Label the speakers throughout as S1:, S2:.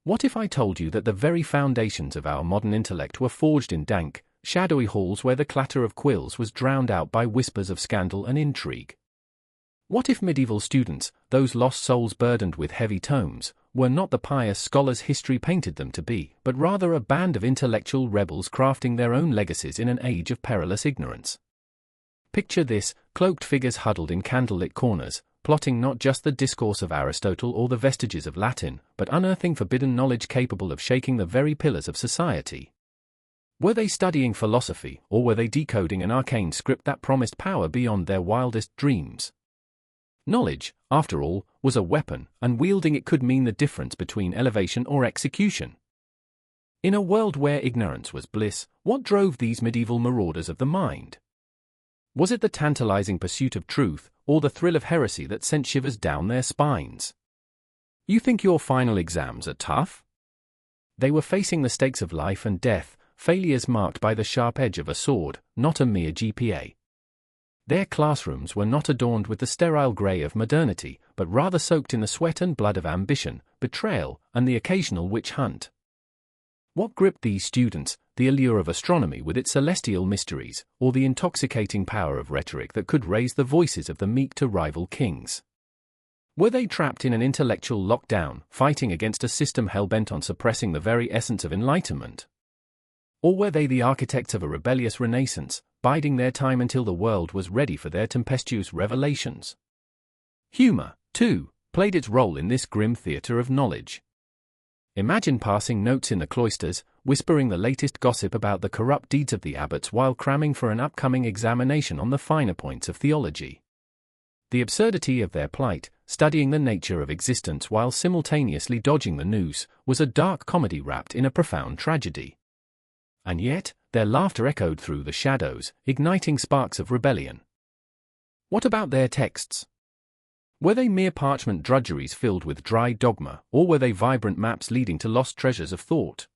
S1: What if I told you that the very foundations of our modern intellect were forged in dank, shadowy halls where the clatter of quills was drowned out by whispers of scandal and intrigue? What if medieval students, those lost souls burdened with heavy tomes, were not the pious scholars history painted them to be, but rather a band of intellectual rebels crafting their own legacies in an age of perilous ignorance? Picture this: cloaked figures huddled in candlelit corners, plotting not just the discourse of Aristotle or the vestiges of Latin, but unearthing forbidden knowledge capable of shaking the very pillars of society. Were they studying philosophy, or were they decoding an arcane script that promised power beyond their wildest dreams? Knowledge, after all, was a weapon, and wielding it could mean the difference between elevation or execution. In a world where ignorance was bliss, what drove these medieval marauders of the mind? Was it the tantalizing pursuit of truth, or the thrill of heresy that sent shivers down their spines? You think your final exams are tough? They were facing the stakes of life and death, failures marked by the sharp edge of a sword, not a mere GPA. Their classrooms were not adorned with the sterile grey of modernity, but rather soaked in the sweat and blood of ambition, betrayal, and the occasional witch hunt. What gripped these students, the allure of astronomy with its celestial mysteries, or the intoxicating power of rhetoric that could raise the voices of the meek to rival kings? Were they trapped in an intellectual lockdown, fighting against a system hell-bent on suppressing the very essence of enlightenment? Or were they the architects of a rebellious renaissance, biding their time until the world was ready for their tempestuous revelations? Humor, too, played its role in this grim theatre of knowledge. Imagine passing notes in the cloisters, whispering the latest gossip about the corrupt deeds of the abbots while cramming for an upcoming examination on the finer points of theology. The absurdity of their plight, studying the nature of existence while simultaneously dodging the noose, was a dark comedy wrapped in a profound tragedy. And yet, their laughter echoed through the shadows, igniting sparks of rebellion. What about their texts? Were they mere parchment drudgeries filled with dry dogma, or were they vibrant maps leading to lost treasures of thought?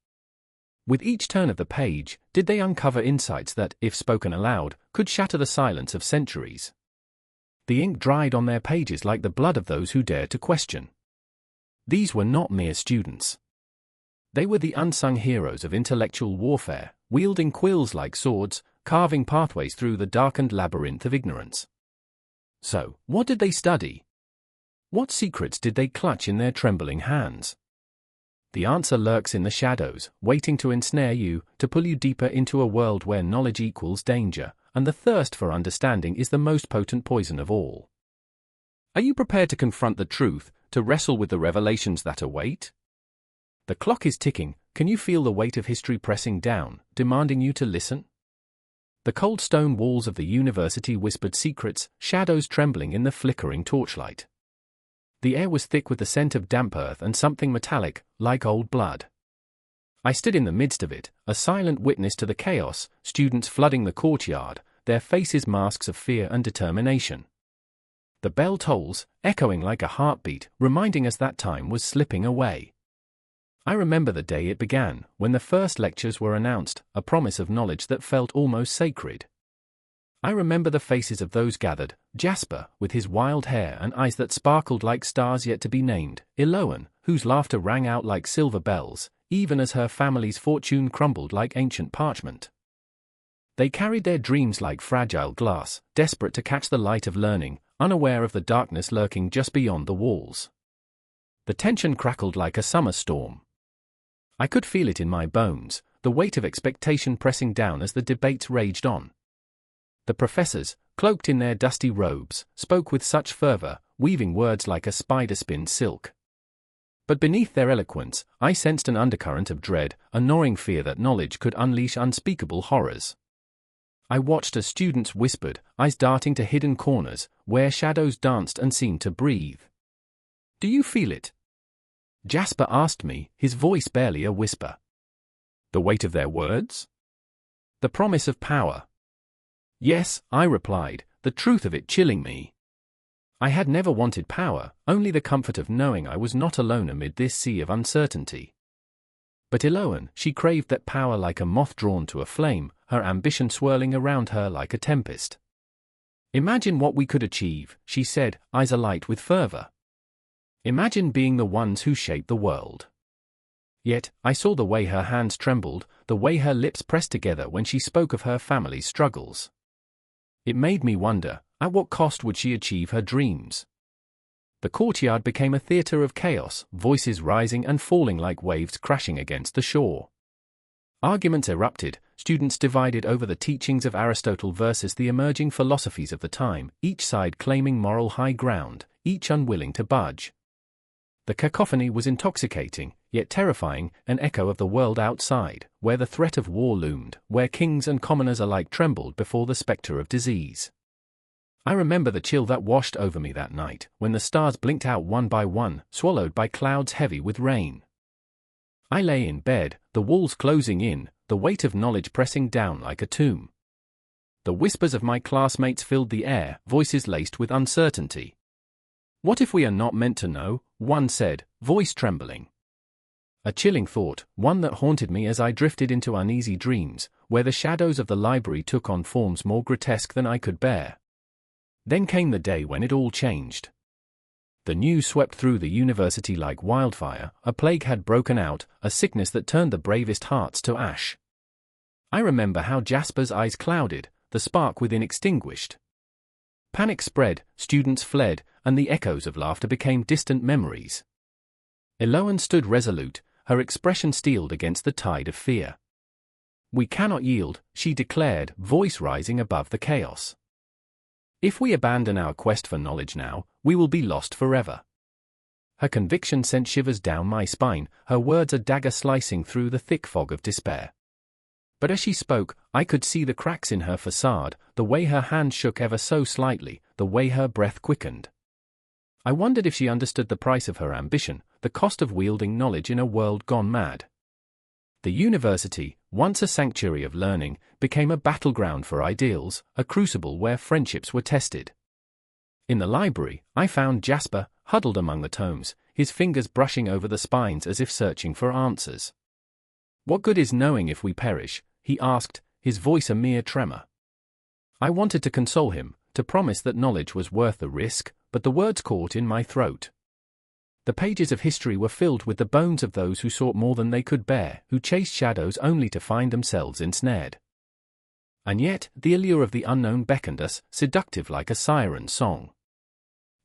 S1: With each turn of the page, did they uncover insights that, if spoken aloud, could shatter the silence of centuries? The ink dried on their pages like the blood of those who dared to question. These were not mere students. They were the unsung heroes of intellectual warfare, wielding quills like swords, carving pathways through the darkened labyrinth of ignorance. So, what did they study? What secrets did they clutch in their trembling hands? The answer lurks in the shadows, waiting to ensnare you, to pull you deeper into a world where knowledge equals danger, and the thirst for understanding is the most potent poison of all. Are you prepared to confront the truth, to wrestle with the revelations that await? The clock is ticking. Can you feel the weight of history pressing down, demanding you to listen? The cold stone walls of the university whispered secrets, shadows trembling in the flickering torchlight. The air was thick with the scent of damp earth and something metallic, like old blood. I stood in the midst of it, a silent witness to the chaos, students flooding the courtyard, their faces masks of fear and determination. The bell tolls, echoing like a heartbeat, reminding us that time was slipping away. I remember the day it began, when the first lectures were announced, a promise of knowledge that felt almost sacred. I remember the faces of those gathered: Jasper, with his wild hair and eyes that sparkled like stars yet to be named; Eloan, whose laughter rang out like silver bells, even as her family's fortune crumbled like ancient parchment. They carried their dreams like fragile glass, desperate to catch the light of learning, unaware of the darkness lurking just beyond the walls. The tension crackled like a summer storm. I could feel it in my bones, the weight of expectation pressing down as the debates raged on. The professors, cloaked in their dusty robes, spoke with such fervor, weaving words like a spider spins silk. But beneath their eloquence, I sensed an undercurrent of dread, a gnawing fear that knowledge could unleash unspeakable horrors. I watched as students whispered, eyes darting to hidden corners, where shadows danced and seemed to breathe. "Do you feel it?" Jasper asked me, his voice barely a whisper. The weight of their words? The promise of power? Yes, I replied, the truth of it chilling me. I had never wanted power, only the comfort of knowing I was not alone amid this sea of uncertainty. But Eloan, she craved that power like a moth drawn to a flame, her ambition swirling around her like a tempest. Imagine what we could achieve, she said, eyes alight with fervor. Imagine being the ones who shape the world. Yet, I saw the way her hands trembled, the way her lips pressed together when she spoke of her family's struggles. It made me wonder, at what cost would she achieve her dreams? The courtyard became a theater of chaos, voices rising and falling like waves crashing against the shore. Arguments erupted, students divided over the teachings of Aristotle versus the emerging philosophies of the time, each side claiming moral high ground, each unwilling to budge. The cacophony was intoxicating, yet terrifying, an echo of the world outside, where the threat of war loomed, where kings and commoners alike trembled before the spectre of disease. I remember the chill that washed over me that night, when the stars blinked out one by one, swallowed by clouds heavy with rain. I lay in bed, the walls closing in, the weight of knowledge pressing down like a tomb. The whispers of my classmates filled the air, voices laced with uncertainty. "What if we are not meant to know?" one said, voice trembling. A chilling thought, one that haunted me as I drifted into uneasy dreams, where the shadows of the library took on forms more grotesque than I could bear. Then came the day when it all changed. The news swept through the university like wildfire. A plague had broken out, a sickness that turned the bravest hearts to ash. I remember how Jasper's eyes clouded, the spark within extinguished. Panic spread, students fled, and the echoes of laughter became distant memories. Eloan stood resolute, her expression steeled against the tide of fear. "We cannot yield," she declared, voice rising above the chaos. "If we abandon our quest for knowledge now, we will be lost forever." Her conviction sent shivers down my spine, her words a dagger slicing through the thick fog of despair. But as she spoke, I could see the cracks in her facade, the way her hand shook ever so slightly, the way her breath quickened. I wondered if she understood the price of her ambition, the cost of wielding knowledge in a world gone mad. The university, once a sanctuary of learning, became a battleground for ideals, a crucible where friendships were tested. In the library, I found Jasper, huddled among the tomes, his fingers brushing over the spines as if searching for answers. "What good is knowing if we perish?" he asked, his voice a mere tremor. I wanted to console him, to promise that knowledge was worth the risk, but the words caught in my throat. The pages of history were filled with the bones of those who sought more than they could bear, who chased shadows only to find themselves ensnared. And yet, the allure of the unknown beckoned us, seductive like a siren song.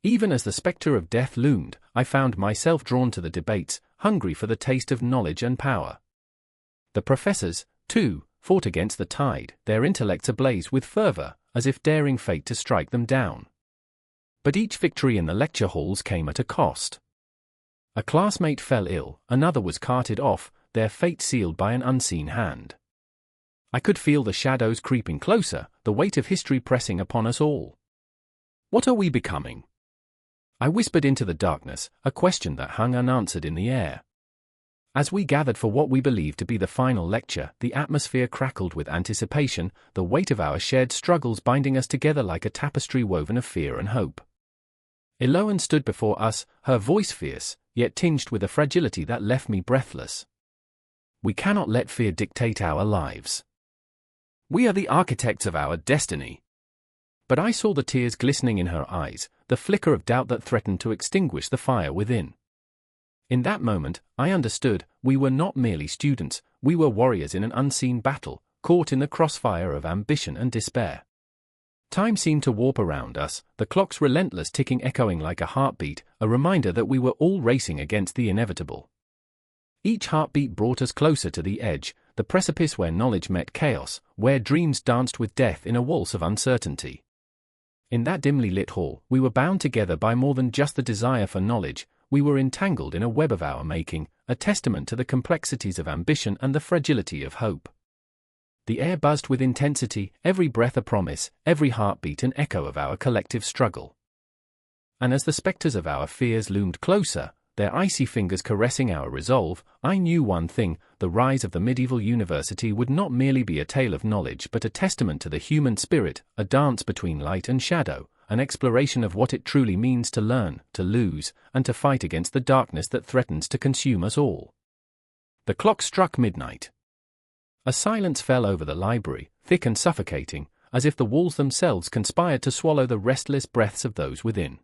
S1: Even as the spectre of death loomed, I found myself drawn to the debates, hungry for the taste of knowledge and power. The professors, too, fought against the tide, their intellects ablaze with fervor, as if daring fate to strike them down. But each victory in the lecture halls came at a cost. A classmate fell ill, another was carted off, their fate sealed by an unseen hand. I could feel the shadows creeping closer, the weight of history pressing upon us all. What are we becoming? I whispered into the darkness, a question that hung unanswered in the air. As we gathered for what we believed to be the final lecture, the atmosphere crackled with anticipation, the weight of our shared struggles binding us together like a tapestry woven of fear and hope. Eloan stood before us, her voice fierce, yet tinged with a fragility that left me breathless. "We cannot let fear dictate our lives. We are the architects of our destiny." But I saw the tears glistening in her eyes, the flicker of doubt that threatened to extinguish the fire within. In that moment, I understood, we were not merely students, we were warriors in an unseen battle, caught in the crossfire of ambition and despair. Time seemed to warp around us, the clock's relentless ticking echoing like a heartbeat, a reminder that we were all racing against the inevitable. Each heartbeat brought us closer to the edge, the precipice where knowledge met chaos, where dreams danced with death in a waltz of uncertainty. In that dimly lit hall, we were bound together by more than just the desire for knowledge, we were entangled in a web of our making, a testament to the complexities of ambition and the fragility of hope. The air buzzed with intensity, every breath a promise, every heartbeat an echo of our collective struggle. And as the specters of our fears loomed closer, their icy fingers caressing our resolve, I knew one thing: the rise of the medieval university would not merely be a tale of knowledge but a testament to the human spirit, a dance between light and shadow, an exploration of what it truly means to learn, to lose, and to fight against the darkness that threatens to consume us all. The clock struck midnight. A silence fell over the library, thick and suffocating, as if the walls themselves conspired to swallow the restless breaths of those within.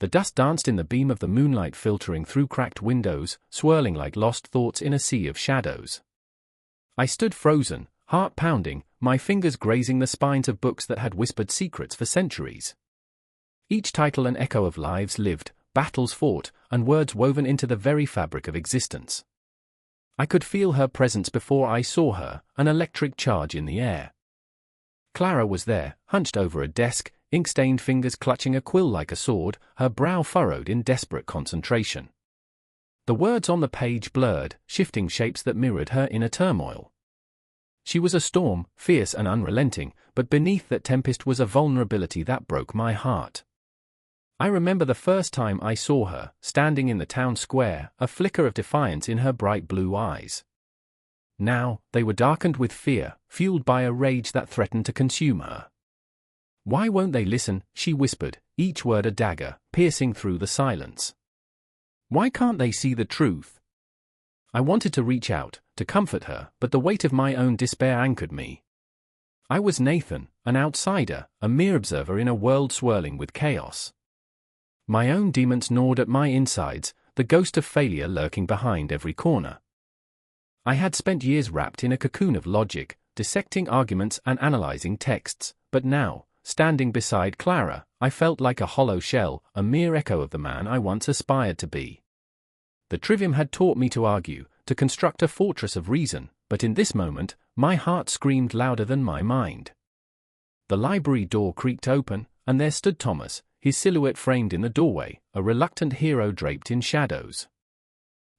S1: The dust danced in the beam of the moonlight filtering through cracked windows, swirling like lost thoughts in a sea of shadows. I stood frozen, heart pounding, my fingers grazing the spines of books that had whispered secrets for centuries. Each title an echo of lives lived, battles fought, and words woven into the very fabric of existence. I could feel her presence before I saw her, an electric charge in the air. Clara was there, hunched over a desk, ink-stained fingers clutching a quill like a sword, her brow furrowed in desperate concentration. The words on the page blurred, shifting shapes that mirrored her inner turmoil. She was a storm, fierce and unrelenting, but beneath that tempest was a vulnerability that broke my heart. I remember the first time I saw her, standing in the town square, a flicker of defiance in her bright blue eyes. Now, they were darkened with fear, fueled by a rage that threatened to consume her. "Why won't they listen?" she whispered, each word a dagger, piercing through the silence. "Why can't they see the truth?" I wanted to reach out, to comfort her, but the weight of my own despair anchored me. I was Nathan, an outsider, a mere observer in a world swirling with chaos. My own demons gnawed at my insides, the ghost of failure lurking behind every corner. I had spent years wrapped in a cocoon of logic, dissecting arguments and analyzing texts, but now, standing beside Clara, I felt like a hollow shell, a mere echo of the man I once aspired to be. The trivium had taught me to argue, to construct a fortress of reason, but in this moment, my heart screamed louder than my mind. The library door creaked open, and there stood Thomas, his silhouette framed in the doorway, a reluctant hero draped in shadows.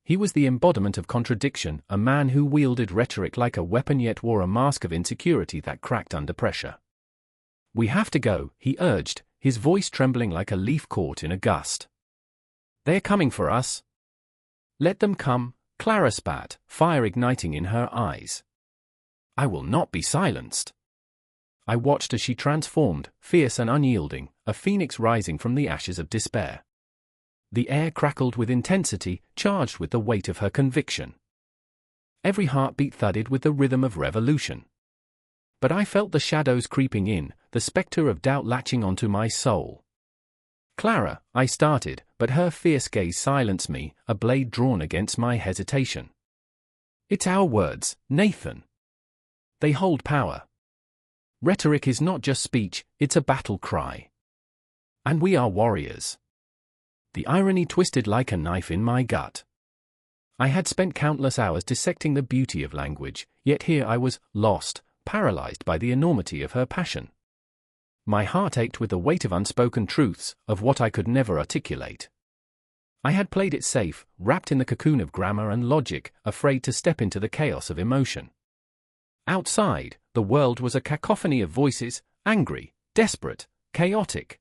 S1: He was the embodiment of contradiction, a man who wielded rhetoric like a weapon yet wore a mask of insecurity that cracked under pressure. "We have to go," he urged, his voice trembling like a leaf caught in a gust. "They're coming for us." "Let them come," Clara spat, fire igniting in her eyes. "I will not be silenced." I watched as she transformed, fierce and unyielding, a phoenix rising from the ashes of despair. The air crackled with intensity, charged with the weight of her conviction. Every heartbeat thudded with the rhythm of revolution. But I felt the shadows creeping in, the spectre of doubt latching onto my soul. "Clara," I started, but her fierce gaze silenced me, a blade drawn against my hesitation. "It's our words, Nathan. They hold power. Rhetoric is not just speech, it's a battle cry. And we are warriors." The irony twisted like a knife in my gut. I had spent countless hours dissecting the beauty of language, yet here I was, lost, paralyzed by the enormity of her passion. My heart ached with the weight of unspoken truths, of what I could never articulate. I had played it safe, wrapped in the cocoon of grammar and logic, afraid to step into the chaos of emotion. Outside, the world was a cacophony of voices, angry, desperate, chaotic.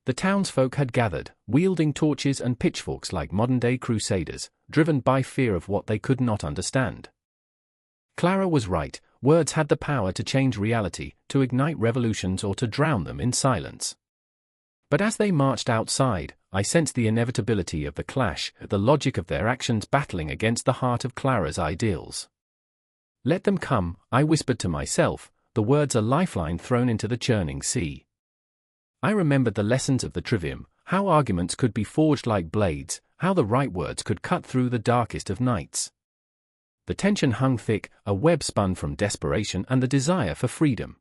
S1: The townsfolk had gathered, wielding torches and pitchforks like modern-day crusaders, driven by fear of what they could not understand. Clara was right, words had the power to change reality, to ignite revolutions or to drown them in silence. But as they marched outside, I sensed the inevitability of the clash, the logic of their actions battling against the heart of Clara's ideals. "Let them come," I whispered to myself, the words a lifeline thrown into the churning sea. I remembered the lessons of the trivium, how arguments could be forged like blades, how the right words could cut through the darkest of nights. The tension hung thick, a web spun from desperation and the desire for freedom.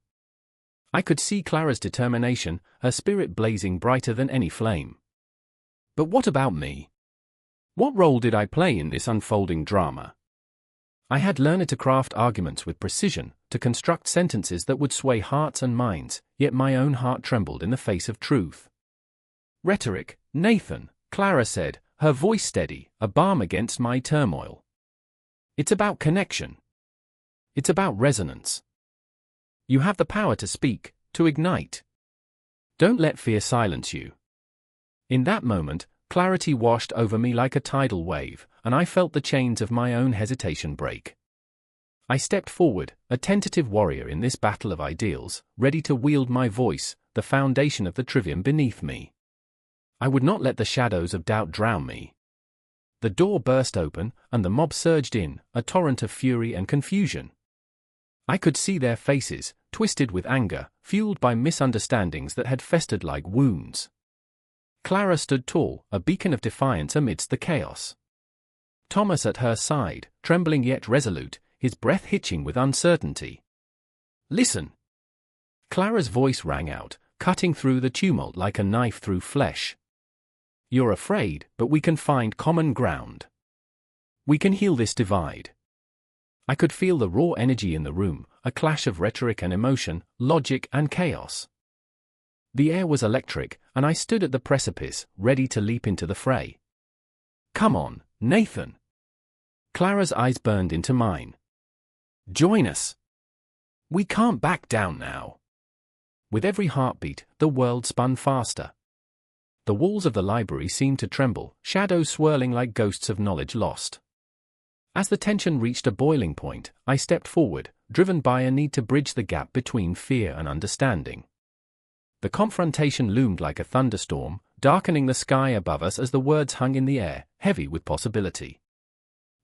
S1: I could see Clara's determination, her spirit blazing brighter than any flame. But what about me? What role did I play in this unfolding drama? I had learned to craft arguments with precision, to construct sentences that would sway hearts and minds, yet my own heart trembled in the face of truth. "Rhetoric, Nathan," Clara said, her voice steady, a balm against my turmoil. "It's about connection. It's about resonance. You have the power to speak, to ignite. Don't let fear silence you." In that moment, clarity washed over me like a tidal wave, and I felt the chains of my own hesitation break. I stepped forward, a tentative warrior in this battle of ideals, ready to wield my voice, the foundation of the trivium beneath me. I would not let the shadows of doubt drown me. The door burst open, and the mob surged in, a torrent of fury and confusion. I could see their faces, twisted with anger, fueled by misunderstandings that had festered like wounds. Clara stood tall, a beacon of defiance amidst the chaos. Thomas at her side, trembling yet resolute, his breath hitching with uncertainty. "Listen!" Clara's voice rang out, cutting through the tumult like a knife through flesh. "You're afraid, but we can find common ground. We can heal this divide." I could feel the raw energy in the room, a clash of rhetoric and emotion, logic and chaos. The air was electric, and I stood at the precipice, ready to leap into the fray. "Come on, Nathan!" Clara's eyes burned into mine. "Join us! We can't back down now." With every heartbeat, the world spun faster. The walls of the library seemed to tremble, shadows swirling like ghosts of knowledge lost. As the tension reached a boiling point, I stepped forward, driven by a need to bridge the gap between fear and understanding. The confrontation loomed like a thunderstorm, darkening the sky above us as the words hung in the air, heavy with possibility.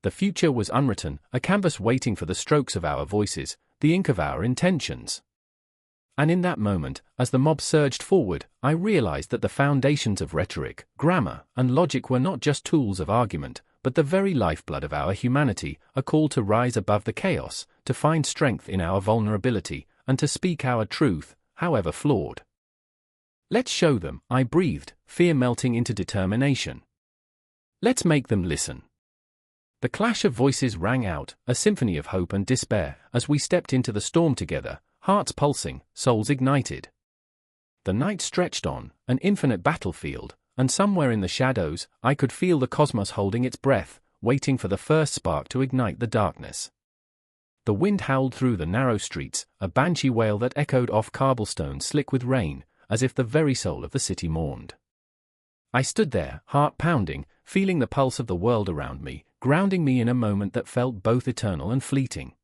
S1: The future was unwritten, a canvas waiting for the strokes of our voices, the ink of our intentions. And in that moment, as the mob surged forward, I realized that the foundations of rhetoric, grammar, and logic were not just tools of argument, but the very lifeblood of our humanity, a call to rise above the chaos, to find strength in our vulnerability, and to speak our truth, however flawed. "Let's show them," I breathed, fear melting into determination. "Let's make them listen." The clash of voices rang out, a symphony of hope and despair, as we stepped into the storm together, hearts pulsing, souls ignited. The night stretched on, an infinite battlefield, and somewhere in the shadows, I could feel the cosmos holding its breath, waiting for the first spark to ignite the darkness. The wind howled through the narrow streets, a banshee wail that echoed off cobblestones slick with rain, as if the very soul of the city mourned. I stood there, heart pounding, feeling the pulse of the world around me, grounding me in a moment that felt both eternal and fleeting.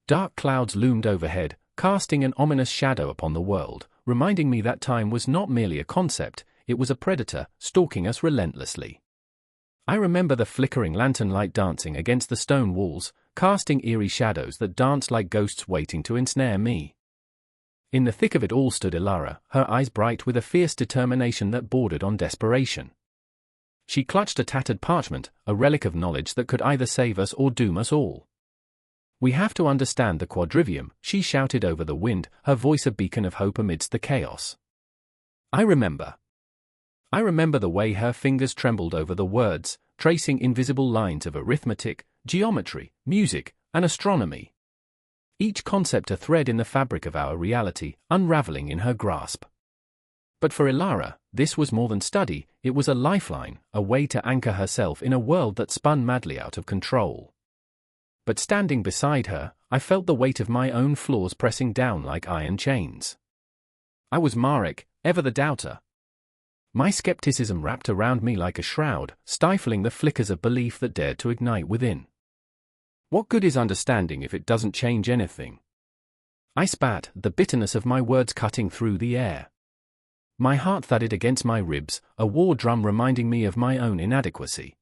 S1: Dark clouds loomed overhead, casting an ominous shadow upon the world, reminding me that time was not merely a concept, it was a predator, stalking us relentlessly. I remember the flickering lantern light dancing against the stone walls, casting eerie shadows that danced like ghosts waiting to ensnare me. In the thick of it all stood Ilara, her eyes bright with a fierce determination that bordered on desperation. She clutched a tattered parchment, a relic of knowledge that could either save us or doom us all. "We have to understand the quadrivium," she shouted over the wind, her voice a beacon of hope amidst the chaos. I remember the way her fingers trembled over the words, tracing invisible lines of arithmetic, geometry, music, and astronomy. Each concept a thread in the fabric of our reality, unraveling in her grasp. But for Ilara, this was more than study, it was a lifeline, a way to anchor herself in a world that spun madly out of control. But standing beside her, I felt the weight of my own flaws pressing down like iron chains. I was Marek, ever the doubter. My skepticism wrapped around me like a shroud, stifling the flickers of belief that dared to ignite within. What good is understanding if it doesn't change anything? I spat, the bitterness of my words cutting through the air. My heart thudded against my ribs, a war drum reminding me of my own inadequacy.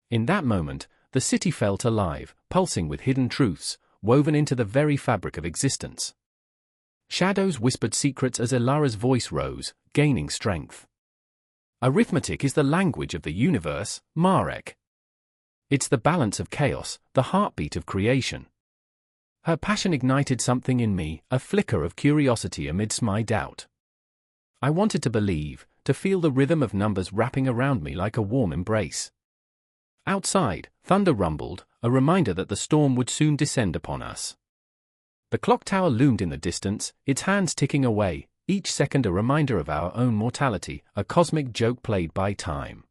S1: In that moment, the city felt alive, pulsing with hidden truths, woven into the very fabric of existence. Shadows whispered secrets as Ilara's voice rose, gaining strength. "Arithmetic is the language of the universe, Marek. It's the balance of chaos, the heartbeat of creation." Her passion ignited something in me, a flicker of curiosity amidst my doubt. I wanted to believe, to feel the rhythm of numbers wrapping around me like a warm embrace. Outside, thunder rumbled, a reminder that the storm would soon descend upon us. The clock tower loomed in the distance, its hands ticking away, each second a reminder of our own mortality, a cosmic joke played by time.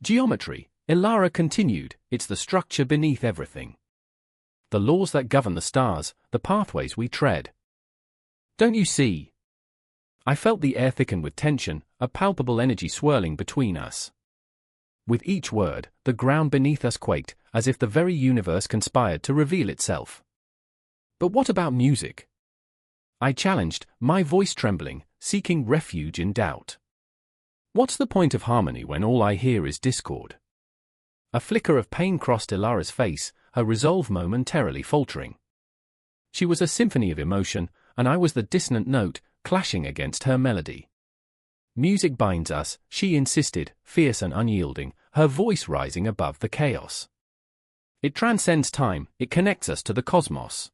S1: "Geometry," Ilara continued, "it's the structure beneath everything. The laws that govern the stars, the pathways we tread. Don't you see?" I felt the air thicken with tension, a palpable energy swirling between us. With each word, the ground beneath us quaked, as if the very universe conspired to reveal itself. "But what about music?" I challenged, my voice trembling, seeking refuge in doubt. "What's the point of harmony when all I hear is discord?" A flicker of pain crossed Ilara's face, her resolve momentarily faltering. She was a symphony of emotion, and I was the dissonant note, clashing against her melody. Music binds us, she insisted, fierce and unyielding, her voice rising above the chaos. It transcends time, it connects us to the cosmos.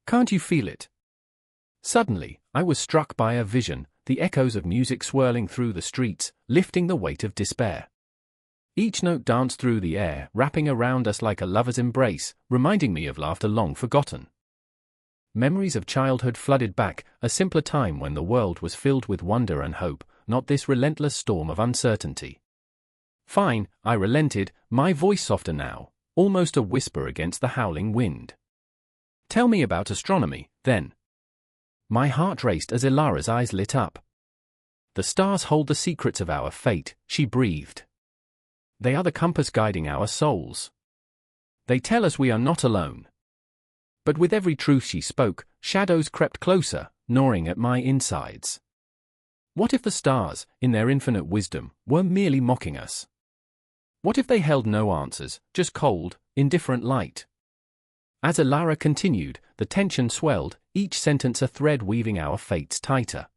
S1: Can't you feel it? Suddenly, I was struck by a vision, the echoes of music swirling through the streets, lifting the weight of despair. Each note danced through the air, wrapping around us like a lover's embrace, reminding me of laughter long forgotten. Memories of childhood flooded back, a simpler time when the world was filled with wonder and hope, not this relentless storm of uncertainty. Fine, I relented, my voice softer now, almost a whisper against the howling wind. Tell me about astronomy, then. My heart raced as Ilara's eyes lit up. The stars hold the secrets of our fate, she breathed. They are the compass guiding our souls. They tell us we are not alone. But with every truth she spoke, shadows crept closer, gnawing at my insides. What if the stars, in their infinite wisdom, were merely mocking us? What if they held no answers, just cold, indifferent light? As Ilara continued, the tension swelled, each sentence a thread weaving our fates tighter.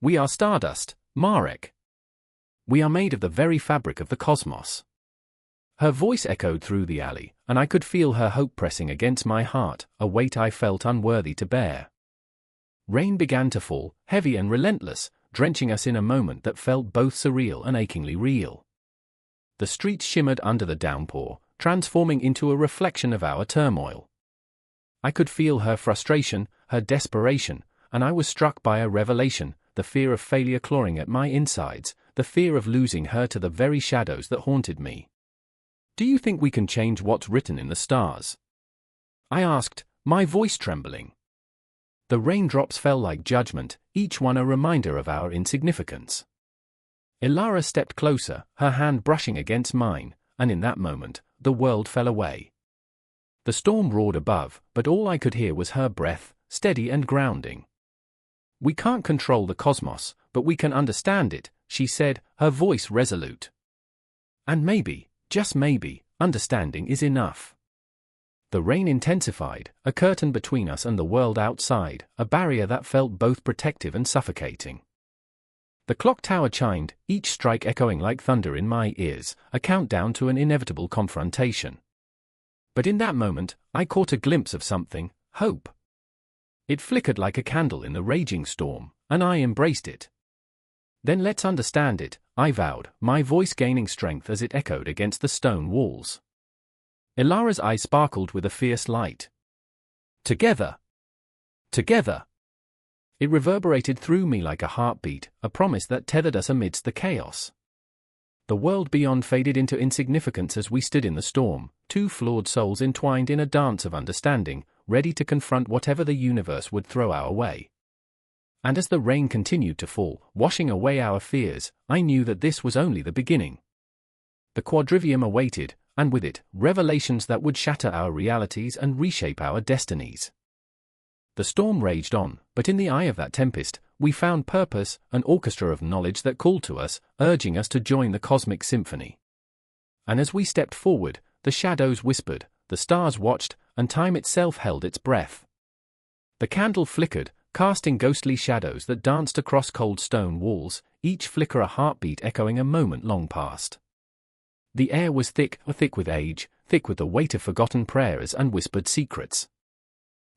S1: We are stardust, Marek. We are made of the very fabric of the cosmos. Her voice echoed through the alley, and I could feel her hope pressing against my heart, a weight I felt unworthy to bear. Rain began to fall, heavy and relentless, drenching us in a moment that felt both surreal and achingly real. The streets shimmered under the downpour, transforming into a reflection of our turmoil. I could feel her frustration, her desperation, and I was struck by a revelation, the fear of failure clawing at my insides, the fear of losing her to the very shadows that haunted me. Do you think we can change what's written in the stars? I asked, my voice trembling. The raindrops fell like judgment, each one a reminder of our insignificance. Ilara stepped closer, her hand brushing against mine, and in that moment, the world fell away. The storm roared above, but all I could hear was her breath, steady and grounding. We can't control the cosmos, but we can understand it, she said, her voice resolute. And maybe, just maybe, understanding is enough. The rain intensified, a curtain between us and the world outside, a barrier that felt both protective and suffocating. The clock tower chimed, each strike echoing like thunder in my ears, a countdown to an inevitable confrontation. But in that moment, I caught a glimpse of something, hope. It flickered like a candle in the raging storm, and I embraced it. Then let's understand it, I vowed, my voice gaining strength as it echoed against the stone walls. Ilara's eyes sparkled with a fierce light. Together! Together! It reverberated through me like a heartbeat, a promise that tethered us amidst the chaos. The world beyond faded into insignificance as we stood in the storm, two flawed souls entwined in a dance of understanding, ready to confront whatever the universe would throw our way. And as the rain continued to fall, washing away our fears, I knew that this was only the beginning. The quadrivium awaited, and with it, revelations that would shatter our realities and reshape our destinies. The storm raged on, but in the eye of that tempest, we found purpose, an orchestra of knowledge that called to us, urging us to join the cosmic symphony. And as we stepped forward, the shadows whispered, the stars watched, and time itself held its breath. The candle flickered, casting ghostly shadows that danced across cold stone walls, each flicker a heartbeat echoing a moment long past. The air was thick with age, thick with the weight of forgotten prayers and whispered secrets.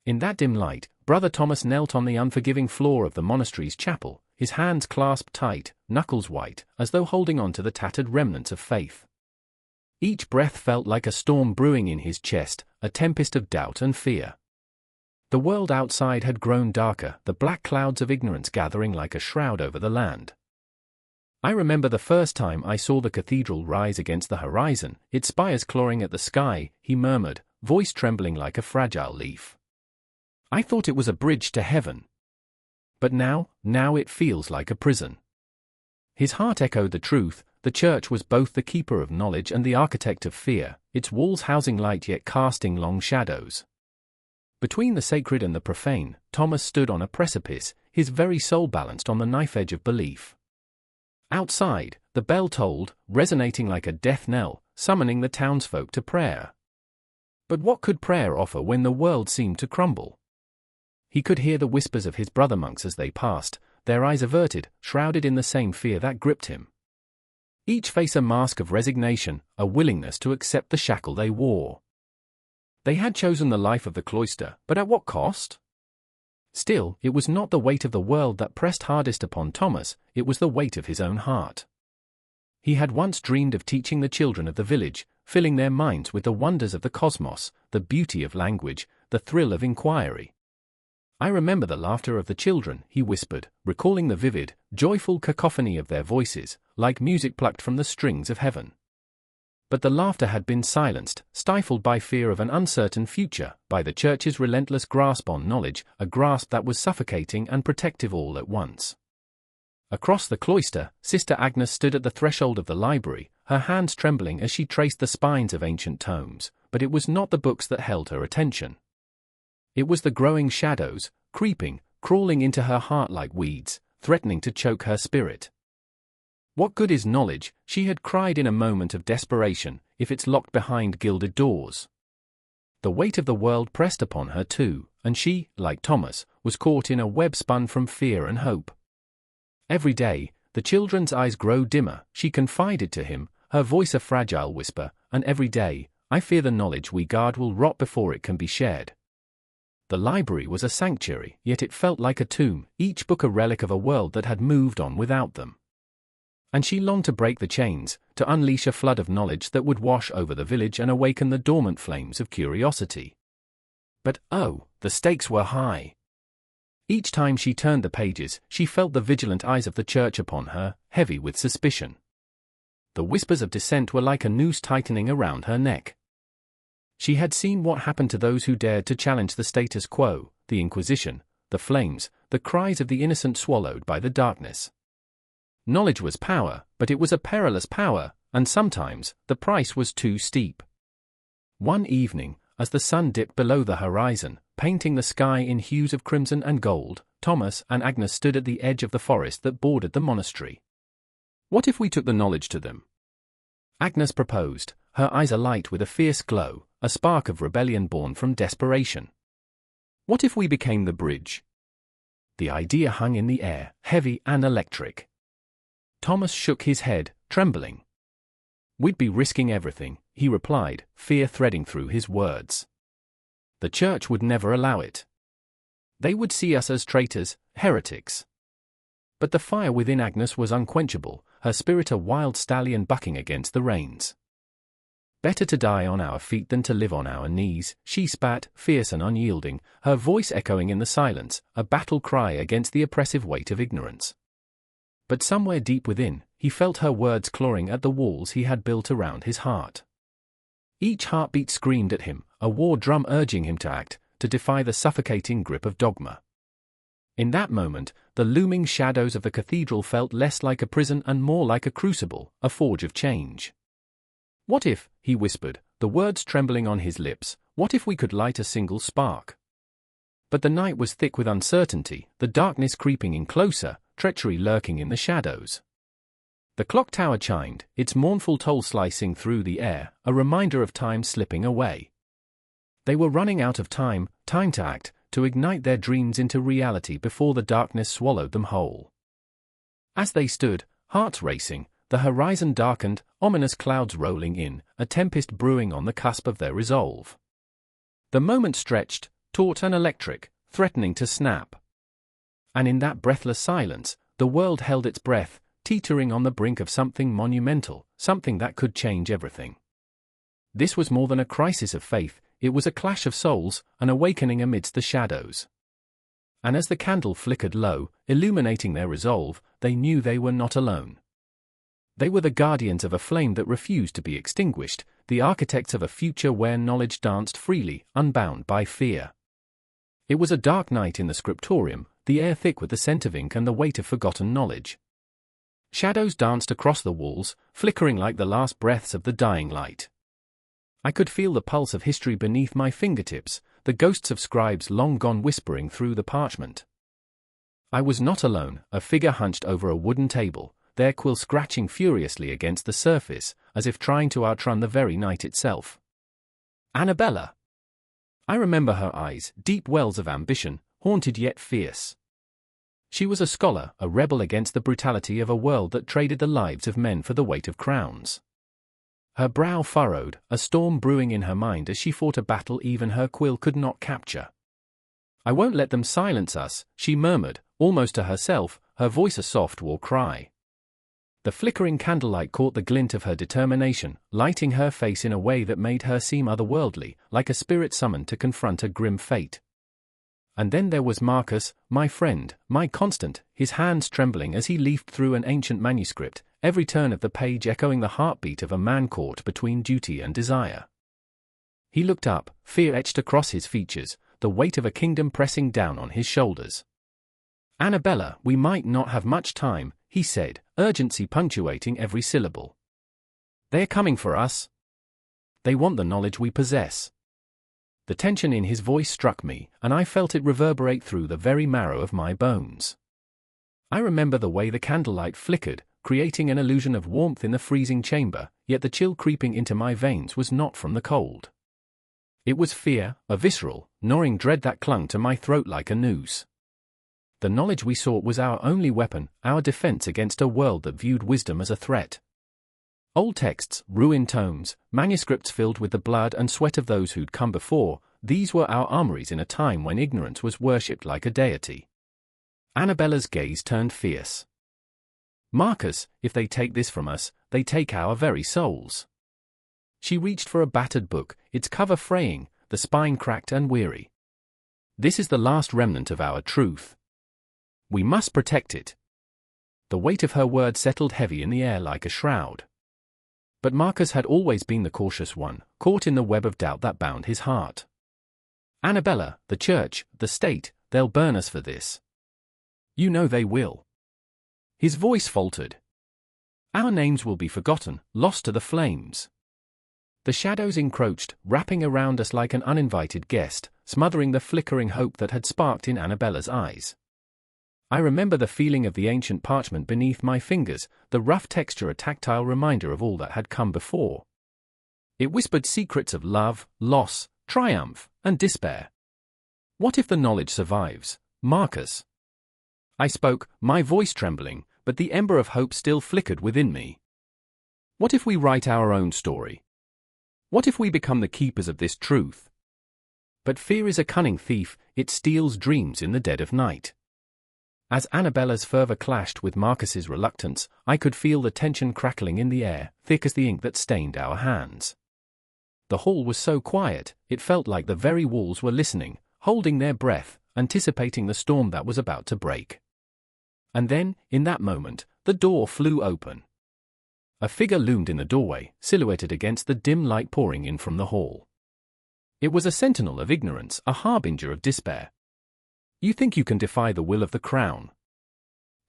S1: In that dim light, Brother Thomas knelt on the unforgiving floor of the monastery's chapel, his hands clasped tight, knuckles white, as though holding on to the tattered remnants of faith. Each breath felt like a storm brewing in his chest, a tempest of doubt and fear. The world outside had grown darker, the black clouds of ignorance gathering like a shroud over the land. I remember the first time I saw the cathedral rise against the horizon, its spires clawing at the sky, he murmured, voice trembling like a fragile leaf. I thought it was a bridge to heaven. But now it feels like a prison. His heart echoed the truth, the church was both the keeper of knowledge and the architect of fear, its walls housing light yet casting long shadows. Between the sacred and the profane, Thomas stood on a precipice, his very soul balanced on the knife edge of belief. Outside, the bell tolled, resonating like a death knell, summoning the townsfolk to prayer. But what could prayer offer when the world seemed to crumble? He could hear the whispers of his brother monks as they passed, their eyes averted, shrouded in the same fear that gripped him. Each face a mask of resignation, a willingness to accept the shackle they wore. They had chosen the life of the cloister, but at what cost? Still, it was not the weight of the world that pressed hardest upon Thomas, it was the weight of his own heart. He had once dreamed of teaching the children of the village, filling their minds with the wonders of the cosmos, the beauty of language, the thrill of inquiry. "I remember the laughter of the children," he whispered, recalling the vivid, joyful cacophony of their voices, like music plucked from the strings of heaven. But the laughter had been silenced, stifled by fear of an uncertain future, by the church's relentless grasp on knowledge, a grasp that was suffocating and protective all at once. Across the cloister, Sister Agnes stood at the threshold of the library, her hands trembling as she traced the spines of ancient tomes, but it was not the books that held her attention. It was the growing shadows, creeping, crawling into her heart like weeds, threatening to choke her spirit. "What good is knowledge," she had cried in a moment of desperation, "if it's locked behind gilded doors?" The weight of the world pressed upon her too, and she, like Thomas, was caught in a web spun from fear and hope. Every day, the children's eyes grow dimmer, she confided to him, her voice a fragile whisper, and every day, "I fear the knowledge we guard will rot before it can be shared." The library was a sanctuary, yet it felt like a tomb, each book a relic of a world that had moved on without them. And she longed to break the chains, to unleash a flood of knowledge that would wash over the village and awaken the dormant flames of curiosity. But, oh, the stakes were high. Each time she turned the pages, she felt the vigilant eyes of the church upon her, heavy with suspicion. The whispers of dissent were like a noose tightening around her neck. She had seen what happened to those who dared to challenge the status quo, the Inquisition, the flames, the cries of the innocent swallowed by the darkness. Knowledge was power, but it was a perilous power, and sometimes, the price was too steep. One evening, as the sun dipped below the horizon, painting the sky in hues of crimson and gold, Thomas and Agnes stood at the edge of the forest that bordered the monastery. "What if we took the knowledge to them?" Agnes proposed, her eyes alight with a fierce glow, a spark of rebellion born from desperation. "What if we became the bridge?" The idea hung in the air, heavy and electric. Thomas shook his head, trembling. "We'd be risking everything," he replied, fear threading through his words. "The church would never allow it. They would see us as traitors, heretics." But the fire within Agnes was unquenchable, her spirit a wild stallion bucking against the reins. "Better to die on our feet than to live on our knees," she spat, fierce and unyielding, her voice echoing in the silence, a battle cry against the oppressive weight of ignorance. But somewhere deep within, he felt her words clawing at the walls he had built around his heart. Each heartbeat screamed at him, a war drum urging him to act, to defy the suffocating grip of dogma. In that moment, the looming shadows of the cathedral felt less like a prison and more like a crucible, a forge of change. "What if," he whispered, the words trembling on his lips, "what if we could light a single spark?" But the night was thick with uncertainty, the darkness creeping in closer, treachery lurking in the shadows. The clock tower chimed, its mournful toll slicing through the air, a reminder of time slipping away. They were running out of time, time to act, to ignite their dreams into reality before the darkness swallowed them whole. As they stood, hearts racing, the horizon darkened, ominous clouds rolling in, a tempest brewing on the cusp of their resolve. The moment stretched, taut and electric, threatening to snap. And in that breathless silence, the world held its breath, teetering on the brink of something monumental, something that could change everything. This was more than a crisis of faith, it was a clash of souls, an awakening amidst the shadows. And as the candle flickered low, illuminating their resolve, they knew they were not alone. They were the guardians of a flame that refused to be extinguished, the architects of a future where knowledge danced freely, unbound by fear. It was a dark night in the scriptorium, the air thick with the scent of ink and the weight of forgotten knowledge. Shadows danced across the walls, flickering like the last breaths of the dying light. I could feel the pulse of history beneath my fingertips, the ghosts of scribes long gone whispering through the parchment. I was not alone, a figure hunched over a wooden table, their quill scratching furiously against the surface, as if trying to outrun the very night itself. Annabella! I remember her eyes, deep wells of ambition, haunted yet fierce. She was a scholar, a rebel against the brutality of a world that traded the lives of men for the weight of crowns. Her brow furrowed, a storm brewing in her mind as she fought a battle even her quill could not capture. "I won't let them silence us," she murmured, almost to herself, her voice a soft war cry. The flickering candlelight caught the glint of her determination, lighting her face in a way that made her seem otherworldly, like a spirit summoned to confront a grim fate. And then there was Marcus, my friend, my constant, his hands trembling as he leafed through an ancient manuscript, every turn of the page echoing the heartbeat of a man caught between duty and desire. He looked up, fear etched across his features, the weight of a kingdom pressing down on his shoulders. "Annabella, we might not have much time," he said, urgency punctuating every syllable. "They're coming for us. They want the knowledge we possess." The tension in his voice struck me, and I felt it reverberate through the very marrow of my bones. I remember the way the candlelight flickered, creating an illusion of warmth in the freezing chamber, yet the chill creeping into my veins was not from the cold. It was fear, a visceral, gnawing dread that clung to my throat like a noose. The knowledge we sought was our only weapon, our defense against a world that viewed wisdom as a threat. Old texts, ruined tomes, manuscripts filled with the blood and sweat of those who'd come before, these were our armories in a time when ignorance was worshipped like a deity. Annabella's gaze turned fierce. "Marcus, if they take this from us, they take our very souls." She reached for a battered book, its cover fraying, the spine cracked and weary. "This is the last remnant of our truth. We must protect it." The weight of her words settled heavy in the air like a shroud. But Marcus had always been the cautious one, caught in the web of doubt that bound his heart. "Annabella, the church, the state, they'll burn us for this. You know they will." His voice faltered. "Our names will be forgotten, lost to the flames." The shadows encroached, wrapping around us like an uninvited guest, smothering the flickering hope that had sparked in Annabella's eyes. I remember the feeling of the ancient parchment beneath my fingers, the rough texture a tactile reminder of all that had come before. It whispered secrets of love, loss, triumph, and despair. "What if the knowledge survives, Marcus?" I spoke, my voice trembling, but the ember of hope still flickered within me. "What if we write our own story? What if we become the keepers of this truth?" But fear is a cunning thief, it steals dreams in the dead of night. As Annabella's fervor clashed with Marcus's reluctance, I could feel the tension crackling in the air, thick as the ink that stained our hands. The hall was so quiet, it felt like the very walls were listening, holding their breath, anticipating the storm that was about to break. And then, in that moment, the door flew open. A figure loomed in the doorway, silhouetted against the dim light pouring in from the hall. It was a sentinel of ignorance, a harbinger of despair. "You think you can defy the will of the crown?"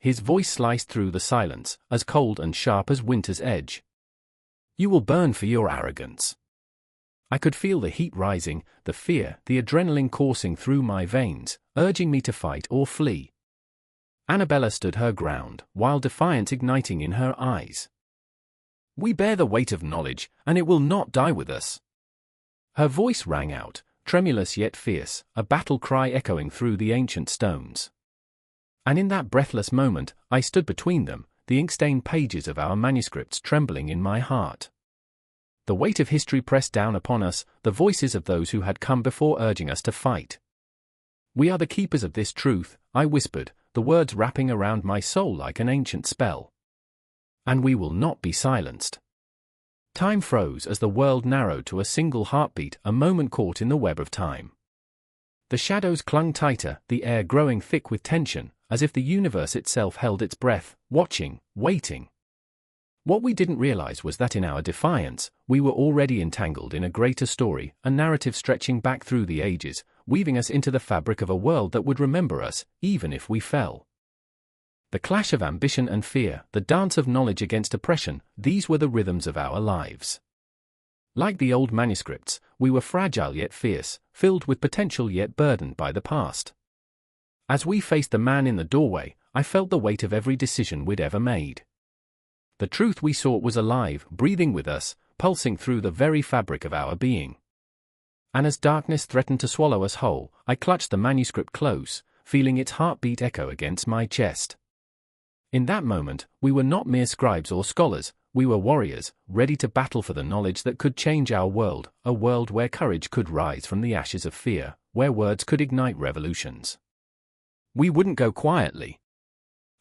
S1: His voice sliced through the silence, as cold and sharp as winter's edge. "You will burn for your arrogance." I could feel the heat rising, the fear, the adrenaline coursing through my veins, urging me to fight or flee. Annabella stood her ground, while defiance igniting in her eyes. "We bear the weight of knowledge, and it will not die with us." Her voice rang out, tremulous yet fierce, a battle cry echoing through the ancient stones. And in that breathless moment, I stood between them, the ink-stained pages of our manuscripts trembling in my heart. The weight of history pressed down upon us, the voices of those who had come before urging us to fight. "We are the keepers of this truth," I whispered, the words wrapping around my soul like an ancient spell. "And we will not be silenced." Time froze as the world narrowed to a single heartbeat, a moment caught in the web of time. The shadows clung tighter, the air growing thick with tension, as if the universe itself held its breath, watching, waiting. What we didn't realize was that in our defiance, we were already entangled in a greater story, a narrative stretching back through the ages, weaving us into the fabric of a world that would remember us, even if we fell. The clash of ambition and fear, the dance of knowledge against oppression, these were the rhythms of our lives. Like the old manuscripts, we were fragile yet fierce, filled with potential yet burdened by the past. As we faced the man in the doorway, I felt the weight of every decision we'd ever made. The truth we sought was alive, breathing with us, pulsing through the very fabric of our being. And as darkness threatened to swallow us whole, I clutched the manuscript close, feeling its heartbeat echo against my chest. In that moment, we were not mere scribes or scholars, we were warriors, ready to battle for the knowledge that could change our world, a world where courage could rise from the ashes of fear, where words could ignite revolutions. We wouldn't go quietly.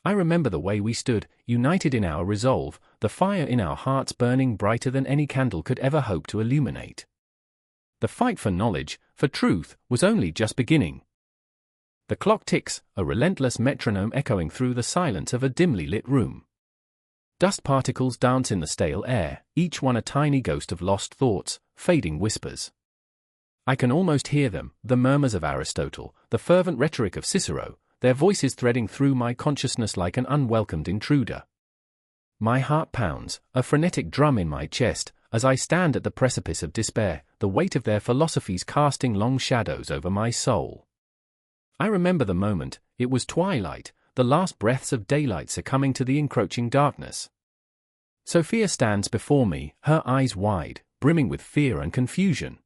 S1: I remember the way we stood, united in our resolve, the fire in our hearts burning brighter than any candle could ever hope to illuminate. The fight for knowledge, for truth, was only just beginning. The clock ticks, a relentless metronome echoing through the silence of a dimly lit room. Dust particles dance in the stale air, each one a tiny ghost of lost thoughts, fading whispers. I can almost hear them, the murmurs of Aristotle, the fervent rhetoric of Cicero, their voices threading through my consciousness like an unwelcomed intruder. My heart pounds, a frenetic drum in my chest, as I stand at the precipice of despair, the weight of their philosophies casting long shadows over my soul. I remember the moment, it was twilight, the last breaths of daylight succumbing to the encroaching darkness. Sophia stands before me, her eyes wide, brimming with fear and confusion.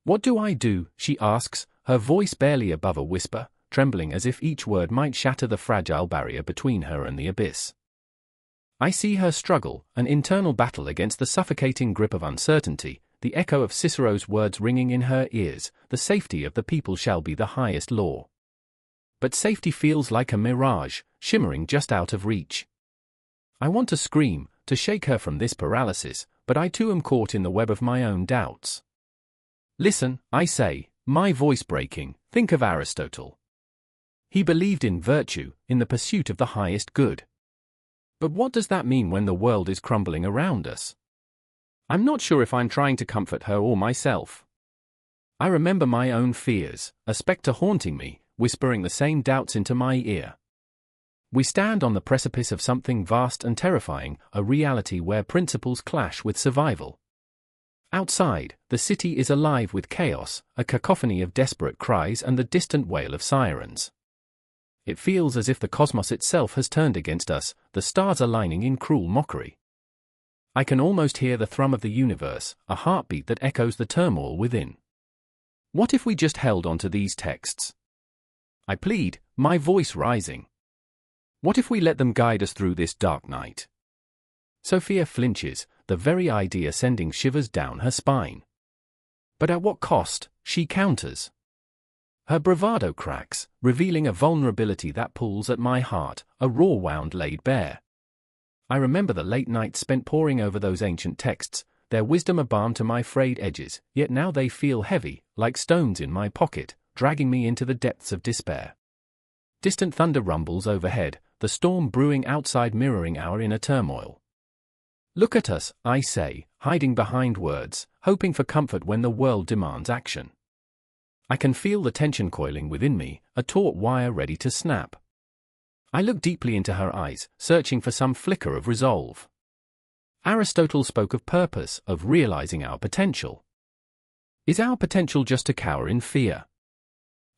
S1: "What do I do?" she asks, her voice barely above a whisper, trembling as if each word might shatter the fragile barrier between her and the abyss. I see her struggle, an internal battle against the suffocating grip of uncertainty, the echo of Cicero's words ringing in her ears, "The safety of the people shall be the highest law." But safety feels like a mirage, shimmering just out of reach. I want to scream, to shake her from this paralysis, but I too am caught in the web of my own doubts. "Listen," I say, my voice breaking, "think of Aristotle. He believed in virtue, in the pursuit of the highest good. But what does that mean when the world is crumbling around us?" I'm not sure if I'm trying to comfort her or myself. I remember my own fears, a spectre haunting me, whispering the same doubts into my ear. We stand on the precipice of something vast and terrifying, a reality where principles clash with survival. Outside, the city is alive with chaos, a cacophony of desperate cries and the distant wail of sirens. It feels as if the cosmos itself has turned against us, the stars aligning in cruel mockery. I can almost hear the thrum of the universe, a heartbeat that echoes the turmoil within. What if we just held on to these texts? I plead, my voice rising. What if we let them guide us through this dark night? Sophia flinches, the very idea sending shivers down her spine. But at what cost? She counters. Her bravado cracks, revealing a vulnerability that pulls at my heart, a raw wound laid bare. I remember the late nights spent poring over those ancient texts, their wisdom a balm to my frayed edges, yet now they feel heavy, like stones in my pocket, dragging me into the depths of despair. Distant thunder rumbles overhead, the storm brewing outside mirroring our inner turmoil. Look at us, I say, hiding behind words, hoping for comfort when the world demands action. I can feel the tension coiling within me, a taut wire ready to snap. I look deeply into her eyes, searching for some flicker of resolve. Aristotle spoke of purpose, of realizing our potential. Is our potential just to cower in fear?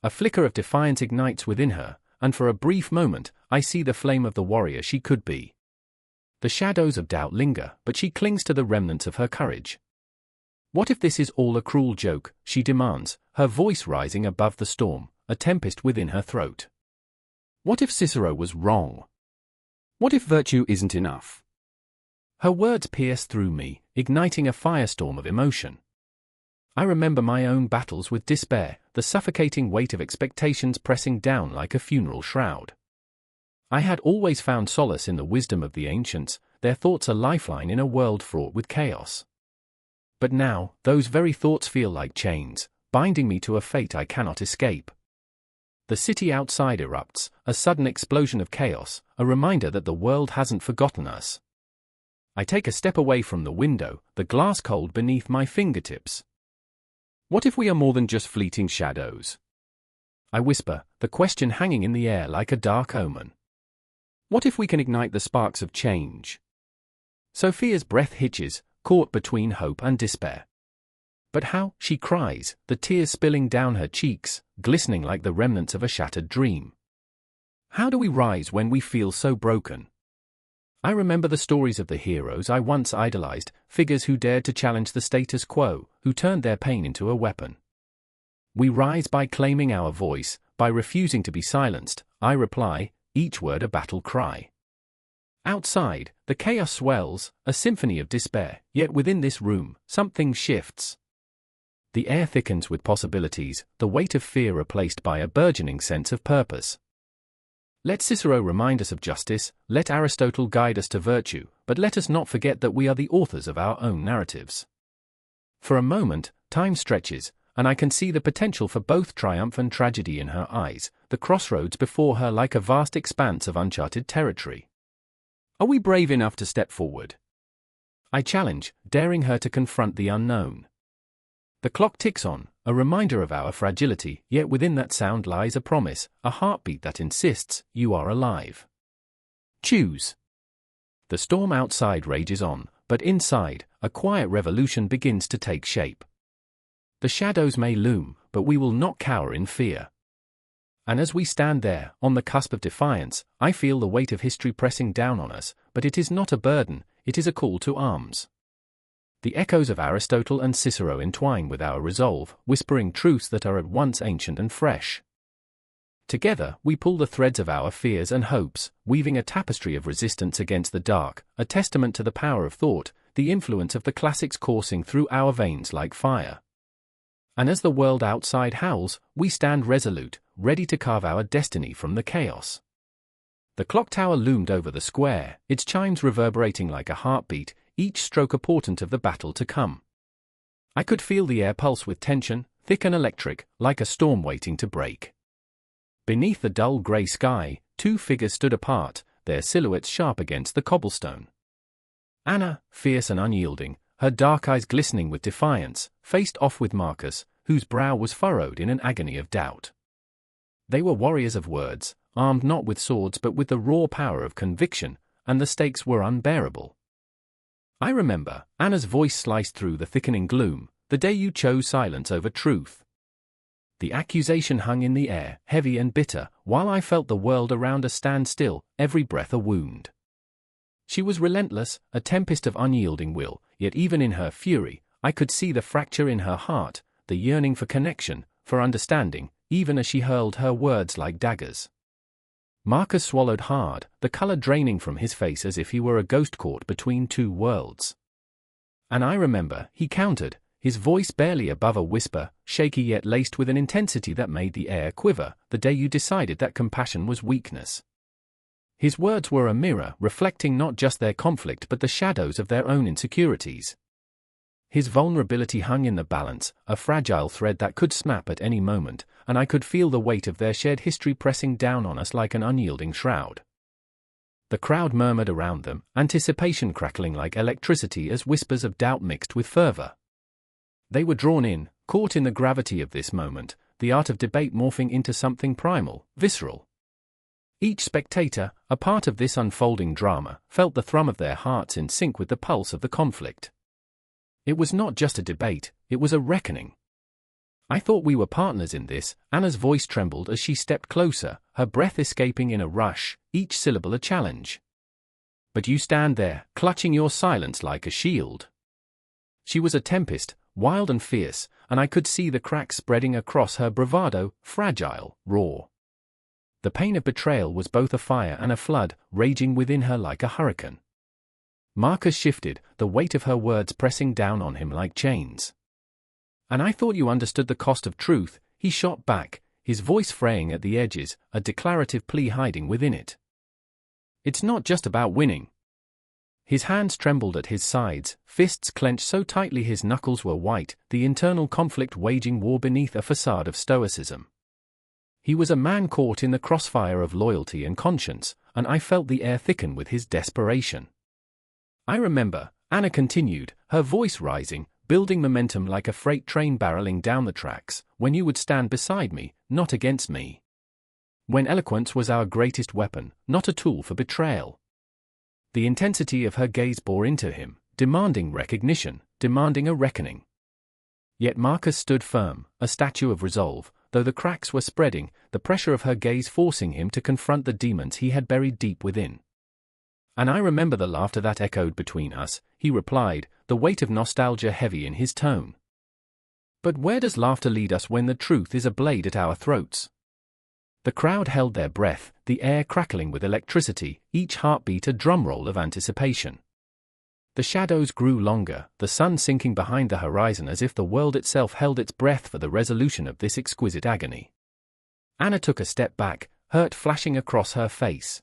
S1: A flicker of defiance ignites within her, and for a brief moment, I see the flame of the warrior she could be. The shadows of doubt linger, but she clings to the remnants of her courage. What if this is all a cruel joke, she demands, her voice rising above the storm, a tempest within her throat. What if Cicero was wrong? What if virtue isn't enough? Her words pierce through me, igniting a firestorm of emotion. I remember my own battles with despair, the suffocating weight of expectations pressing down like a funeral shroud. I had always found solace in the wisdom of the ancients, their thoughts a lifeline in a world fraught with chaos. But now, those very thoughts feel like chains, binding me to a fate I cannot escape. The city outside erupts, a sudden explosion of chaos, a reminder that the world hasn't forgotten us. I take a step away from the window, the glass cold beneath my fingertips. What if we are more than just fleeting shadows? I whisper, the question hanging in the air like a dark omen. What if we can ignite the sparks of change? Sophia's breath hitches, caught between hope and despair. But how? She cries, the tears spilling down her cheeks, glistening like the remnants of a shattered dream. How do we rise when we feel so broken? I remember the stories of the heroes I once idolized, figures who dared to challenge the status quo, who turned their pain into a weapon. We rise by claiming our voice, by refusing to be silenced, I reply, each word a battle cry. Outside, the chaos swells, a symphony of despair, yet within this room, something shifts. The air thickens with possibilities, the weight of fear replaced by a burgeoning sense of purpose. Let Cicero remind us of justice, let Aristotle guide us to virtue, but let us not forget that we are the authors of our own narratives. For a moment, time stretches, and I can see the potential for both triumph and tragedy in her eyes, the crossroads before her like a vast expanse of uncharted territory. Are we brave enough to step forward? I challenge, daring her to confront the unknown. The clock ticks on, a reminder of our fragility, yet within that sound lies a promise, a heartbeat that insists, you are alive. Choose. The storm outside rages on, but inside, a quiet revolution begins to take shape. The shadows may loom, but we will not cower in fear. And as we stand there, on the cusp of defiance, I feel the weight of history pressing down on us, but it is not a burden, it is a call to arms. The echoes of Aristotle and Cicero entwine with our resolve, whispering truths that are at once ancient and fresh. Together, we pull the threads of our fears and hopes, weaving a tapestry of resistance against the dark, a testament to the power of thought, the influence of the classics coursing through our veins like fire. And as the world outside howls, we stand resolute, ready to carve our destiny from the chaos. The clock tower loomed over the square, its chimes reverberating like a heartbeat, each stroke a portent of the battle to come. I could feel the air pulse with tension, thick and electric, like a storm waiting to break. Beneath the dull grey sky, two figures stood apart, their silhouettes sharp against the cobblestone. Anna, fierce and unyielding, her dark eyes glistening with defiance, faced off with Marcus, whose brow was furrowed in an agony of doubt. They were warriors of words, armed not with swords but with the raw power of conviction, and the stakes were unbearable. I remember, Anna's voice sliced through the thickening gloom, the day you chose silence over truth. The accusation hung in the air, heavy and bitter, while I felt the world around us stand still, every breath a wound. She was relentless, a tempest of unyielding will, yet even in her fury, I could see the fracture in her heart, the yearning for connection, for understanding, even as she hurled her words like daggers. Marcus swallowed hard, the color draining from his face as if he were a ghost caught between two worlds. And I remember, he countered, his voice barely above a whisper, shaky yet laced with an intensity that made the air quiver, the day you decided that compassion was weakness. His words were a mirror, reflecting not just their conflict but the shadows of their own insecurities. His vulnerability hung in the balance, a fragile thread that could snap at any moment, and I could feel the weight of their shared history pressing down on us like an unyielding shroud. The crowd murmured around them, anticipation crackling like electricity as whispers of doubt mixed with fervor. They were drawn in, caught in the gravity of this moment, the art of debate morphing into something primal, visceral. Each spectator, a part of this unfolding drama, felt the thrum of their hearts in sync with the pulse of the conflict. It was not just a debate, it was a reckoning. I thought we were partners in this. Anna's voice trembled as she stepped closer, her breath escaping in a rush, each syllable a challenge. But you stand there, clutching your silence like a shield. She was a tempest, wild and fierce, and I could see the cracks spreading across her bravado, fragile, raw. The pain of betrayal was both a fire and a flood, raging within her like a hurricane. Marcus shifted, the weight of her words pressing down on him like chains. And I thought you understood the cost of truth, he shot back, his voice fraying at the edges, a declarative plea hiding within it. It's not just about winning. His hands trembled at his sides, fists clenched so tightly his knuckles were white, the internal conflict waging war beneath a facade of stoicism. He was a man caught in the crossfire of loyalty and conscience, and I felt the air thicken with his desperation. I remember, Anna continued, her voice rising, building momentum like a freight train barreling down the tracks, when you would stand beside me, not against me. When eloquence was our greatest weapon, not a tool for betrayal. The intensity of her gaze bore into him, demanding recognition, demanding a reckoning. Yet Marcus stood firm, a statue of resolve, though the cracks were spreading, the pressure of her gaze forcing him to confront the demons he had buried deep within. And I remember the laughter that echoed between us, he replied, the weight of nostalgia heavy in his tone. But where does laughter lead us when the truth is a blade at our throats? The crowd held their breath, the air crackling with electricity, each heartbeat a drumroll of anticipation. The shadows grew longer, the sun sinking behind the horizon as if the world itself held its breath for the resolution of this exquisite agony. Anna took a step back, hurt flashing across her face.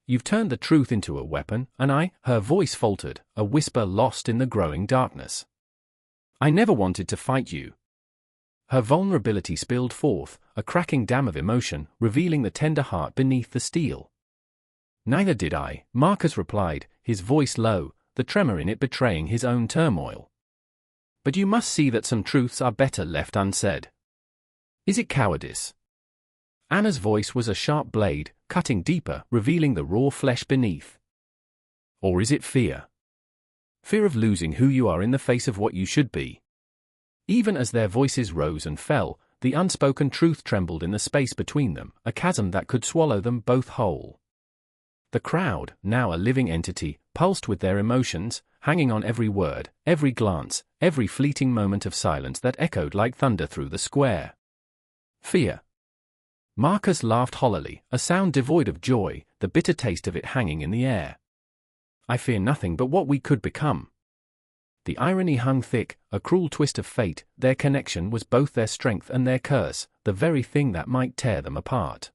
S1: "You've turned the truth into a weapon, and her voice faltered, a whisper lost in the growing darkness. "I never wanted to fight you." Her vulnerability spilled forth, a cracking dam of emotion, revealing the tender heart beneath the steel. "Neither did I," Marcus replied, his voice low, the tremor in it betraying his own turmoil. "But you must see that some truths are better left unsaid. Is it cowardice?" Anna's voice was a sharp blade, cutting deeper, revealing the raw flesh beneath. "Or is it fear? Fear of losing who you are in the face of what you should be?" Even as their voices rose and fell, the unspoken truth trembled in the space between them, a chasm that could swallow them both whole. The crowd, now a living entity, pulsed with their emotions, hanging on every word, every glance, every fleeting moment of silence that echoed like thunder through the square. "Fear." Marcus laughed hollowly, a sound devoid of joy, the bitter taste of it hanging in the air. "I fear nothing but what we could become." The irony hung thick, a cruel twist of fate. Their connection was both their strength and their curse, the very thing that might tear them apart.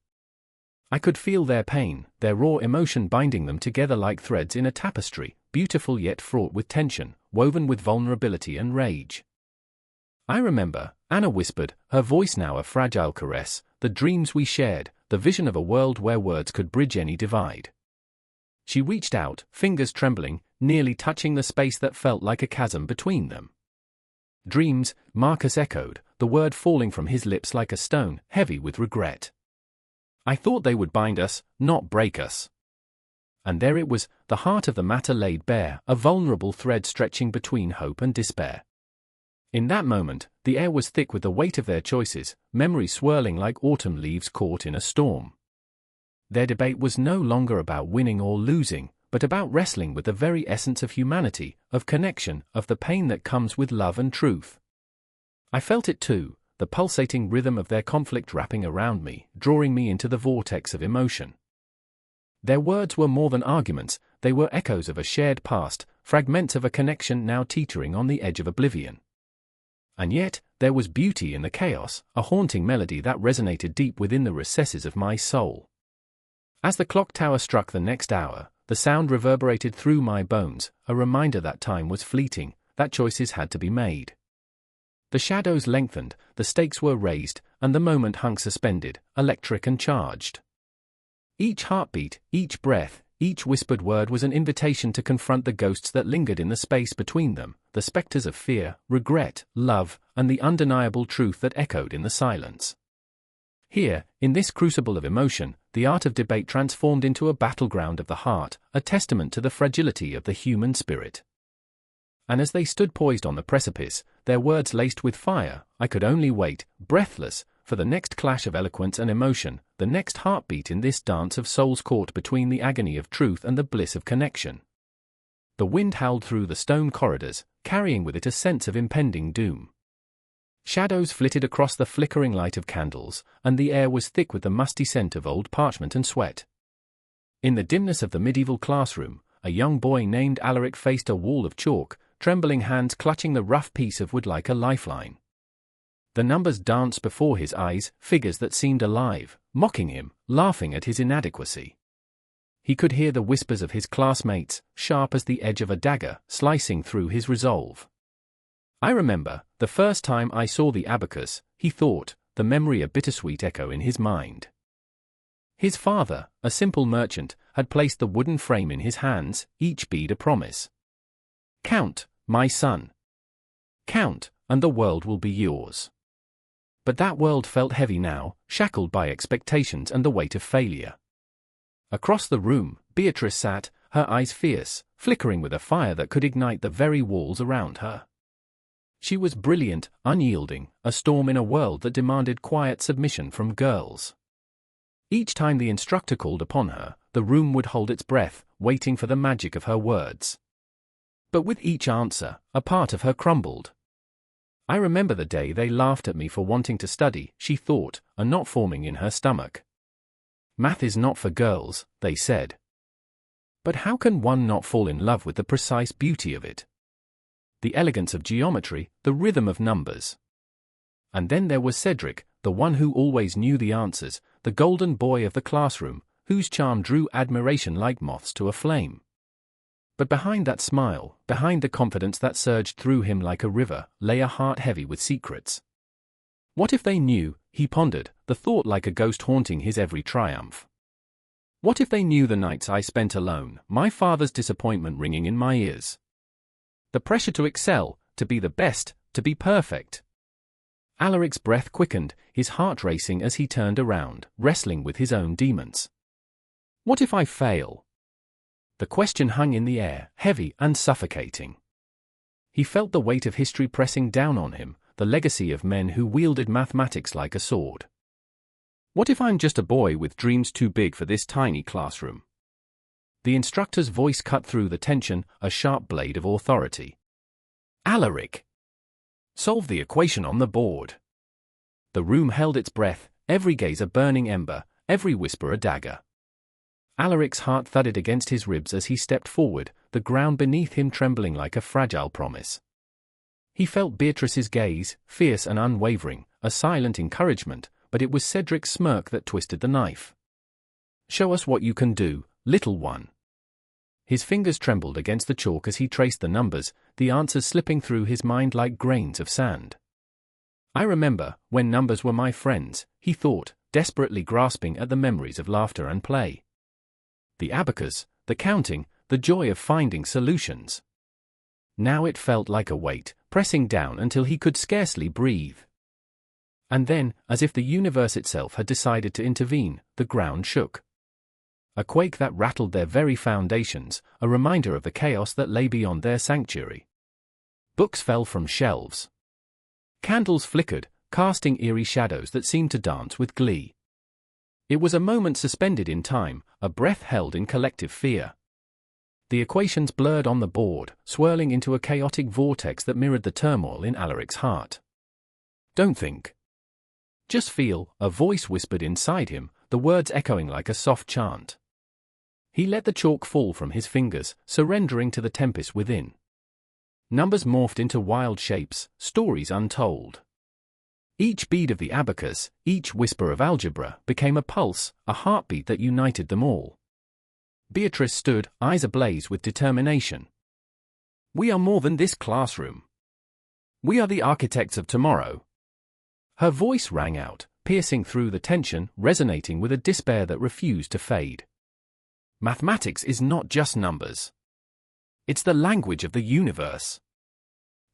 S1: I could feel their pain, their raw emotion binding them together like threads in a tapestry, beautiful yet fraught with tension, woven with vulnerability and rage. "I remember," Anna whispered, her voice now a fragile caress, "the dreams we shared, the vision of a world where words could bridge any divide." She reached out, fingers trembling, nearly touching the space that felt like a chasm between them. "Dreams," Marcus echoed, the word falling from his lips like a stone, heavy with regret. "I thought they would bind us, not break us." And there it was, the heart of the matter laid bare, a vulnerable thread stretching between hope and despair. In that moment, the air was thick with the weight of their choices, memories swirling like autumn leaves caught in a storm. Their debate was no longer about winning or losing, but about wrestling with the very essence of humanity, of connection, of the pain that comes with love and truth. I felt it too, the pulsating rhythm of their conflict wrapping around me, drawing me into the vortex of emotion. Their words were more than arguments, they were echoes of a shared past, fragments of a connection now teetering on the edge of oblivion. And yet, there was beauty in the chaos, a haunting melody that resonated deep within the recesses of my soul. As the clock tower struck the next hour, the sound reverberated through my bones, a reminder that time was fleeting, that choices had to be made. The shadows lengthened, the stakes were raised, and the moment hung suspended, electric and charged. Each heartbeat, each breath, each whispered word was an invitation to confront the ghosts that lingered in the space between them, the specters of fear, regret, love, and the undeniable truth that echoed in the silence. Here, in this crucible of emotion, the art of debate transformed into a battleground of the heart, a testament to the fragility of the human spirit. And as they stood poised on the precipice, their words laced with fire, I could only wait, breathless, for the next clash of eloquence and emotion, the next heartbeat in this dance of souls caught between the agony of truth and the bliss of connection. The wind howled through the stone corridors, carrying with it a sense of impending doom. Shadows flitted across the flickering light of candles, and the air was thick with the musty scent of old parchment and sweat. In the dimness of the medieval classroom, a young boy named Alaric faced a wall of chalk, trembling hands clutching the rough piece of wood like a lifeline. The numbers danced before his eyes, figures that seemed alive, mocking him, laughing at his inadequacy. He could hear the whispers of his classmates, sharp as the edge of a dagger, slicing through his resolve. "I remember, the first time I saw the abacus," he thought, the memory a bittersweet echo in his mind. His father, a simple merchant, had placed the wooden frame in his hands, each bead a promise. "Count, my son. Count, and the world will be yours." But that world felt heavy now, shackled by expectations and the weight of failure. Across the room, Beatrice sat, her eyes fierce, flickering with a fire that could ignite the very walls around her. She was brilliant, unyielding, a storm in a world that demanded quiet submission from girls. Each time the instructor called upon her, the room would hold its breath, waiting for the magic of her words. But with each answer, a part of her crumbled. I remember the day they laughed at me for wanting to study, she thought, a knot forming in her stomach. Math is not for girls, they said. But how can one not fall in love with the precise beauty of it? The elegance of geometry, the rhythm of numbers. And then there was Cedric, the one who always knew the answers, the golden boy of the classroom, whose charm drew admiration like moths to a flame. But behind that smile, behind the confidence that surged through him like a river, lay a heart heavy with secrets. What if they knew, he pondered, the thought like a ghost haunting his every triumph. What if they knew the nights I spent alone, my father's disappointment ringing in my ears? The pressure to excel, to be the best, to be perfect. Alaric's breath quickened, his heart racing as he turned around, wrestling with his own demons. What if I fail? The question hung in the air, heavy and suffocating. He felt the weight of history pressing down on him, the legacy of men who wielded mathematics like a sword. What if I'm just a boy with dreams too big for this tiny classroom? The instructor's voice cut through the tension, a sharp blade of authority. Alaric! Solve the equation on the board. The room held its breath, every gaze a burning ember, every whisper a dagger. Alaric's heart thudded against his ribs as he stepped forward, the ground beneath him trembling like a fragile promise. He felt Beatrice's gaze, fierce and unwavering, a silent encouragement, but it was Cedric's smirk that twisted the knife. Show us what you can do, little one. His fingers trembled against the chalk as he traced the numbers, the answers slipping through his mind like grains of sand. I remember, when numbers were my friends, he thought, desperately grasping at the memories of laughter and play. The abacus, the counting, the joy of finding solutions. Now it felt like a weight, pressing down until he could scarcely breathe. And then, as if the universe itself had decided to intervene, the ground shook. A quake that rattled their very foundations, a reminder of the chaos that lay beyond their sanctuary. Books fell from shelves. Candles flickered, casting eerie shadows that seemed to dance with glee. It was a moment suspended in time, a breath held in collective fear. The equations blurred on the board, swirling into a chaotic vortex that mirrored the turmoil in Alaric's heart. Don't think. Just feel, a voice whispered inside him, the words echoing like a soft chant. He let the chalk fall from his fingers, surrendering to the tempest within. Numbers morphed into wild shapes, stories untold. Each bead of the abacus, each whisper of algebra, became a pulse, a heartbeat that united them all. Beatrice stood, eyes ablaze with determination. We are more than this classroom. We are the architects of tomorrow. Her voice rang out, piercing through the tension, resonating with a despair that refused to fade. Mathematics is not just numbers. It's the language of the universe.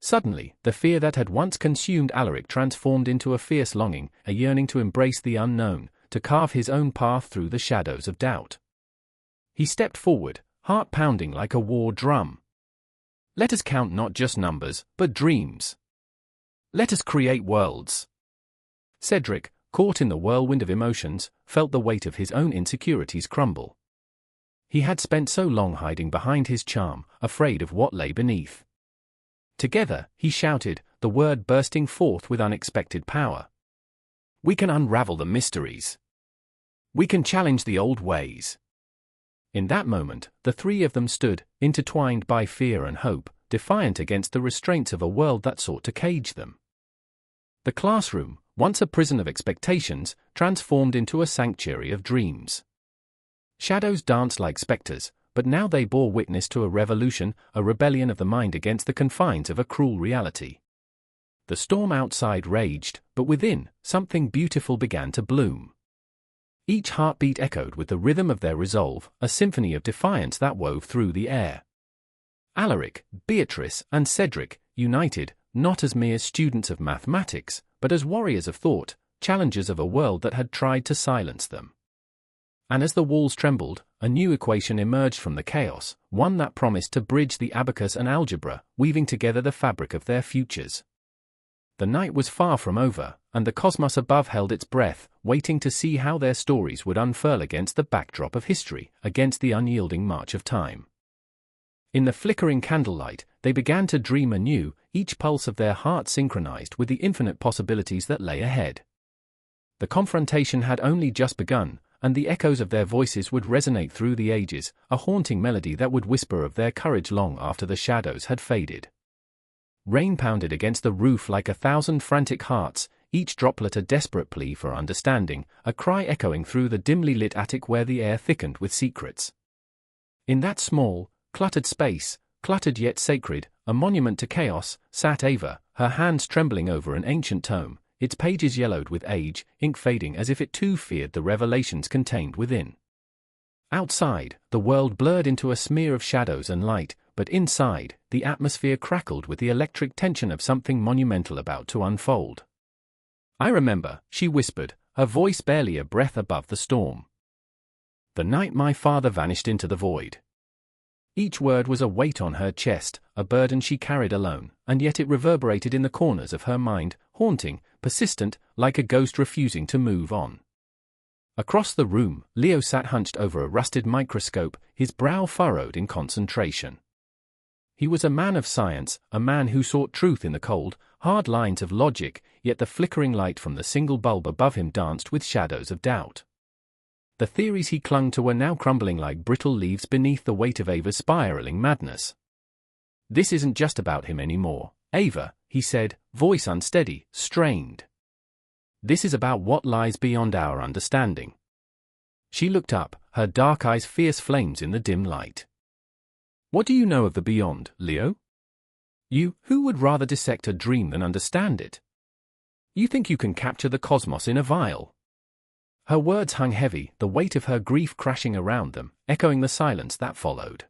S1: Suddenly, the fear that had once consumed Alaric transformed into a fierce longing, a yearning to embrace the unknown, to carve his own path through the shadows of doubt. He stepped forward, heart pounding like a war drum. Let us count not just numbers, but dreams. Let us create worlds. Cedric, caught in the whirlwind of emotions, felt the weight of his own insecurities crumble. He had spent so long hiding behind his charm, afraid of what lay beneath. Together, he shouted, the word bursting forth with unexpected power. We can unravel the mysteries. We can challenge the old ways. In that moment, the three of them stood, intertwined by fear and hope, defiant against the restraints of a world that sought to cage them. The classroom, once a prison of expectations, transformed into a sanctuary of dreams. Shadows danced like specters, but now they bore witness to a revolution, a rebellion of the mind against the confines of a cruel reality. The storm outside raged, but within, something beautiful began to bloom. Each heartbeat echoed with the rhythm of their resolve, a symphony of defiance that wove through the air. Alaric, Beatrice, and Cedric, united, not as mere students of mathematics, but as warriors of thought, challengers of a world that had tried to silence them. And as the walls trembled, a new equation emerged from the chaos, one that promised to bridge the abacus and algebra, weaving together the fabric of their futures. The night was far from over, and the cosmos above held its breath, waiting to see how their stories would unfurl against the backdrop of history, against the unyielding march of time. In the flickering candlelight, they began to dream anew, each pulse of their heart synchronized with the infinite possibilities that lay ahead. The confrontation had only just begun, and the echoes of their voices would resonate through the ages, a haunting melody that would whisper of their courage long after the shadows had faded. Rain pounded against the roof like 1,000 frantic hearts, each droplet a desperate plea for understanding, a cry echoing through the dimly lit attic where the air thickened with secrets. In that small, cluttered space, cluttered yet sacred, a monument to chaos, sat Ava, her hands trembling over an ancient tome, its pages yellowed with age, ink fading as if it too feared the revelations contained within. Outside, the world blurred into a smear of shadows and light, but inside, the atmosphere crackled with the electric tension of something monumental about to unfold. "I remember," she whispered, her voice barely a breath above the storm. "The night my father vanished into the void." Each word was a weight on her chest, a burden she carried alone, and yet it reverberated in the corners of her mind, haunting, persistent, like a ghost refusing to move on. Across the room, Leo sat hunched over a rusted microscope, his brow furrowed in concentration. He was a man of science, a man who sought truth in the cold, hard lines of logic, yet the flickering light from the single bulb above him danced with shadows of doubt. The theories he clung to were now crumbling like brittle leaves beneath the weight of Ava's spiraling madness. "This isn't just about him anymore, Ava," he said, voice unsteady, strained. "This is about what lies beyond our understanding." She looked up, her dark eyes fierce flames in the dim light. "What do you know of the beyond, Leo? You, who would rather dissect a dream than understand it? You think you can capture the cosmos in a vial?" Her words hung heavy, the weight of her grief crashing around them, echoing the silence that followed.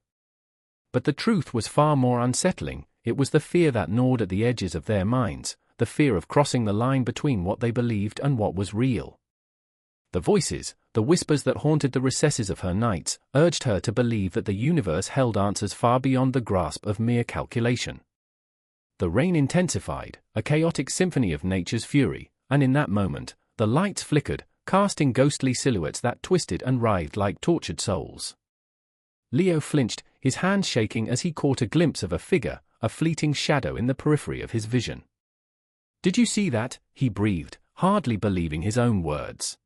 S1: But the truth was far more unsettling. It was the fear that gnawed at the edges of their minds, the fear of crossing the line between what they believed and what was real. The voices, the whispers that haunted the recesses of her nights, urged her to believe that the universe held answers far beyond the grasp of mere calculation. The rain intensified, a chaotic symphony of nature's fury, and in that moment, the lights flickered, casting ghostly silhouettes that twisted and writhed like tortured souls. Leo flinched, his hands shaking as he caught a glimpse of a figure, a fleeting shadow in the periphery of his vision. "Did you see that?" he breathed, hardly believing his own words.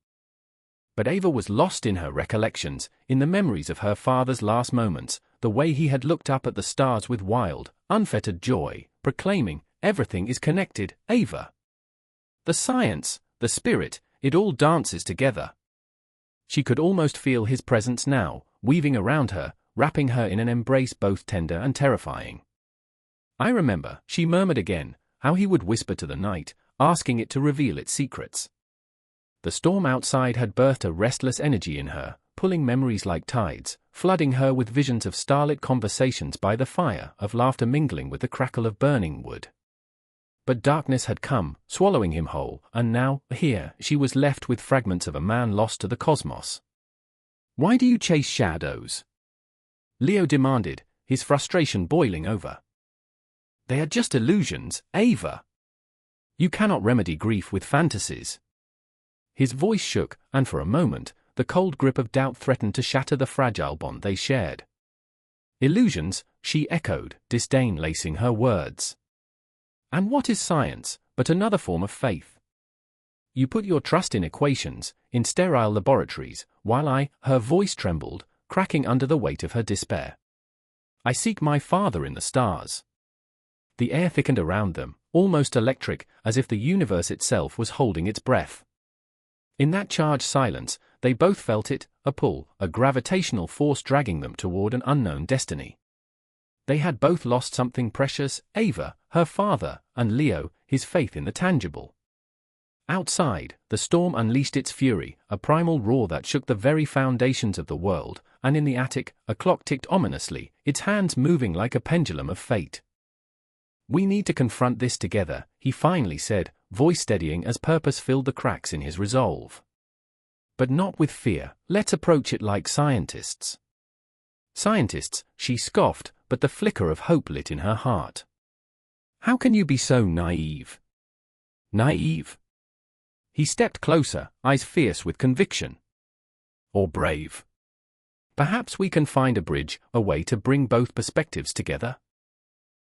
S1: But Ava was lost in her recollections, in the memories of her father's last moments, the way he had looked up at the stars with wild, unfettered joy, proclaiming, "Everything is connected, Ava. The science, the spirit, it all dances together." She could almost feel his presence now, weaving around her, wrapping her in an embrace both tender and terrifying. "I remember," she murmured again, how he would whisper to the night, asking it to reveal its secrets. The storm outside had birthed a restless energy in her, pulling memories like tides, flooding her with visions of starlit conversations by the fire, of laughter mingling with the crackle of burning wood. But darkness had come, swallowing him whole, and now, here, she was left with fragments of a man lost to the cosmos. "Why do you chase shadows?" Leo demanded, his frustration boiling over. "They are just illusions, Ava. You cannot remedy grief with fantasies." His voice shook, and for a moment, the cold grip of doubt threatened to shatter the fragile bond they shared. "Illusions," she echoed, disdain lacing her words. "And what is science, but another form of faith? You put your trust in equations, in sterile laboratories, while her voice trembled, cracking under the weight of her despair. "I seek my father in the stars." The air thickened around them, almost electric, as if the universe itself was holding its breath. In that charged silence, they both felt it, a pull, a gravitational force dragging them toward an unknown destiny. They had both lost something precious, Ava, her father, and Leo, his faith in the tangible. Outside, the storm unleashed its fury, a primal roar that shook the very foundations of the world, and in the attic, a clock ticked ominously, its hands moving like a pendulum of fate. "We need to confront this together," he finally said, voice steadying as purpose filled the cracks in his resolve. "But not with fear, let's approach it like scientists." "Scientists," she scoffed, but the flicker of hope lit in her heart. "How can you be so naive?" "Naive?" He stepped closer, eyes fierce with conviction. "Or brave?" Perhaps we can find a bridge, a way to bring both perspectives together?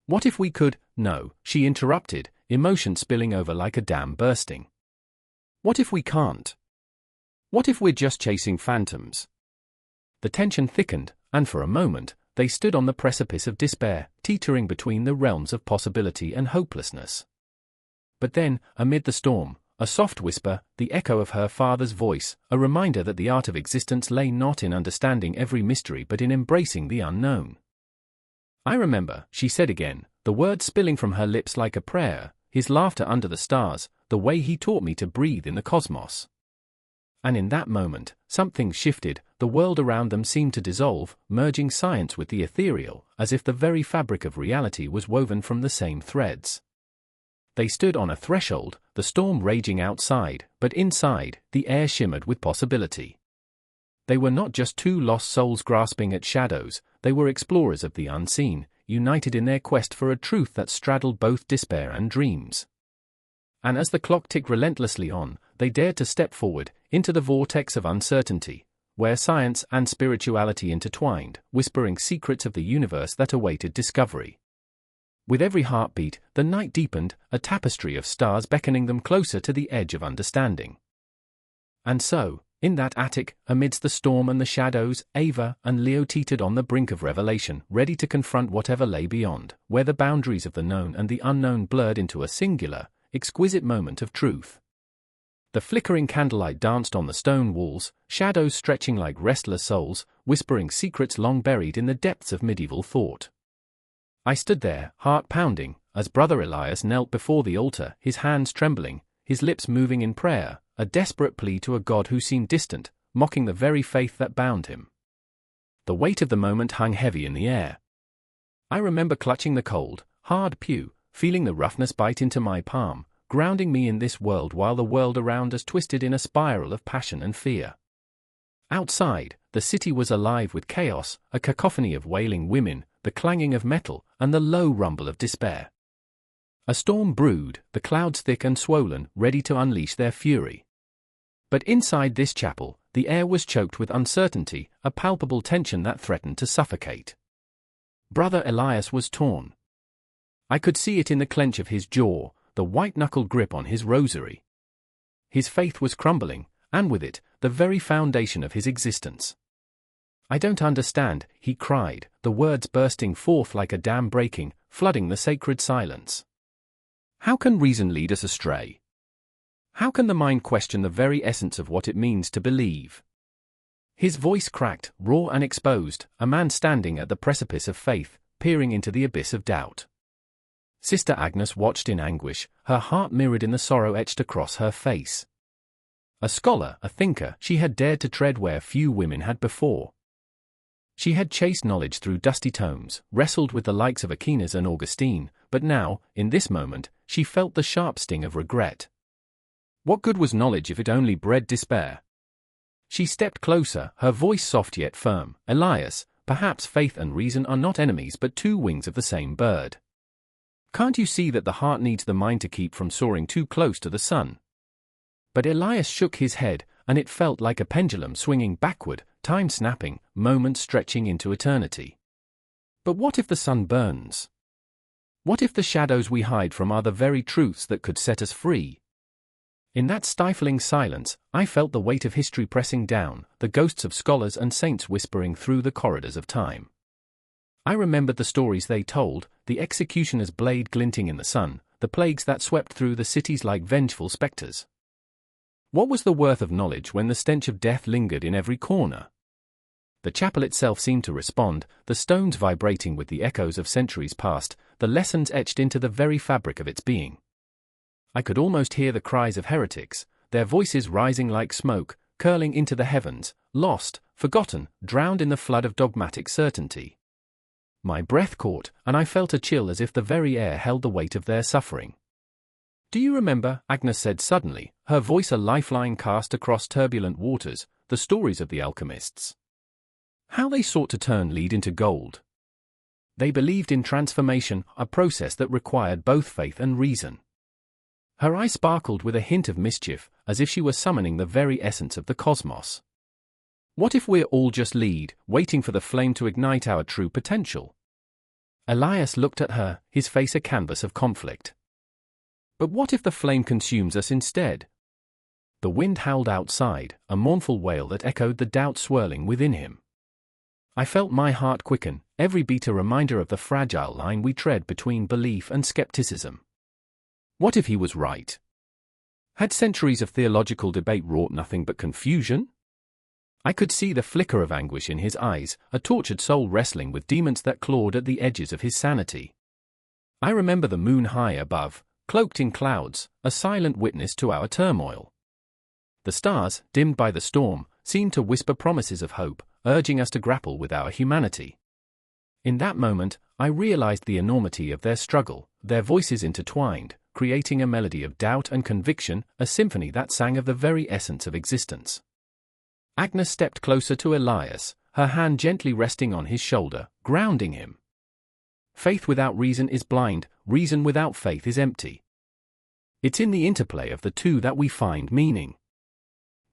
S1: What if we could? No, she interrupted, emotion spilling over like a dam bursting. What if we can't? What if we're just chasing phantoms? The tension thickened, and for a moment, they stood on the precipice of despair, teetering between the realms of possibility and hopelessness. But then, amid the storm, a soft whisper, the echo of her father's voice, a reminder that the art of existence lay not in understanding every mystery but in embracing the unknown. I remember, she said again, the words spilling from her lips like a prayer, his laughter under the stars, the way he taught me to breathe in the cosmos. And in that moment, something shifted, the world around them seemed to dissolve, merging science with the ethereal, as if the very fabric of reality was woven from the same threads. They stood on a threshold, the storm raging outside, but inside, the air shimmered with possibility. They were not just two lost souls grasping at shadows, they were explorers of the unseen, united in their quest for a truth that straddled both despair and dreams. And as the clock ticked relentlessly on, they dared to step forward, into the vortex of uncertainty, where science and spirituality intertwined, whispering secrets of the universe that awaited discovery. With every heartbeat, the night deepened, a tapestry of stars beckoning them closer to the edge of understanding. And so, in that attic, amidst the storm and the shadows, Ava and Leo teetered on the brink of revelation, ready to confront whatever lay beyond, where the boundaries of the known and the unknown blurred into a singular, exquisite moment of truth. The flickering candlelight danced on the stone walls, shadows stretching like restless souls, whispering secrets long buried in the depths of medieval thought. I stood there, heart pounding, as Brother Elias knelt before the altar, his hands trembling, his lips moving in prayer, a desperate plea to a God who seemed distant, mocking the very faith that bound him. The weight of the moment hung heavy in the air. I remember clutching the cold, hard pew, feeling the roughness bite into my palm, grounding me in this world while the world around us twisted in a spiral of passion and fear. Outside, the city was alive with chaos, a cacophony of wailing women, the clanging of metal, and the low rumble of despair. A storm brewed, the clouds thick and swollen, ready to unleash their fury. But inside this chapel, the air was choked with uncertainty, a palpable tension that threatened to suffocate. Brother Elias was torn. I could see it in the clench of his jaw, the white-knuckled grip on his rosary. His faith was crumbling, and with it, the very foundation of his existence. "I don't understand," he cried, the words bursting forth like a dam breaking, flooding the sacred silence. "How can reason lead us astray? How can the mind question the very essence of what it means to believe?" His voice cracked, raw and exposed, a man standing at the precipice of faith, peering into the abyss of doubt. Sister Agnes watched in anguish, her heart mirrored in the sorrow etched across her face. A scholar, a thinker, she had dared to tread where few women had before. She had chased knowledge through dusty tomes, wrestled with the likes of Aquinas and Augustine, but now, in this moment, she felt the sharp sting of regret. What good was knowledge if it only bred despair? She stepped closer, her voice soft yet firm. "Elias, perhaps faith and reason are not enemies but two wings of the same bird. Can't you see that the heart needs the mind to keep from soaring too close to the sun?" But Elias shook his head, and it felt like a pendulum swinging backward, time snapping, moments stretching into eternity. But what if the sun burns? What if the shadows we hide from are the very truths that could set us free? In that stifling silence, I felt the weight of history pressing down, the ghosts of scholars and saints whispering through the corridors of time. I remembered the stories they told, the executioner's blade glinting in the sun, the plagues that swept through the cities like vengeful specters. What was the worth of knowledge when the stench of death lingered in every corner? The chapel itself seemed to respond, the stones vibrating with the echoes of centuries past, the lessons etched into the very fabric of its being. I could almost hear the cries of heretics, their voices rising like smoke, curling into the heavens, lost, forgotten, drowned in the flood of dogmatic certainty. My breath caught, and I felt a chill as if the very air held the weight of their suffering. "Do you remember," Agnes said suddenly, her voice a lifeline cast across turbulent waters, "the stories of the alchemists? How they sought to turn lead into gold. They believed in transformation, a process that required both faith and reason." Her eye sparkled with a hint of mischief, as if she were summoning the very essence of the cosmos. What if we're all just lead, waiting for the flame to ignite our true potential? Elias looked at her, his face a canvas of conflict. But what if the flame consumes us instead? The wind howled outside, a mournful wail that echoed the doubt swirling within him. I felt my heart quicken, every beat a reminder of the fragile line we tread between belief and skepticism. What if he was right? Had centuries of theological debate wrought nothing but confusion? I could see the flicker of anguish in his eyes, a tortured soul wrestling with demons that clawed at the edges of his sanity. I remember the moon high above, cloaked in clouds, a silent witness to our turmoil. The stars, dimmed by the storm, seemed to whisper promises of hope, urging us to grapple with our humanity. In that moment, I realized the enormity of their struggle, their voices intertwined, creating a melody of doubt and conviction, a symphony that sang of the very essence of existence. Agnes stepped closer to Elias, her hand gently resting on his shoulder, grounding him. Faith without reason is blind, reason without faith is empty. It's in the interplay of the two that we find meaning.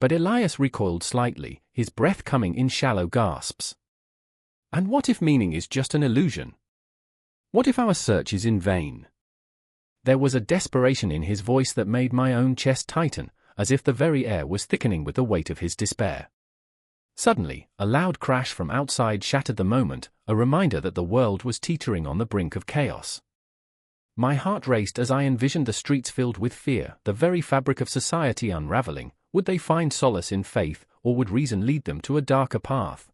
S1: But Elias recoiled slightly, his breath coming in shallow gasps. And what if meaning is just an illusion? What if our search is in vain? There was a desperation in his voice that made my own chest tighten, as if the very air was thickening with the weight of his despair. Suddenly, a loud crash from outside shattered the moment, a reminder that the world was teetering on the brink of chaos. My heart raced as I envisioned the streets filled with fear, the very fabric of society unraveling. Would they find solace in faith, or would reason lead them to a darker path?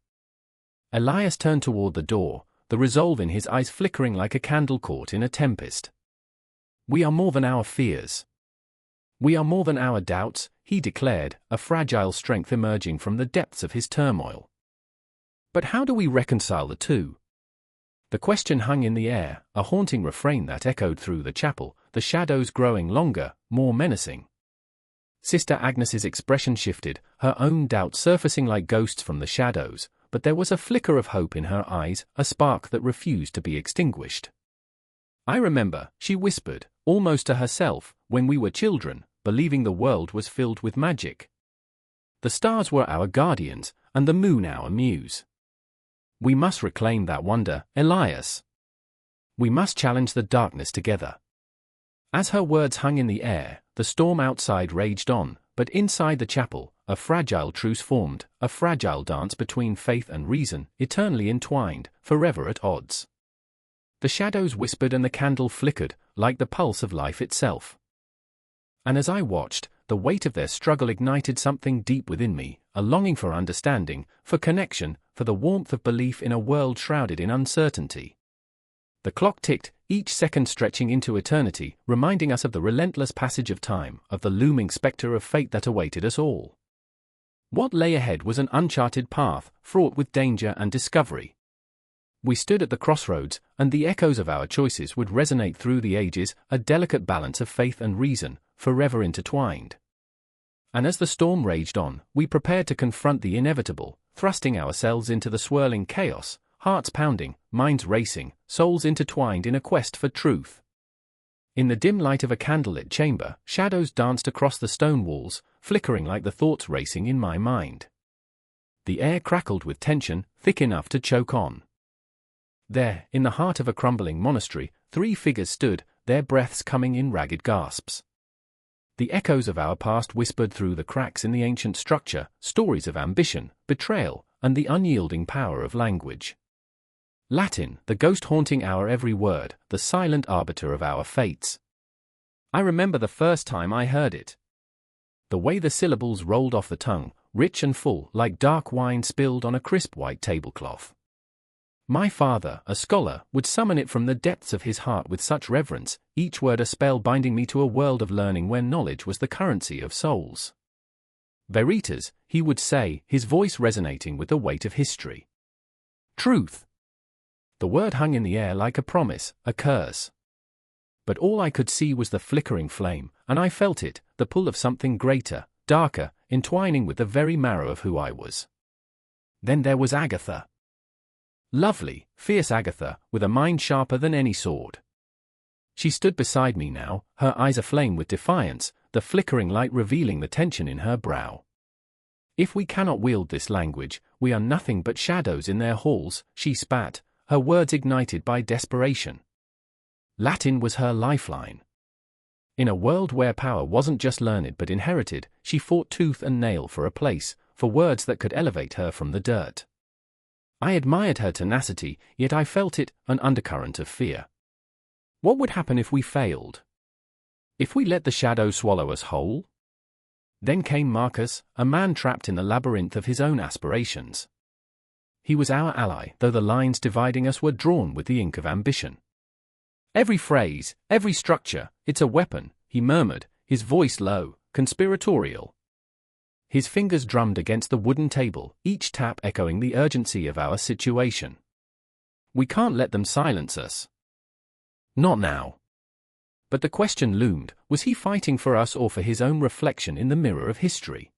S1: Elias turned toward the door, the resolve in his eyes flickering like a candle caught in a tempest. We are more than our fears. We are more than our doubts, he declared, a fragile strength emerging from the depths of his turmoil. But how do we reconcile the two? The question hung in the air, a haunting refrain that echoed through the chapel, the shadows growing longer, more menacing. Sister Agnes's expression shifted, her own doubts surfacing like ghosts from the shadows, but there was a flicker of hope in her eyes, a spark that refused to be extinguished. I remember, she whispered, almost to herself, when we were children, believing the world was filled with magic. The stars were our guardians, and the moon our muse. We must reclaim that wonder, Elias. We must challenge the darkness together. As her words hung in the air, the storm outside raged on, but inside the chapel, a fragile truce formed, a fragile dance between faith and reason, eternally entwined, forever at odds. The shadows whispered and the candle flickered, like the pulse of life itself. And as I watched, the weight of their struggle ignited something deep within me, a longing for understanding, for connection, for the warmth of belief in a world shrouded in uncertainty. The clock ticked, each second stretching into eternity, reminding us of the relentless passage of time, of the looming specter of fate that awaited us all. What lay ahead was an uncharted path, fraught with danger and discovery. We stood at the crossroads, and the echoes of our choices would resonate through the ages, a delicate balance of faith and reason, forever intertwined. And as the storm raged on, we prepared to confront the inevitable, thrusting ourselves into the swirling chaos, hearts pounding, minds racing, souls intertwined in a quest for truth. In the dim light of a candlelit chamber, shadows danced across the stone walls, flickering like the thoughts racing in my mind. The air crackled with tension, thick enough to choke on. There, in the heart of a crumbling monastery, 3 figures stood, their breaths coming in ragged gasps. The echoes of our past whispered through the cracks in the ancient structure, stories of ambition, betrayal, and the unyielding power of language. Latin, the ghost haunting our every word, the silent arbiter of our fates. I remember the first time I heard it. The way the syllables rolled off the tongue, rich and full, like dark wine spilled on a crisp white tablecloth. My father, a scholar, would summon it from the depths of his heart with such reverence, each word a spell binding me to a world of learning where knowledge was the currency of souls. Veritas, he would say, his voice resonating with the weight of history. Truth. The word hung in the air like a promise, a curse. But all I could see was the flickering flame, and I felt it, the pull of something greater, darker, entwining with the very marrow of who I was. Then there was Agatha. Lovely, fierce Agatha, with a mind sharper than any sword. She stood beside me now, her eyes aflame with defiance, the flickering light revealing the tension in her brow. If we cannot wield this language, we are nothing but shadows in their halls, she spat, her words ignited by desperation. Latin was her lifeline. In a world where power wasn't just learned but inherited, she fought tooth and nail for a place, for words that could elevate her from the dirt. I admired her tenacity, yet I felt it, an undercurrent of fear. What would happen if we failed? If we let the shadow swallow us whole? Then came Marcus, a man trapped in the labyrinth of his own aspirations. He was our ally, though the lines dividing us were drawn with the ink of ambition. Every phrase, every structure, it's a weapon, he murmured, his voice low, conspiratorial. His fingers drummed against the wooden table, each tap echoing the urgency of our situation. We can't let them silence us. Not now. But the question loomed, was he fighting for us or for his own reflection in the mirror of history?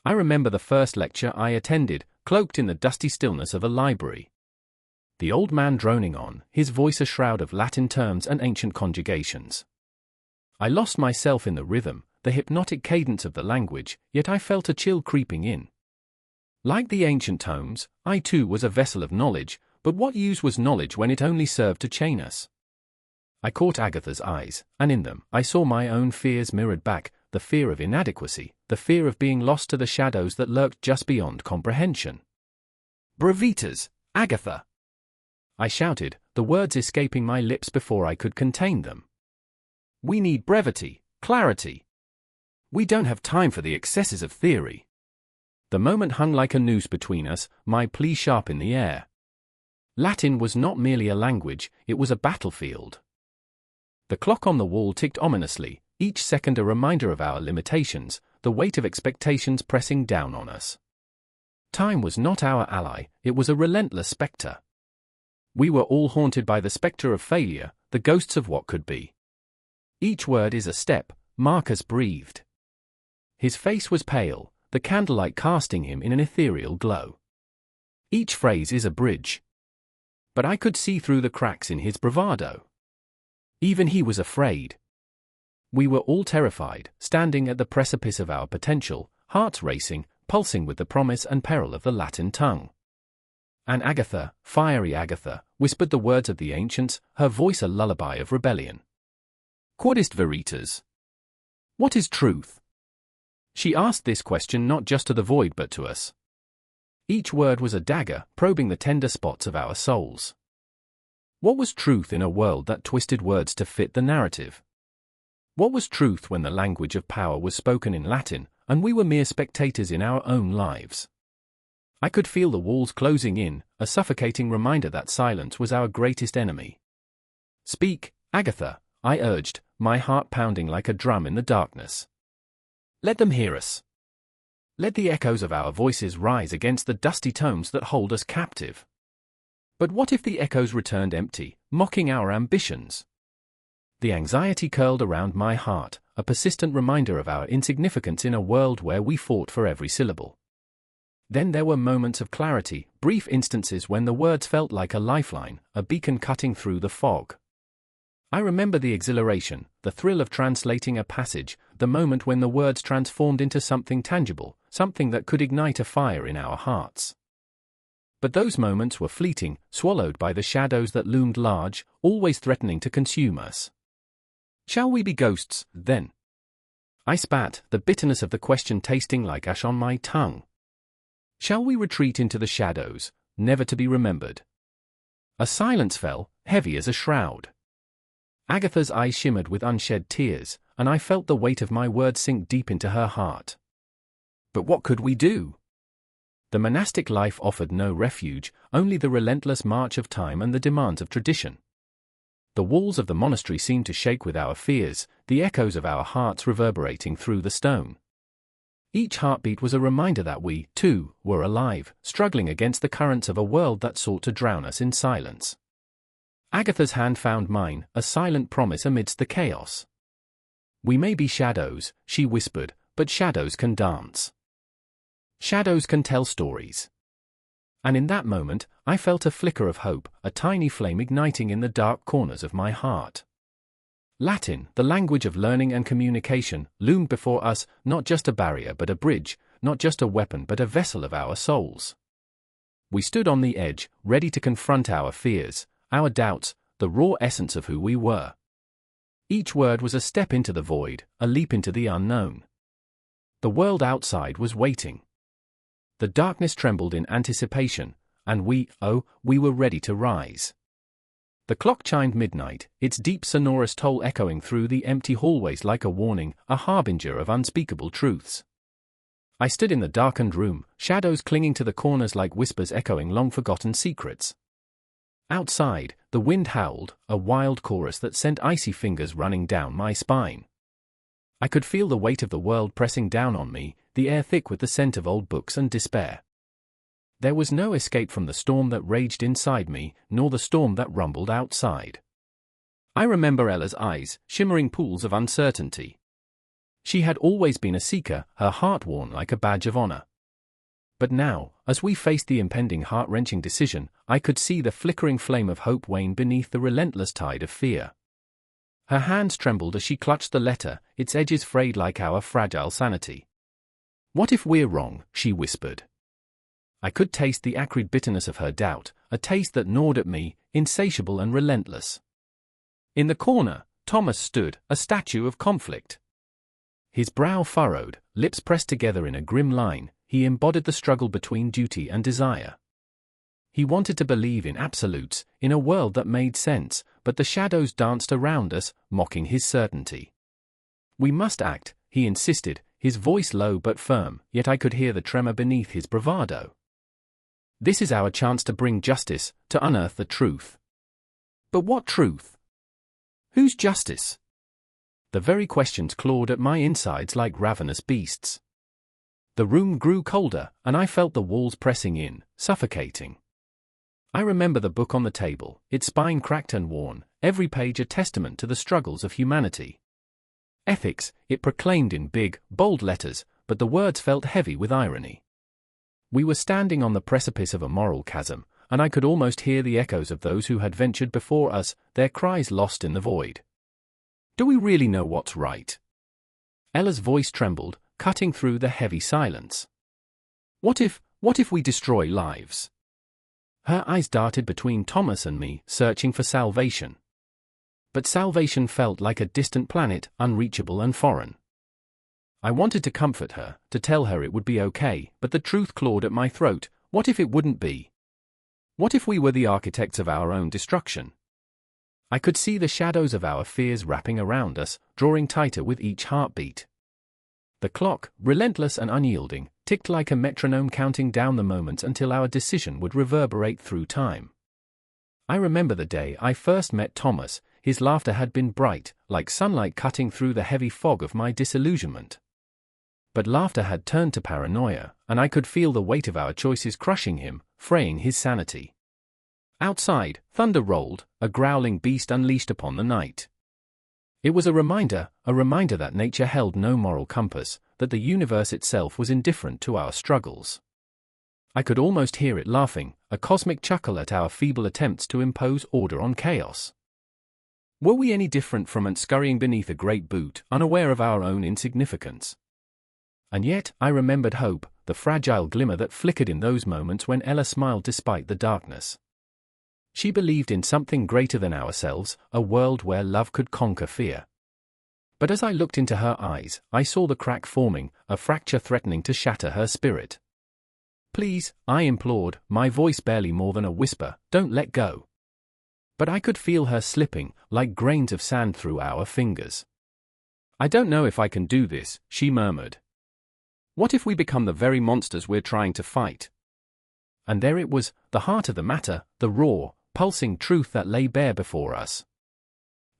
S1: I remember the first lecture I attended, cloaked in the dusty stillness of a library. The old man droning on, his voice a shroud of Latin terms and ancient conjugations. I lost myself in the rhythm, the hypnotic cadence of the language, yet I felt a chill creeping in. Like the ancient tomes, I too was a vessel of knowledge, but what use was knowledge when it only served to chain us? I caught Agatha's eyes, and in them I saw my own fears mirrored back, the fear of inadequacy, the fear of being lost to the shadows that lurked just beyond comprehension. "Bravitas, Agatha!" I shouted, the words escaping my lips before I could contain them. "We need brevity, clarity. We don't have time for the excesses of theory." The moment hung like a noose between us, my plea sharp in the air. Latin was not merely a language, it was a battlefield. The clock on the wall ticked ominously, each second a reminder of our limitations, the weight of expectations pressing down on us. Time was not our ally, it was a relentless spectre. We were all haunted by the spectre of failure, the ghosts of what could be. "Each word is a step," Marcus breathed. His face was pale, the candlelight casting him in an ethereal glow. "Each phrase is a bridge." But I could see through the cracks in his bravado. Even he was afraid. We were all terrified, standing at the precipice of our potential, hearts racing, pulsing with the promise and peril of the Latin tongue. And Agatha, fiery Agatha, whispered the words of the ancients, her voice a lullaby of rebellion. "Quod est veritas?" What is truth? She asked this question not just to the void but to us. Each word was a dagger, probing the tender spots of our souls. What was truth in a world that twisted words to fit the narrative? What was truth when the language of power was spoken in Latin, and we were mere spectators in our own lives? I could feel the walls closing in, a suffocating reminder that silence was our greatest enemy. "Speak, Agatha," I urged, my heart pounding like a drum in the darkness. "Let them hear us. Let the echoes of our voices rise against the dusty tomes that hold us captive." But what if the echoes returned empty, mocking our ambitions? The anxiety curled around my heart, a persistent reminder of our insignificance in a world where we fought for every syllable. Then there were moments of clarity, brief instances when the words felt like a lifeline, a beacon cutting through the fog. I remember the exhilaration, the thrill of translating a passage, the moment when the words transformed into something tangible, something that could ignite a fire in our hearts. But those moments were fleeting, swallowed by the shadows that loomed large, always threatening to consume us. "Shall we be ghosts, then?" I spat, the bitterness of the question tasting like ash on my tongue. Shall we retreat into the shadows, never to be remembered? A silence fell, heavy as a shroud. Agatha's eyes shimmered with unshed tears, and I felt the weight of my words sink deep into her heart. But what could we do? The monastic life offered no refuge, only the relentless march of time and the demands of tradition. The walls of the monastery seemed to shake with our fears, the echoes of our hearts reverberating through the stone. Each heartbeat was a reminder that we, too, were alive, struggling against the currents of a world that sought to drown us in silence. Agatha's hand found mine, a silent promise amidst the chaos. "We may be shadows," she whispered, "but shadows can dance. Shadows can tell stories." And in that moment, I felt a flicker of hope, a tiny flame igniting in the dark corners of my heart. Latin, the language of learning and communication, loomed before us, not just a barrier but a bridge, not just a weapon but a vessel of our souls. We stood on the edge, ready to confront our fears, our doubts, the raw essence of who we were. Each word was a step into the void, a leap into the unknown. The world outside was waiting. The darkness trembled in anticipation, and we were ready to rise. The clock chimed midnight, its deep sonorous toll echoing through the empty hallways like a warning, a harbinger of unspeakable truths. I stood in the darkened room, shadows clinging to the corners like whispers echoing long-forgotten secrets. Outside, the wind howled, a wild chorus that sent icy fingers running down my spine. I could feel the weight of the world pressing down on me, the air thick with the scent of old books and despair. There was no escape from the storm that raged inside me, nor the storm that rumbled outside. I remember Ella's eyes, shimmering pools of uncertainty. She had always been a seeker, her heart worn like a badge of honor. But now, as we faced the impending heart-wrenching decision, I could see the flickering flame of hope wane beneath the relentless tide of fear. Her hands trembled as she clutched the letter, its edges frayed like our fragile sanity. "What if we're wrong?" she whispered. I could taste the acrid bitterness of her doubt, a taste that gnawed at me, insatiable and relentless. In the corner, Thomas stood, a statue of conflict. His brow furrowed, lips pressed together in a grim line, he embodied the struggle between duty and desire. He wanted to believe in absolutes, in a world that made sense, but the shadows danced around us, mocking his certainty. "We must act," he insisted, his voice low but firm, yet I could hear the tremor beneath his bravado. "This is our chance to bring justice, to unearth the truth." But what truth? Whose justice? The very questions clawed at my insides like ravenous beasts. The room grew colder, and I felt the walls pressing in, suffocating. I remember the book on the table, its spine cracked and worn, every page a testament to the struggles of humanity. Ethics, it proclaimed in big, bold letters, but the words felt heavy with irony. We were standing on the precipice of a moral chasm, and I could almost hear the echoes of those who had ventured before us, their cries lost in the void. "Do we really know what's right?" Ella's voice trembled, cutting through the heavy silence. What if we destroy lives?" Her eyes darted between Thomas and me, searching for salvation. But salvation felt like a distant planet, unreachable and foreign. I wanted to comfort her, to tell her it would be okay, but the truth clawed at my throat. What if it wouldn't be? What if we were the architects of our own destruction? I could see the shadows of our fears wrapping around us, drawing tighter with each heartbeat. The clock, relentless and unyielding, ticked like a metronome counting down the moments until our decision would reverberate through time. I remember the day I first met Thomas. His laughter had been bright, like sunlight cutting through the heavy fog of my disillusionment. But laughter had turned to paranoia, and I could feel the weight of our choices crushing him, fraying his sanity. Outside, thunder rolled, a growling beast unleashed upon the night. It was a reminder that nature held no moral compass, that the universe itself was indifferent to our struggles. I could almost hear it laughing, a cosmic chuckle at our feeble attempts to impose order on chaos. Were we any different from ants scurrying beneath a great boot, unaware of our own insignificance? And yet, I remembered hope, the fragile glimmer that flickered in those moments when Ella smiled despite the darkness. She believed in something greater than ourselves, a world where love could conquer fear. But as I looked into her eyes, I saw the crack forming, a fracture threatening to shatter her spirit. "Please," I implored, my voice barely more than a whisper, "don't let go." But I could feel her slipping, like grains of sand through our fingers. "I don't know if I can do this," she murmured. "What if we become the very monsters we're trying to fight?" And there it was, the heart of the matter, the raw, pulsing truth that lay bare before us.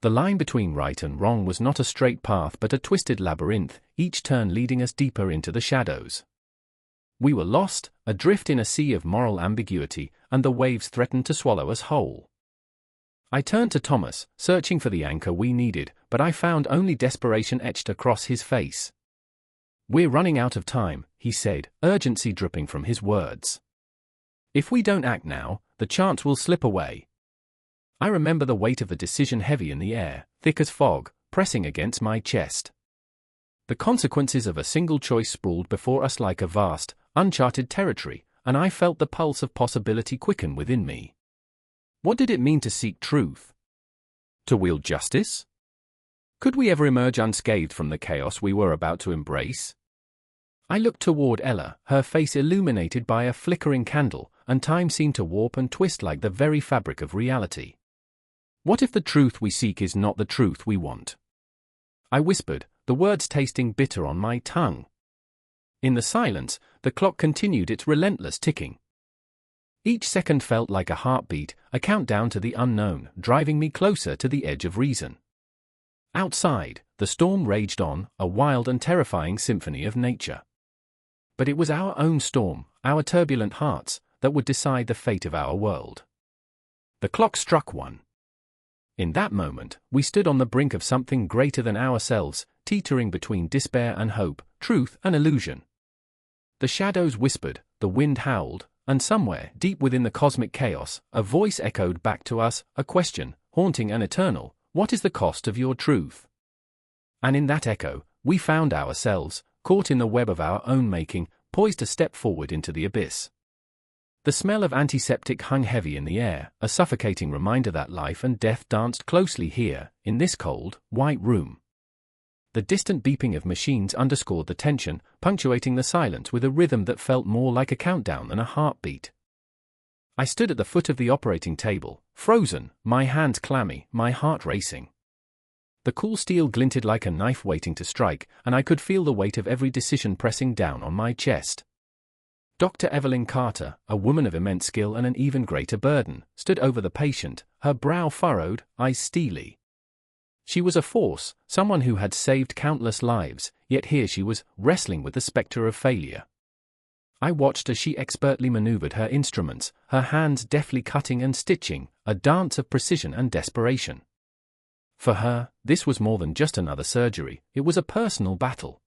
S1: The line between right and wrong was not a straight path but a twisted labyrinth, each turn leading us deeper into the shadows. We were lost, adrift in a sea of moral ambiguity, and the waves threatened to swallow us whole. I turned to Thomas, searching for the anchor we needed, but I found only desperation etched across his face. "We're running out of time," he said, urgency dripping from his words. "If we don't act now, the chance will slip away." I remember the weight of the decision heavy in the air, thick as fog, pressing against my chest. The consequences of a single choice sprawled before us like a vast, uncharted territory, and I felt the pulse of possibility quicken within me. What did it mean to seek truth? To wield justice? Could we ever emerge unscathed from the chaos we were about to embrace? I looked toward Ella, her face illuminated by a flickering candle, and time seemed to warp and twist like the very fabric of reality. What if the truth we seek is not the truth we want? I whispered, the words tasting bitter on my tongue. In the silence, the clock continued its relentless ticking. Each second felt like a heartbeat, a countdown to the unknown, driving me closer to the edge of reason. Outside, the storm raged on, a wild and terrifying symphony of nature. But it was our own storm, our turbulent hearts, that would decide the fate of our world. The clock struck 1. In that moment, we stood on the brink of something greater than ourselves, teetering between despair and hope, truth and illusion. The shadows whispered, the wind howled, and somewhere, deep within the cosmic chaos, a voice echoed back to us, a question, haunting and eternal: what is the cost of your truth? And in that echo, we found ourselves, caught in the web of our own making, poised to step forward into the abyss. The smell of antiseptic hung heavy in the air, a suffocating reminder that life and death danced closely here, in this cold, white room. The distant beeping of machines underscored the tension, punctuating the silence with a rhythm that felt more like a countdown than a heartbeat. I stood at the foot of the operating table, frozen, my hands clammy, my heart racing. The cool steel glinted like a knife waiting to strike, and I could feel the weight of every decision pressing down on my chest. Dr. Evelyn Carter, a woman of immense skill and an even greater burden, stood over the patient, her brow furrowed, eyes steely. She was a force, someone who had saved countless lives, yet here she was, wrestling with the spectre of failure. I watched as she expertly maneuvered her instruments, her hands deftly cutting and stitching, a dance of precision and desperation. For her, this was more than just another surgery, it was a personal battle.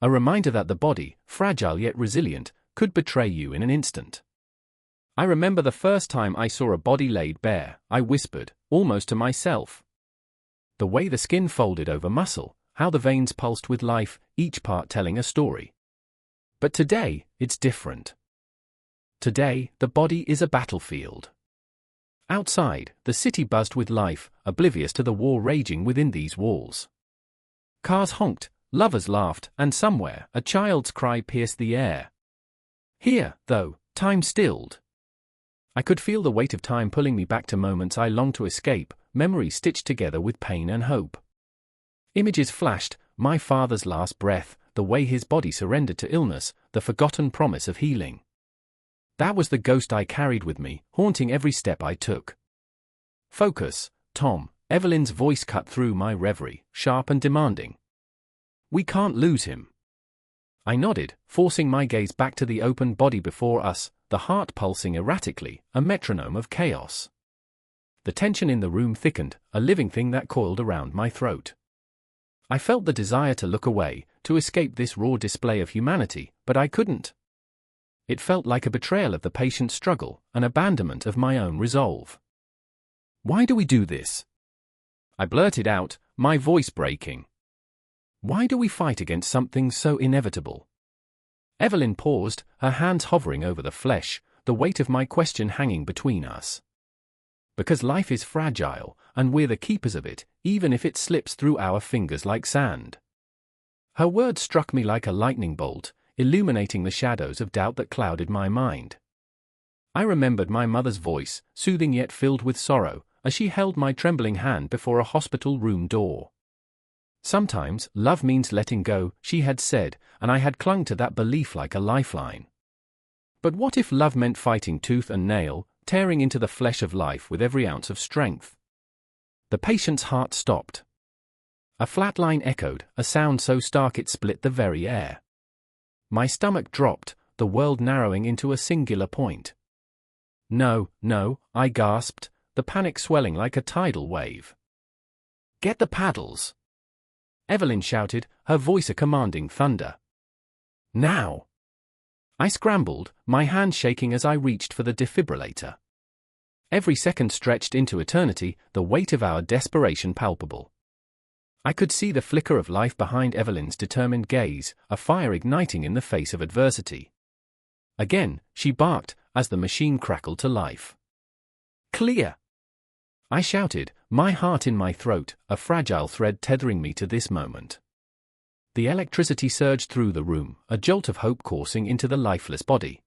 S1: A reminder that the body, fragile yet resilient, could betray you in an instant. I remember the first time I saw a body laid bare, I whispered, almost to myself. The way the skin folded over muscle, how the veins pulsed with life, each part telling a story. But today, it's different. Today, the body is a battlefield. Outside, the city buzzed with life, oblivious to the war raging within these walls. Cars honked, lovers laughed, and somewhere, a child's cry pierced the air. Here, though, time stilled. I could feel the weight of time pulling me back to moments I longed to escape, memories stitched together with pain and hope. Images flashed, my father's last breath, the way his body surrendered to illness, the forgotten promise of healing. That was the ghost I carried with me, haunting every step I took. Focus, Tom, Evelyn's voice cut through my reverie, sharp and demanding. We can't lose him. I nodded, forcing my gaze back to the open body before us, the heart pulsing erratically, a metronome of chaos. The tension in the room thickened, a living thing that coiled around my throat. I felt the desire to look away, to escape this raw display of humanity, but I couldn't. It felt like a betrayal of the patient's struggle, an abandonment of my own resolve. Why do we do this? I blurted out, my voice breaking. Why do we fight against something so inevitable? Evelyn paused, her hands hovering over the flesh, the weight of my question hanging between us. Because life is fragile, and we're the keepers of it, even if it slips through our fingers like sand. Her words struck me like a lightning bolt, illuminating the shadows of doubt that clouded my mind. I remembered my mother's voice, soothing yet filled with sorrow, as she held my trembling hand before a hospital room door. Sometimes, love means letting go, she had said, and I had clung to that belief like a lifeline. But what if love meant fighting tooth and nail, tearing into the flesh of life with every ounce of strength? The patient's heart stopped. A flat line echoed, a sound so stark it split the very air. My stomach dropped, the world narrowing into a singular point. No, no, I gasped, the panic swelling like a tidal wave. Get the paddles! Evelyn shouted, her voice a commanding thunder. Now! I scrambled, my hand shaking as I reached for the defibrillator. Every second stretched into eternity, the weight of our desperation palpable. I could see the flicker of life behind Evelyn's determined gaze, a fire igniting in the face of adversity. Again, she barked, as the machine crackled to life. "Clear!" I shouted, my heart in my throat, a fragile thread tethering me to this moment. The electricity surged through the room, a jolt of hope coursing into the lifeless body.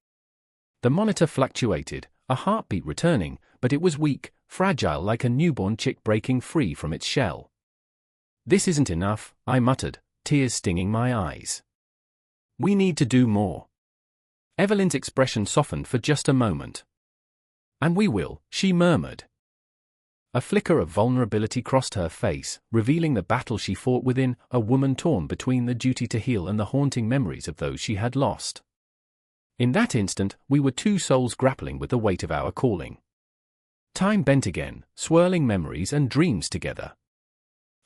S1: The monitor fluctuated, a heartbeat returning, but it was weak, fragile like a newborn chick breaking free from its shell. "This isn't enough," I muttered, tears stinging my eyes. "We need to do more." Evelyn's expression softened for just a moment. "And we will," she murmured. A flicker of vulnerability crossed her face, revealing the battle she fought within, a woman torn between the duty to heal and the haunting memories of those she had lost. In that instant, we were two souls grappling with the weight of our calling. Time bent again, swirling memories and dreams together.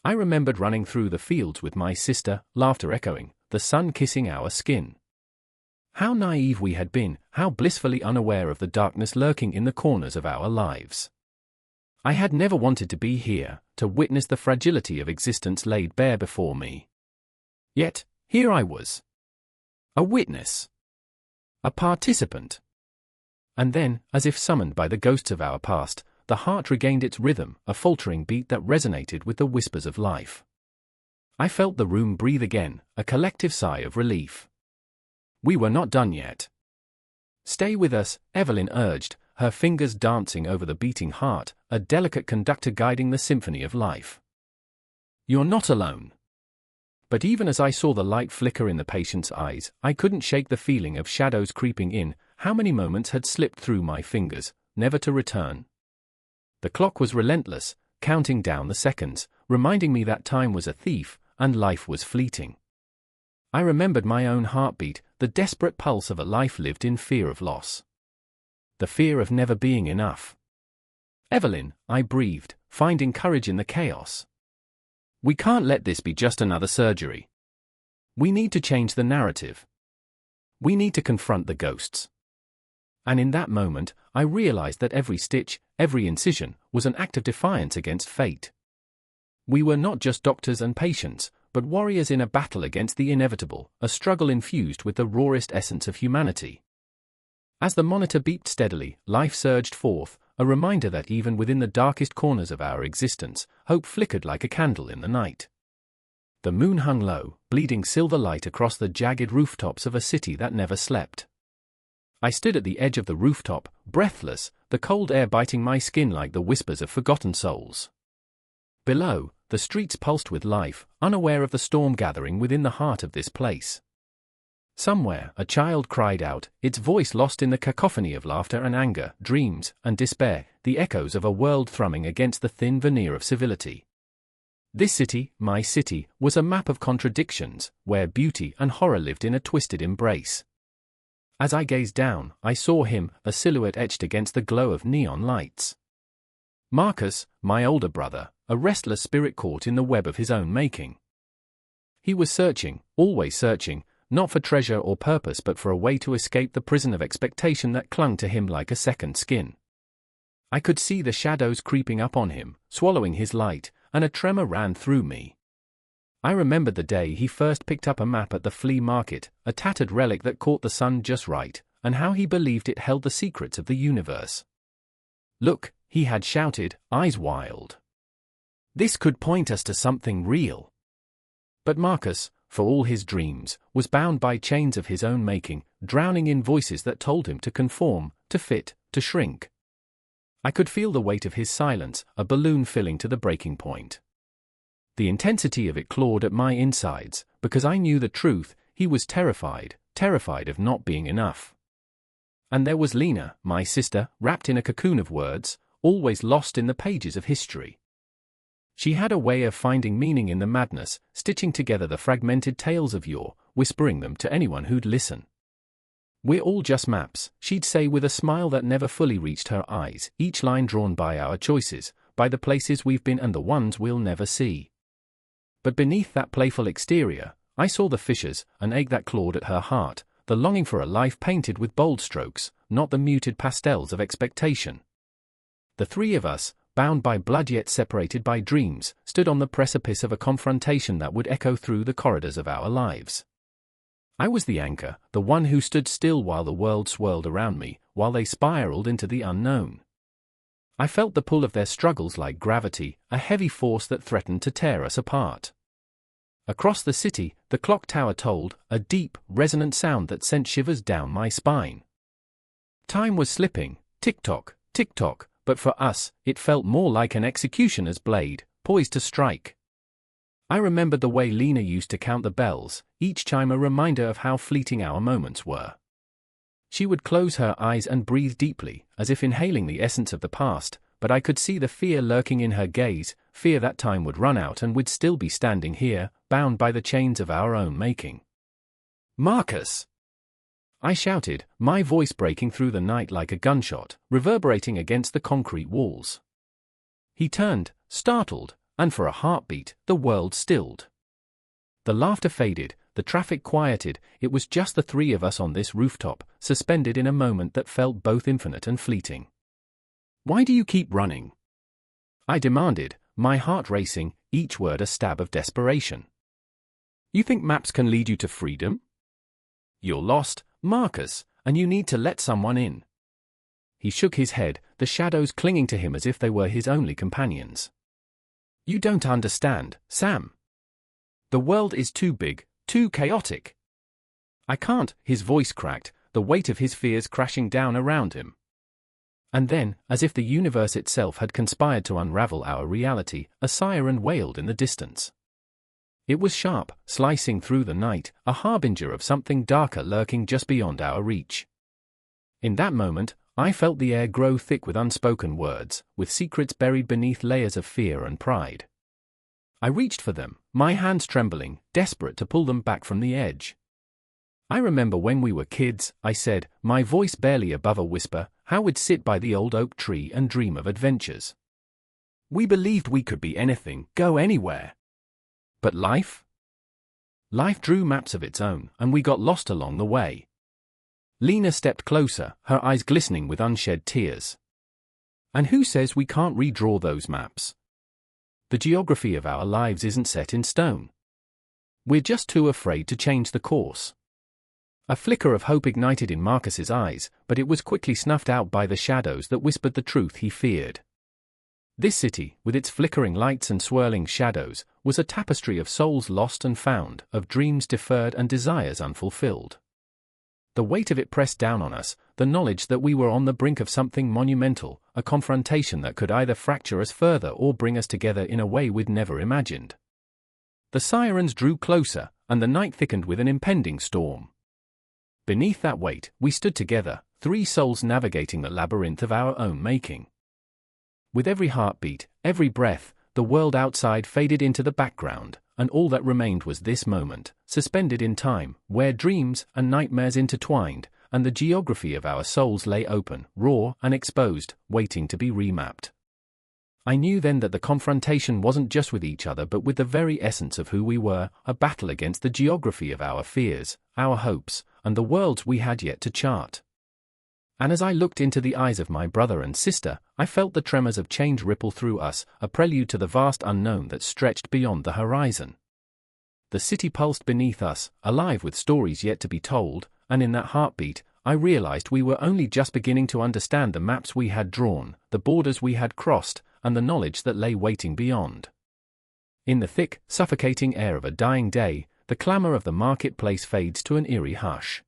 S1: I remembered running through the fields with my sister, laughter echoing, the sun kissing our skin. How naive we had been, how blissfully unaware of the darkness lurking in the corners of our lives. I had never wanted to be here, to witness the fragility of existence laid bare before me. Yet, here I was. A witness. A participant. And then, as if summoned by the ghosts of our past, the heart regained its rhythm, a faltering beat that resonated with the whispers of life. I felt the room breathe again, a collective sigh of relief. We were not done yet. "Stay with us," Evelyn urged, her fingers dancing over the beating heart, a delicate conductor guiding the symphony of life. "You're not alone." But even as I saw the light flicker in the patient's eyes, I couldn't shake the feeling of shadows creeping in. How many moments had slipped through my fingers, never to return? The clock was relentless, counting down the seconds, reminding me that time was a thief, and life was fleeting. I remembered my own heartbeat, the desperate pulse of a life lived in fear of loss. The fear of never being enough. "Evelyn," I breathed, finding courage in the chaos. "We can't let this be just another surgery. We need to change the narrative. We need to confront the ghosts." And in that moment, I realized that every stitch, every incision, was an act of defiance against fate. We were not just doctors and patients, but warriors in a battle against the inevitable, a struggle infused with the rawest essence of humanity. As the monitor beeped steadily, life surged forth, a reminder that even within the darkest corners of our existence, hope flickered like a candle in the night. The moon hung low, bleeding silver light across the jagged rooftops of a city that never slept. I stood at the edge of the rooftop, breathless, the cold air biting my skin like the whispers of forgotten souls. Below, the streets pulsed with life, unaware of the storm gathering within the heart of this place. Somewhere, a child cried out, its voice lost in the cacophony of laughter and anger, dreams and despair, the echoes of a world thrumming against the thin veneer of civility. This city, my city, was a map of contradictions, where beauty and horror lived in a twisted embrace. As I gazed down, I saw him, a silhouette etched against the glow of neon lights. Marcus, my older brother, a restless spirit caught in the web of his own making. He was searching, always searching, not for treasure or purpose but for a way to escape the prison of expectation that clung to him like a second skin. I could see the shadows creeping up on him, swallowing his light, and a tremor ran through me. I remembered the day he first picked up a map at the flea market, a tattered relic that caught the sun just right, and how he believed it held the secrets of the universe. "Look," he had shouted, eyes wild. "This could point us to something real." But Marcus, for all his dreams, was bound by chains of his own making, drowning in voices that told him to conform, to fit, to shrink. I could feel the weight of his silence, a balloon filling to the breaking point. The intensity of it clawed at my insides, because I knew the truth. He was terrified, terrified of not being enough. And there was Lena, my sister, wrapped in a cocoon of words, always lost in the pages of history. She had a way of finding meaning in the madness, stitching together the fragmented tales of yore, whispering them to anyone who'd listen. "We're all just maps," she'd say with a smile that never fully reached her eyes, each line drawn by our choices, by the places we've been and the ones we'll never see. But beneath that playful exterior, I saw the fissures, an ache that clawed at her heart, the longing for a life painted with bold strokes, not the muted pastels of expectation. The three of us, bound by blood yet separated by dreams, stood on the precipice of a confrontation that would echo through the corridors of our lives. I was the anchor, the one who stood still while the world swirled around me, while they spiraled into the unknown. I felt the pull of their struggles like gravity, a heavy force that threatened to tear us apart. Across the city, the clock tower tolled, a deep, resonant sound that sent shivers down my spine. Time was slipping, tick-tock, tick-tock, but for us, it felt more like an executioner's blade, poised to strike. I remembered the way Lena used to count the bells, each chime a reminder of how fleeting our moments were. She would close her eyes and breathe deeply, as if inhaling the essence of the past, but I could see the fear lurking in her gaze, fear that time would run out and we'd still be standing here, bound by the chains of our own making. "Marcus!" I shouted, my voice breaking through the night like a gunshot, reverberating against the concrete walls. He turned, startled, and for a heartbeat, the world stilled. The laughter faded, the traffic quieted, it was just the three of us on this rooftop, suspended in a moment that felt both infinite and fleeting. "Why do you keep running?" I demanded, my heart racing, each word a stab of desperation. "You think maps can lead you to freedom? You're lost, Marcus, and you need to let someone in." He shook his head, the shadows clinging to him as if they were his only companions. "You don't understand, Sam. The world is too big, too chaotic. I can't." His voice cracked, the weight of his fears crashing down around him. And then, as if the universe itself had conspired to unravel our reality, a siren wailed in the distance. It was sharp, slicing through the night, a harbinger of something darker lurking just beyond our reach. In that moment, I felt the air grow thick with unspoken words, with secrets buried beneath layers of fear and pride. I reached for them, my hands trembling, desperate to pull them back from the edge. "I remember when we were kids," I said, my voice barely above a whisper, "how we'd sit by the old oak tree and dream of adventures. We believed we could be anything, go anywhere. But life? Life drew maps of its own, and we got lost along the way." Lena stepped closer, her eyes glistening with unshed tears. "And who says we can't redraw those maps? The geography of our lives isn't set in stone. We're just too afraid to change the course." A flicker of hope ignited in Marcus's eyes, but it was quickly snuffed out by the shadows that whispered the truth he feared. This city, with its flickering lights and swirling shadows, was a tapestry of souls lost and found, of dreams deferred and desires unfulfilled. The weight of it pressed down on us, the knowledge that we were on the brink of something monumental, a confrontation that could either fracture us further or bring us together in a way we'd never imagined. The sirens drew closer, and the night thickened with an impending storm. Beneath that weight, we stood together, three souls navigating the labyrinth of our own making. With every heartbeat, every breath, the world outside faded into the background, and all that remained was this moment, suspended in time, where dreams and nightmares intertwined, and the geography of our souls lay open, raw and exposed, waiting to be remapped. I knew then that the confrontation wasn't just with each other but with the very essence of who we were, a battle against the geography of our fears, our hopes, and the worlds we had yet to chart. And as I looked into the eyes of my brother and sister, I felt the tremors of change ripple through us, a prelude to the vast unknown that stretched beyond the horizon. The city pulsed beneath us, alive with stories yet to be told, and in that heartbeat, I realized we were only just beginning to understand the maps we had drawn, the borders we had crossed, and the knowledge that lay waiting beyond. In the thick, suffocating air of a dying day, the clamor of the marketplace fades to an eerie hush.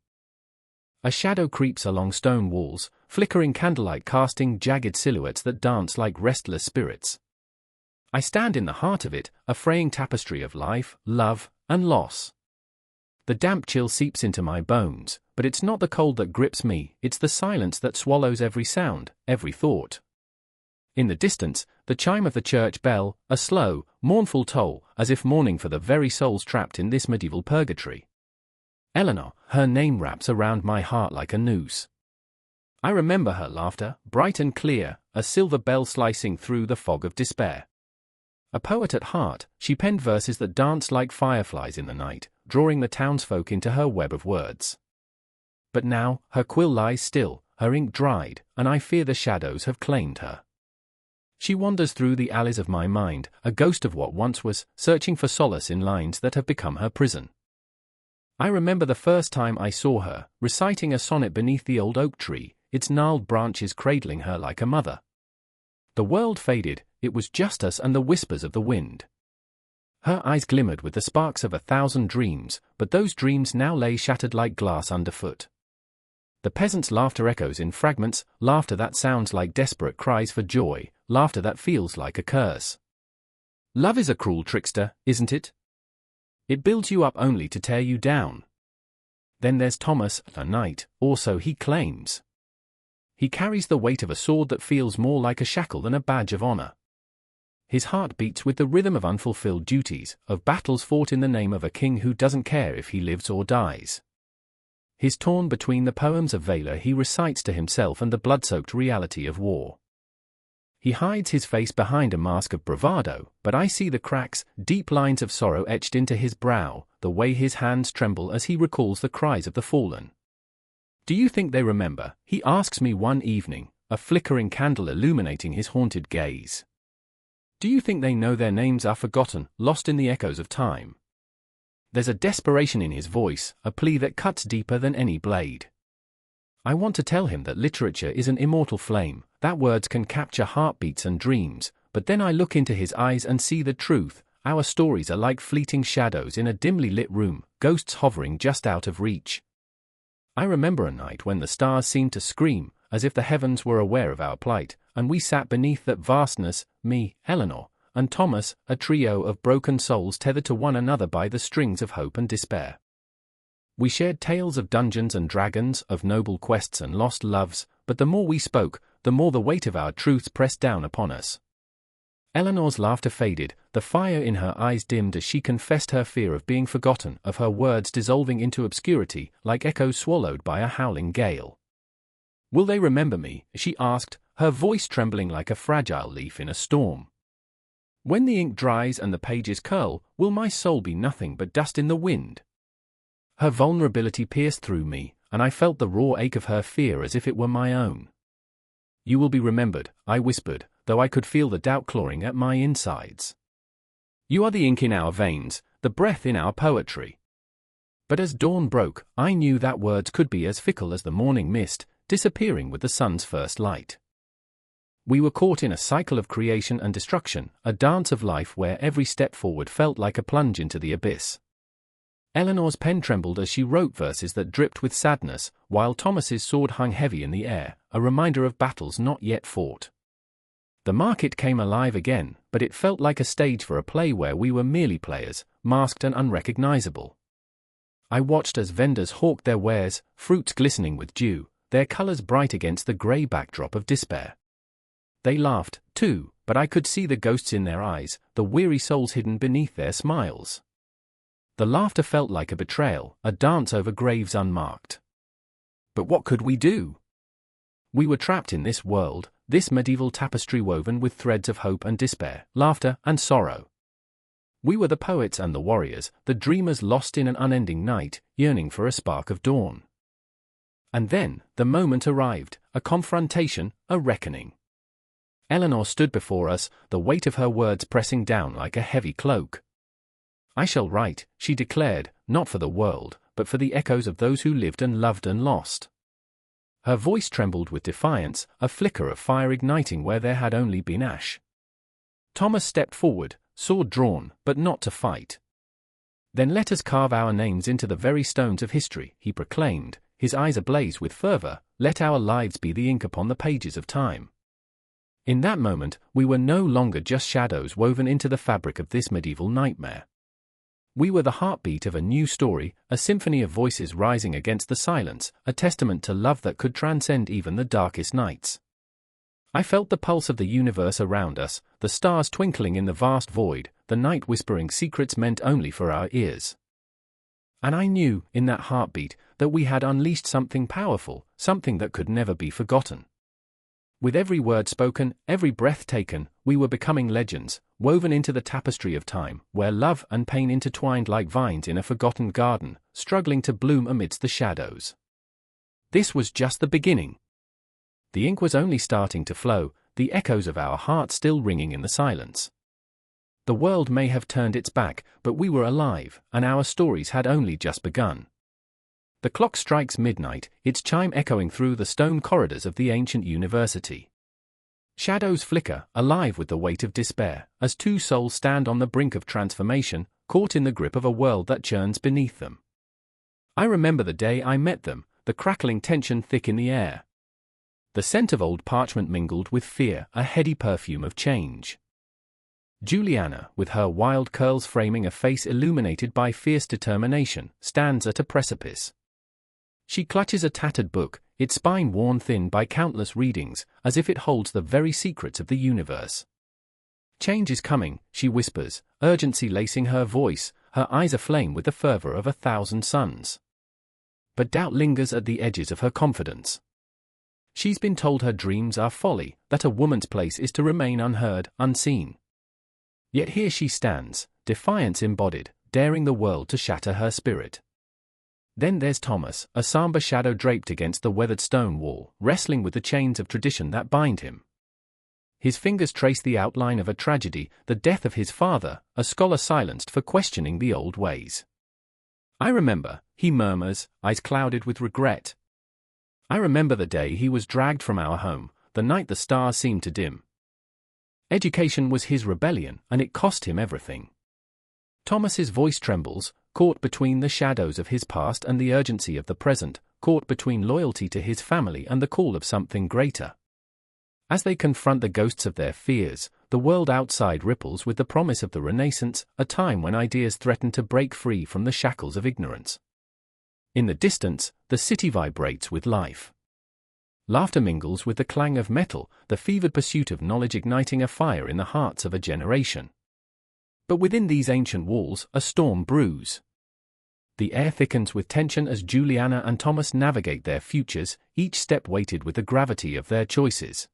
S1: A shadow creeps along stone walls, flickering candlelight casting jagged silhouettes that dance like restless spirits. I stand in the heart of it, a fraying tapestry of life, love, and loss. The damp chill seeps into my bones, but it's not the cold that grips me, it's the silence that swallows every sound, every thought. In the distance, the chime of the church bell, a slow, mournful toll, as if mourning for the very souls trapped in this medieval purgatory. Eleanor, her name wraps around my heart like a noose. I remember her laughter, bright and clear, a silver bell slicing through the fog of despair. A poet at heart, she penned verses that danced like fireflies in the night, drawing the townsfolk into her web of words. But now, her quill lies still, her ink dried, and I fear the shadows have claimed her. She wanders through the alleys of my mind, a ghost of what once was, searching for solace in lines that have become her prison. I remember the first time I saw her, reciting a sonnet beneath the old oak tree, its gnarled branches cradling her like a mother. The world faded, it was just us and the whispers of the wind. Her eyes glimmered with the sparks of 1,000 dreams, but those dreams now lay shattered like glass underfoot. The peasants' laughter echoes in fragments, laughter that sounds like desperate cries for joy, laughter that feels like a curse. Love is a cruel trickster, isn't it? It builds you up only to tear you down. Then there's Thomas, a knight, or so he claims. He carries the weight of a sword that feels more like a shackle than a badge of honor. His heart beats with the rhythm of unfulfilled duties, of battles fought in the name of a king who doesn't care if he lives or dies. He's torn between the poems of valor he recites to himself and the blood-soaked reality of war. He hides his face behind a mask of bravado, but I see the cracks, deep lines of sorrow etched into his brow, the way his hands tremble as he recalls the cries of the fallen. Do you think they remember? He asks me one evening, a flickering candle illuminating his haunted gaze. Do you think they know their names are forgotten, lost in the echoes of time? There's a desperation in his voice, a plea that cuts deeper than any blade. I want to tell him that literature is an immortal flame, that words can capture heartbeats and dreams, but then I look into his eyes and see the truth. Our stories are like fleeting shadows in a dimly lit room, ghosts hovering just out of reach. I remember a night when the stars seemed to scream, as if the heavens were aware of our plight, and we sat beneath that vastness, me, Eleanor, and Thomas, a trio of broken souls tethered to one another by the strings of hope and despair. We shared tales of dungeons and dragons, of noble quests and lost loves, but the more we spoke, the more the weight of our truths pressed down upon us. Eleanor's laughter faded, the fire in her eyes dimmed as she confessed her fear of being forgotten, of her words dissolving into obscurity, like echoes swallowed by a howling gale. "Will they remember me?" she asked, her voice trembling like a fragile leaf in a storm. "When the ink dries and the pages curl, will my soul be nothing but dust in the wind?" Her vulnerability pierced through me, and I felt the raw ache of her fear as if it were my own. "You will be remembered," I whispered, though I could feel the doubt clawing at my insides. "You are the ink in our veins, the breath in our poetry." But as dawn broke, I knew that words could be as fickle as the morning mist, disappearing with the sun's first light. We were caught in a cycle of creation and destruction, a dance of life where every step forward felt like a plunge into the abyss. Eleanor's pen trembled as she wrote verses that dripped with sadness, while Thomas's sword hung heavy in the air, a reminder of battles not yet fought. The market came alive again, but it felt like a stage for a play where we were merely players, masked and unrecognizable. I watched as vendors hawked their wares, fruits glistening with dew, their colors bright against the gray backdrop of despair. They laughed, too, but I could see the ghosts in their eyes, the weary souls hidden beneath their smiles. The laughter felt like a betrayal, a dance over graves unmarked. But what could we do? We were trapped in this world, this medieval tapestry woven with threads of hope and despair, laughter and sorrow. We were the poets and the warriors, the dreamers lost in an unending night, yearning for a spark of dawn. And then, the moment arrived, a confrontation, a reckoning. Eleanor stood before us, the weight of her words pressing down like a heavy cloak. "I shall write," she declared, "not for the world, but for the echoes of those who lived and loved and lost." Her voice trembled with defiance, a flicker of fire igniting where there had only been ash. Thomas stepped forward, sword drawn, but not to fight. "Then let us carve our names into the very stones of history," he proclaimed, his eyes ablaze with fervor. "Let our lives be the ink upon the pages of time." In that moment, we were no longer just shadows woven into the fabric of this medieval nightmare. We were the heartbeat of a new story, a symphony of voices rising against the silence, a testament to love that could transcend even the darkest nights. I felt the pulse of the universe around us, the stars twinkling in the vast void, the night whispering secrets meant only for our ears. And I knew, in that heartbeat, that we had unleashed something powerful, something that could never be forgotten. With every word spoken, every breath taken, we were becoming legends, woven into the tapestry of time, where love and pain intertwined like vines in a forgotten garden, struggling to bloom amidst the shadows. This was just the beginning. The ink was only starting to flow, the echoes of our hearts still ringing in the silence. The world may have turned its back, but we were alive, and our stories had only just begun. The clock strikes midnight, its chime echoing through the stone corridors of the ancient university. Shadows flicker, alive with the weight of despair, as two souls stand on the brink of transformation, caught in the grip of a world that churns beneath them. I remember the day I met them, the crackling tension thick in the air. The scent of old parchment mingled with fear, a heady perfume of change. Juliana, with her wild curls framing a face illuminated by fierce determination, stands at a precipice. She clutches a tattered book, its spine worn thin by countless readings, as if it holds the very secrets of the universe. Change is coming, she whispers, urgency lacing her voice, her eyes aflame with the fervor of 1,000 suns. But doubt lingers at the edges of her confidence. She's been told her dreams are folly, that a woman's place is to remain unheard, unseen. Yet here she stands, defiance embodied, daring the world to shatter her spirit. Then there's Thomas, a somber shadow draped against the weathered stone wall, wrestling with the chains of tradition that bind him. His fingers trace the outline of a tragedy, the death of his father, a scholar silenced for questioning the old ways. I remember, he murmurs, eyes clouded with regret. I remember the day he was dragged from our home, the night the stars seemed to dim. Education was his rebellion, and it cost him everything. Thomas's voice trembles, caught between the shadows of his past and the urgency of the present, caught between loyalty to his family and the call of something greater. As they confront the ghosts of their fears, the world outside ripples with the promise of the Renaissance, a time when ideas threaten to break free from the shackles of ignorance. In the distance, the city vibrates with life. Laughter mingles with the clang of metal, the fevered pursuit of knowledge igniting a fire in the hearts of a generation. But within these ancient walls, a storm brews. The air thickens with tension as Juliana and Thomas navigate their futures, each step weighted with the gravity of their choices.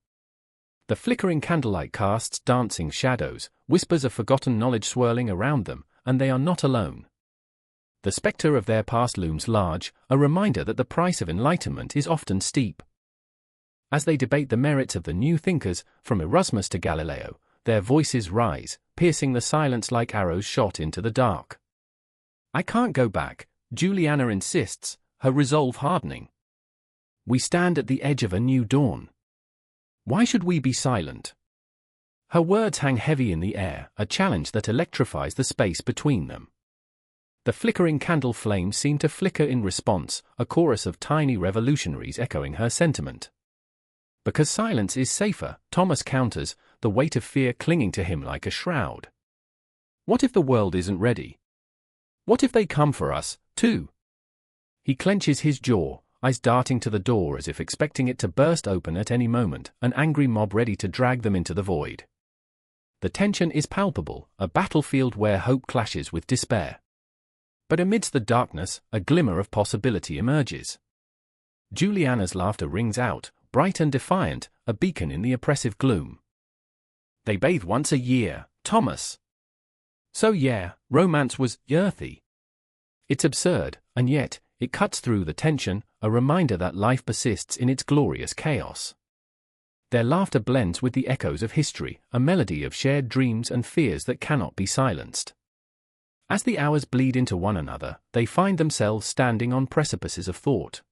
S1: The flickering candlelight casts dancing shadows, whispers of forgotten knowledge swirling around them, and they are not alone. The spectre of their past looms large, a reminder that the price of enlightenment is often steep. As they debate the merits of the new thinkers, from Erasmus to Galileo, their voices rise, piercing the silence like arrows shot into the dark. I can't go back, Juliana insists, her resolve hardening. We stand at the edge of a new dawn. Why should we be silent? Her words hang heavy in the air, a challenge that electrifies the space between them. The flickering candle flames seem to flicker in response, a chorus of tiny revolutionaries echoing her sentiment. Because silence is safer, Thomas counters, the weight of fear clinging to him like a shroud. What if the world isn't ready? What if they come for us, too? He clenches his jaw, eyes darting to the door as if expecting it to burst open at any moment, an angry mob ready to drag them into the void. The tension is palpable, a battlefield where hope clashes with despair. But amidst the darkness, a glimmer of possibility emerges. Juliana's laughter rings out, bright and defiant, a beacon in the oppressive gloom. They bathe once a year, Thomas. So yeah, romance was earthy. It's absurd, and yet, it cuts through the tension, a reminder that life persists in its glorious chaos. Their laughter blends with the echoes of history, a melody of shared dreams and fears that cannot be silenced. As the hours bleed into one another, they find themselves standing on precipices of thought.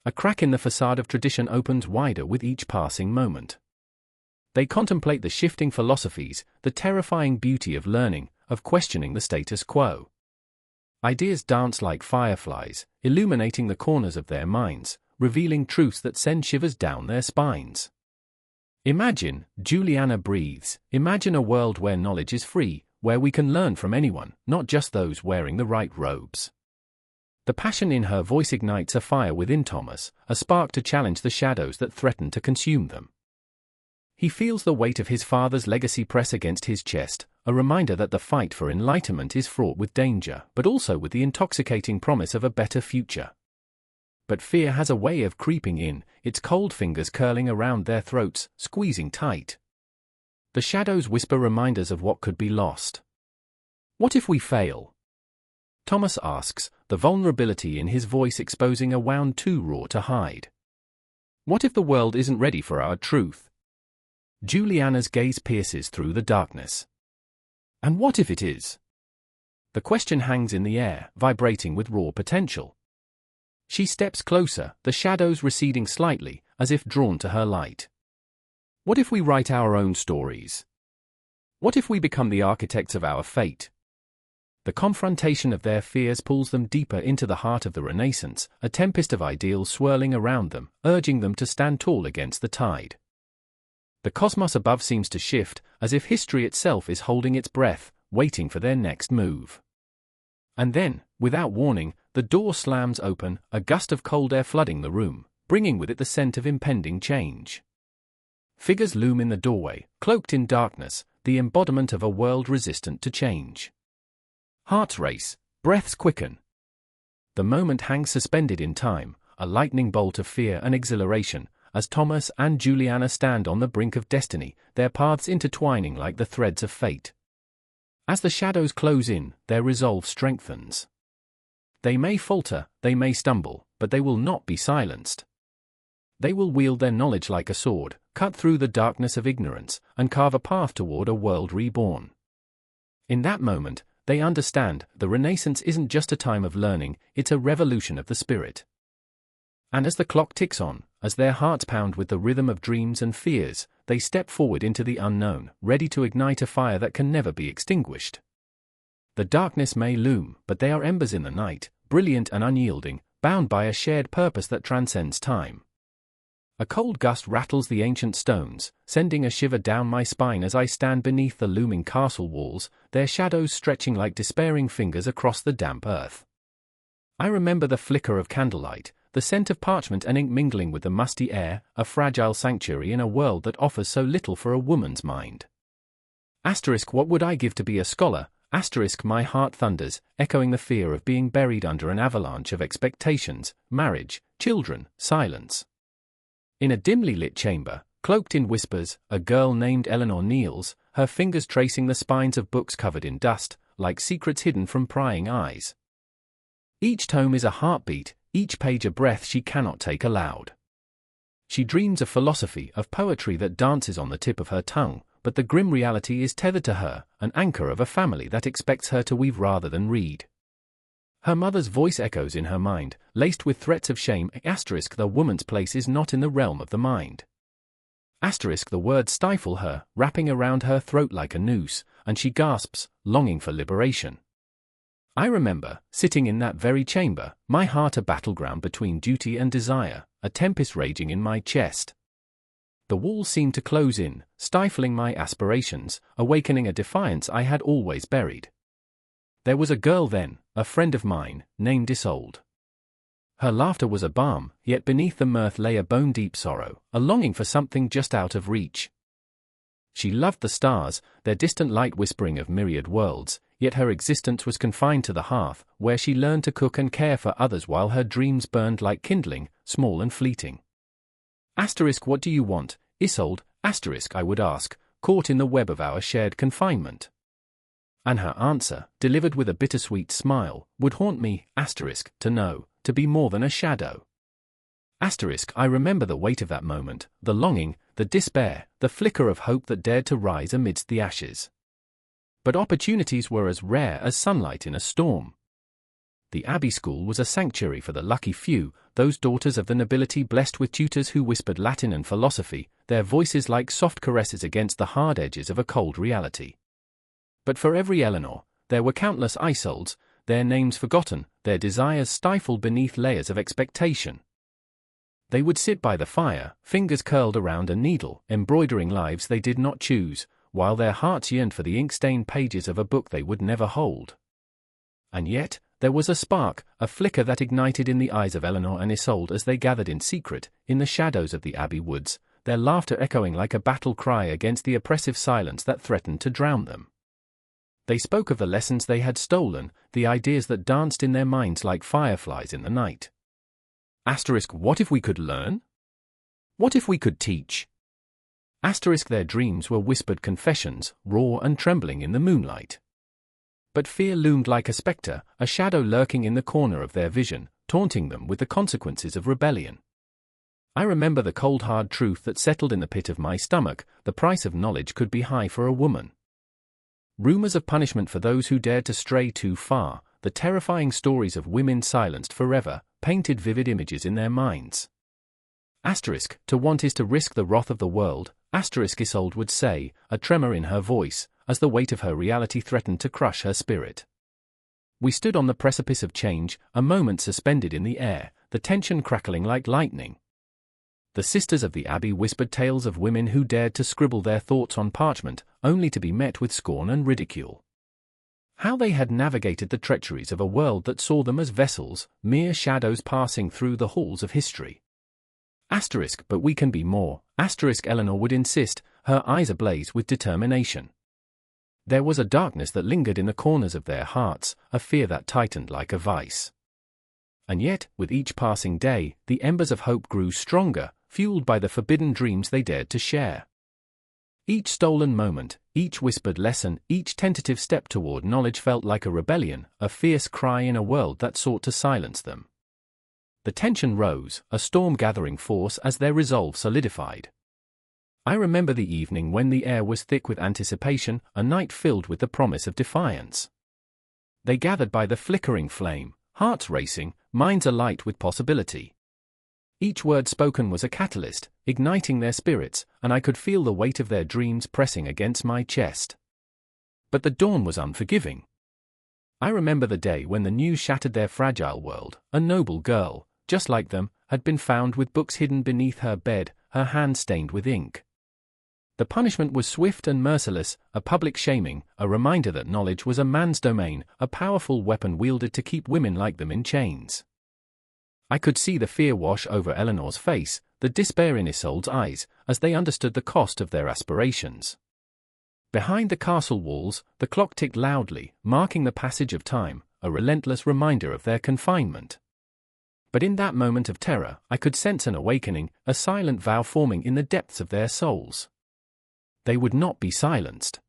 S1: A crack in the facade of tradition opens wider with each passing moment. They contemplate the shifting philosophies, the terrifying beauty of learning, of questioning the status quo. Ideas dance like fireflies, illuminating the corners of their minds, revealing truths that send shivers down their spines. Imagine, Juliana breathes, imagine a world where knowledge is free, where we can learn from anyone, not just those wearing the right robes. The passion in her voice ignites a fire within Thomas, a spark to challenge the shadows that threaten to consume them. He feels the weight of his father's legacy press against his chest, a reminder that the fight for enlightenment is fraught with danger, but also with the intoxicating promise of a better future. But fear has a way of creeping in, its cold fingers curling around their throats, squeezing tight. The shadows whisper reminders of what could be lost. What if we fail? Thomas asks, the vulnerability in his voice exposing a wound too raw to hide. What if the world isn't ready for our truth? Juliana's gaze pierces through the darkness. And what if it is? The question hangs in the air, vibrating with raw potential. She steps closer, the shadows receding slightly, as if drawn to her light. What if we write our own stories? What if we become the architects of our fate? The confrontation of their fears pulls them deeper into the heart of the Renaissance, a tempest of ideals swirling around them, urging them to stand tall against the tide. The cosmos above seems to shift, as if history itself is holding its breath, waiting for their next move. And then, without warning, the door slams open, a gust of cold air flooding the room, bringing with it the scent of impending change. Figures loom in the doorway, cloaked in darkness, the embodiment of a world resistant to change. Hearts race, breaths quicken. The moment hangs suspended in time, a lightning bolt of fear and exhilaration, as Thomas and Juliana stand on the brink of destiny, their paths intertwining like the threads of fate. As the shadows close in, their resolve strengthens. They may falter, they may stumble, but they will not be silenced. They will wield their knowledge like a sword, cut through the darkness of ignorance, and carve a path toward a world reborn. In that moment, they understand the Renaissance isn't just a time of learning, it's a revolution of the spirit. And as the clock ticks on, as their hearts pound with the rhythm of dreams and fears, they step forward into the unknown, ready to ignite a fire that can never be extinguished. The darkness may loom, but they are embers in the night, brilliant and unyielding, bound by a shared purpose that transcends time. A cold gust rattles the ancient stones, sending a shiver down my spine as I stand beneath the looming castle walls, their shadows stretching like despairing fingers across the damp earth. I remember the flicker of candlelight, the scent of parchment and ink mingling with the musty air, a fragile sanctuary in a world that offers so little for a woman's mind. What would I give to be a scholar? My heart thunders, echoing the fear of being buried under an avalanche of expectations, marriage, children, silence. In a dimly lit chamber, cloaked in whispers, a girl named Eleanor kneels, her fingers tracing the spines of books covered in dust, like secrets hidden from prying eyes. Each tome is a heartbeat, each page a breath she cannot take aloud. She dreams of philosophy, of poetry that dances on the tip of her tongue, but the grim reality is tethered to her, an anchor of a family that expects her to weave rather than read. Her mother's voice echoes in her mind, laced with threats of shame. The woman's place is not in the realm of the mind. The words stifle her, wrapping around her throat like a noose, and she gasps, longing for liberation. I remember, sitting in that very chamber, my heart a battleground between duty and desire, a tempest raging in my chest. The walls seemed to close in, stifling my aspirations, awakening a defiance I had always buried. There was a girl then, a friend of mine, named Isolde. Her laughter was a balm, yet beneath the mirth lay a bone-deep sorrow, a longing for something just out of reach. She loved the stars, their distant light whispering of myriad worlds, yet her existence was confined to the hearth, where she learned to cook and care for others while her dreams burned like kindling, small and fleeting. What do you want, Isolde? I would ask, caught in the web of our shared confinement. And her answer, delivered with a bittersweet smile, would haunt me, to know, to be more than a shadow. I remember the weight of that moment, the longing, the despair, the flicker of hope that dared to rise amidst the ashes. But opportunities were as rare as sunlight in a storm. The Abbey School was a sanctuary for the lucky few, those daughters of the nobility blessed with tutors who whispered Latin and philosophy, their voices like soft caresses against the hard edges of a cold reality. But for every Eleanor, there were countless Isoldes, their names forgotten, their desires stifled beneath layers of expectation. They would sit by the fire, fingers curled around a needle, embroidering lives they did not choose, while their hearts yearned for the ink-stained pages of a book they would never hold. And yet, there was a spark, a flicker that ignited in the eyes of Eleanor and Isolde as they gathered in secret, in the shadows of the Abbey woods, their laughter echoing like a battle cry against the oppressive silence that threatened to drown them. They spoke of the lessons they had stolen, the ideas that danced in their minds like fireflies in the night. What if we could learn? What if we could teach? Their dreams were whispered confessions, raw and trembling in the moonlight. But fear loomed like a spectre, a shadow lurking in the corner of their vision, taunting them with the consequences of rebellion. I remember the cold hard truth that settled in the pit of my stomach: the price of knowledge could be high for a woman. Rumors of punishment for those who dared to stray too far, the terrifying stories of women silenced forever, painted vivid images in their minds. Asterisk, to want is to risk the wrath of the world, asterisk, Isolde would say, a tremor in her voice, as the weight of her reality threatened to crush her spirit. We stood on the precipice of change, a moment suspended in the air, the tension crackling like lightning. The sisters of the Abbey whispered tales of women who dared to scribble their thoughts on parchment, only to be met with scorn and ridicule. How they had navigated the treacheries of a world that saw them as vessels, mere shadows passing through the halls of history. Asterisk, but we can be more, asterisk, Eleanor would insist, her eyes ablaze with determination. There was a darkness that lingered in the corners of their hearts, a fear that tightened like a vice. And yet, with each passing day, the embers of hope grew stronger, fueled by the forbidden dreams they dared to share. Each stolen moment, each whispered lesson, each tentative step toward knowledge felt like a rebellion, a fierce cry in a world that sought to silence them. The tension rose, a storm gathering force as their resolve solidified. I remember the evening when the air was thick with anticipation, a night filled with the promise of defiance. They gathered by the flickering flame, hearts racing, minds alight with possibility. Each word spoken was a catalyst, igniting their spirits, and I could feel the weight of their dreams pressing against my chest. But the dawn was unforgiving. I remember the day when the news shattered their fragile world. A noble girl, just like them, had been found with books hidden beneath her bed, her hand stained with ink. The punishment was swift and merciless, a public shaming, a reminder that knowledge was a man's domain, a powerful weapon wielded to keep women like them in chains. I could see the fear wash over Eleanor's face, the despair in Isolde's eyes, as they understood the cost of their aspirations. Behind the castle walls, the clock ticked loudly, marking the passage of time, a relentless reminder of their confinement. But in that moment of terror, I could sense an awakening, a silent vow forming in the depths of their souls. They would not be silenced.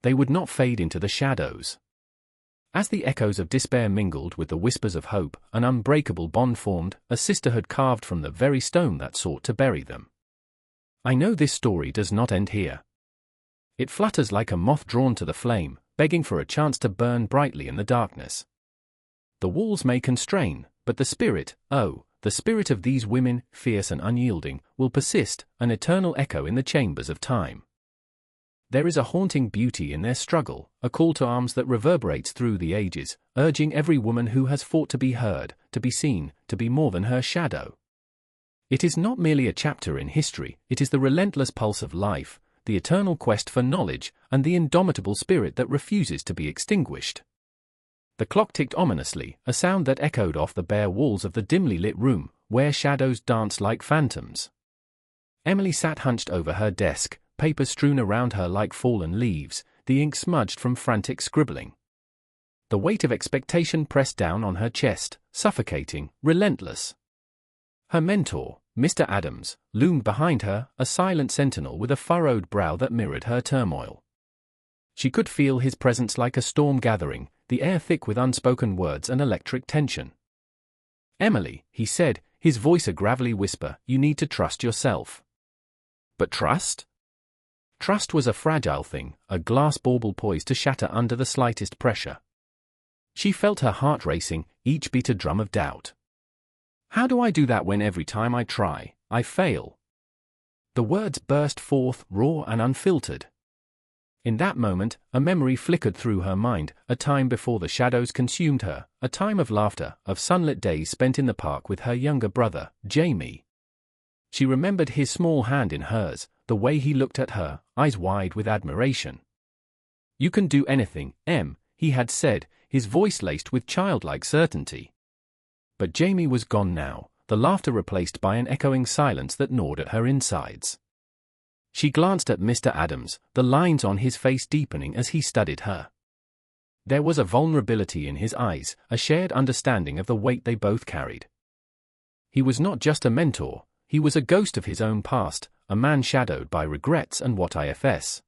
S1: They would not fade into the shadows. As the echoes of despair mingled with the whispers of hope, an unbreakable bond formed, a sisterhood carved from the very stone that sought to bury them. I know this story does not end here. It flutters like a moth drawn to the flame, begging for a chance to burn brightly in the darkness. The walls may constrain, but the spirit, oh, the spirit of these women, fierce and unyielding, will persist, an eternal echo in the chambers of time. There is a haunting beauty in their struggle, a call to arms that reverberates through the ages, urging every woman who has fought to be heard, to be seen, to be more than her shadow. It is not merely a chapter in history, it is the relentless pulse of life, the eternal quest for knowledge, and the indomitable spirit that refuses to be extinguished. The clock ticked ominously, a sound that echoed off the bare walls of the dimly lit room, where shadows danced like phantoms. Emily sat hunched over her desk, papers strewn around her like fallen leaves, the ink smudged from frantic scribbling. The weight of expectation pressed down on her chest, suffocating, relentless. Her mentor, Mr. Adams, loomed behind her, a silent sentinel with a furrowed brow that mirrored her turmoil. She could feel his presence like a storm gathering, the air thick with unspoken words and electric tension. "Emily," he said, his voice a gravelly whisper, "you need to trust yourself." But trust? Trust was a fragile thing, a glass bauble poised to shatter under the slightest pressure. She felt her heart racing, each beat a drum of doubt. "How do I do that when every time I try, I fail?" The words burst forth, raw and unfiltered. In that moment, a memory flickered through her mind, a time before the shadows consumed her, a time of laughter, of sunlit days spent in the park with her younger brother, Jamie. She remembered his small hand in hers, the way he looked at her, eyes wide with admiration. "You can do anything, Em," he had said, his voice laced with childlike certainty. But Jamie was gone now, the laughter replaced by an echoing silence that gnawed at her insides. She glanced at Mr. Adams, the lines on his face deepening as he studied her. There was a vulnerability in his eyes, a shared understanding of the weight they both carried. He was not just a mentor, he was a ghost of his own past, a man shadowed by regrets and what ifs.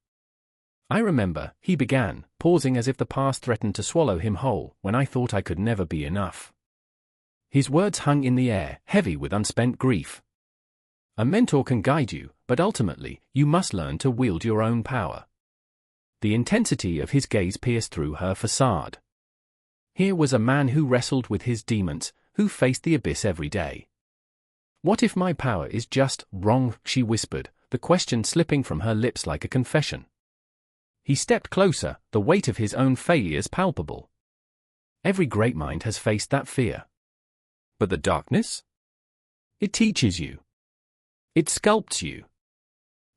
S1: "I remember," he began, pausing as if the past threatened to swallow him whole, "when I thought I could never be enough." His words hung in the air, heavy with unspent grief. A mentor can guide you, but ultimately, you must learn to wield your own power. The intensity of his gaze pierced through her facade. Here was a man who wrestled with his demons, who faced the abyss every day. What if my power is just wrong, she whispered, the question slipping from her lips like a confession. He stepped closer, the weight of his own failures palpable. Every great mind has faced that fear. But the darkness? It teaches you. It sculpts you.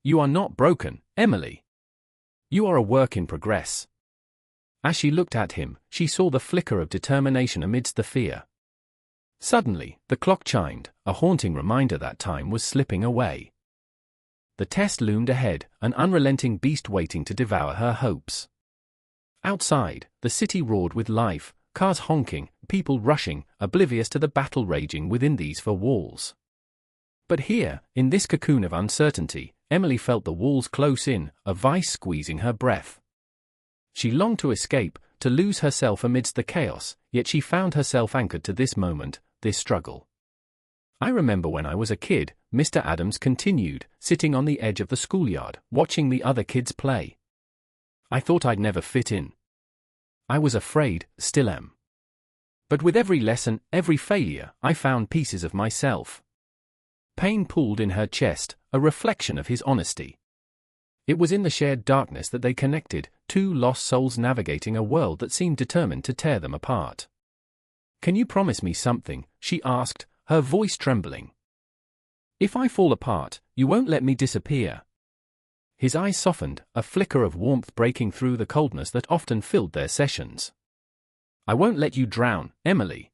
S1: You are not broken, Emily. You are a work in progress. As she looked at him, she saw the flicker of determination amidst the fear. Suddenly, the clock chimed, a haunting reminder that time was slipping away. The test loomed ahead, an unrelenting beast waiting to devour her hopes. Outside, the city roared with life, cars honking, people rushing, oblivious to the battle raging within these four walls. But here, in this cocoon of uncertainty, Emily felt the walls close in, a vice squeezing her breath. She longed to escape, to lose herself amidst the chaos, yet she found herself anchored to this moment, this struggle. I remember when I was a kid, Mr. Adams continued, sitting on the edge of the schoolyard, watching the other kids play. I thought I'd never fit in. I was afraid, still am. But with every lesson, every failure, I found pieces of myself. Pain pooled in her chest, a reflection of his honesty. It was in the shared darkness that they connected, two lost souls navigating a world that seemed determined to tear them apart. Can you promise me something? She asked, her voice trembling. If I fall apart, you won't let me disappear. His eyes softened, a flicker of warmth breaking through the coldness that often filled their sessions. I won't let you drown, Emily.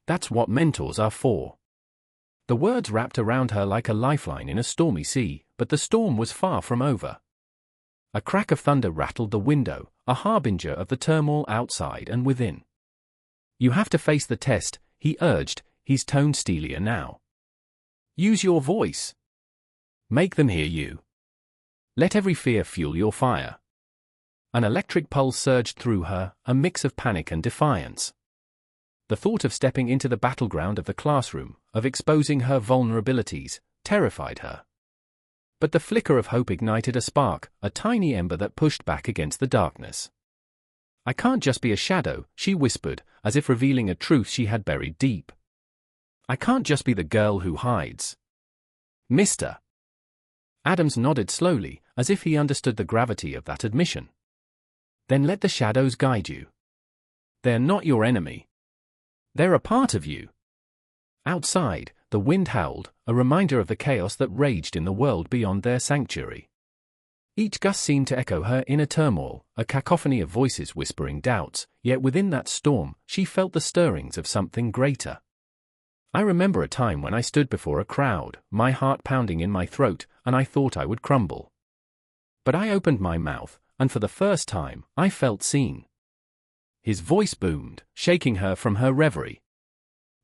S1: That's what mentors are for. The words wrapped around her like a lifeline in a stormy sea, but the storm was far from over. A crack of thunder rattled the window, a harbinger of the turmoil outside and within. You have to face the test, he urged, his tone steelier now. Use your voice. Make them hear you. Let every fear fuel your fire. An electric pulse surged through her, a mix of panic and defiance. The thought of stepping into the battleground of the classroom, of exposing her vulnerabilities, terrified her. But the flicker of hope ignited a spark, a tiny ember that pushed back against the darkness. I can't just be a shadow, she whispered, as if revealing a truth she had buried deep. I can't just be the girl who hides. Mr. Adams nodded slowly, as if he understood the gravity of that admission. Then let the shadows guide you. They're not your enemy. They're a part of you. Outside, the wind howled, a reminder of the chaos that raged in the world beyond their sanctuary. Each gust seemed to echo her inner turmoil, a cacophony of voices whispering doubts, yet within that storm, she felt the stirrings of something greater. I remember a time when I stood before a crowd, my heart pounding in my throat, and I thought I would crumble. But I opened my mouth, and for the first time, I felt seen. His voice boomed, shaking her from her reverie.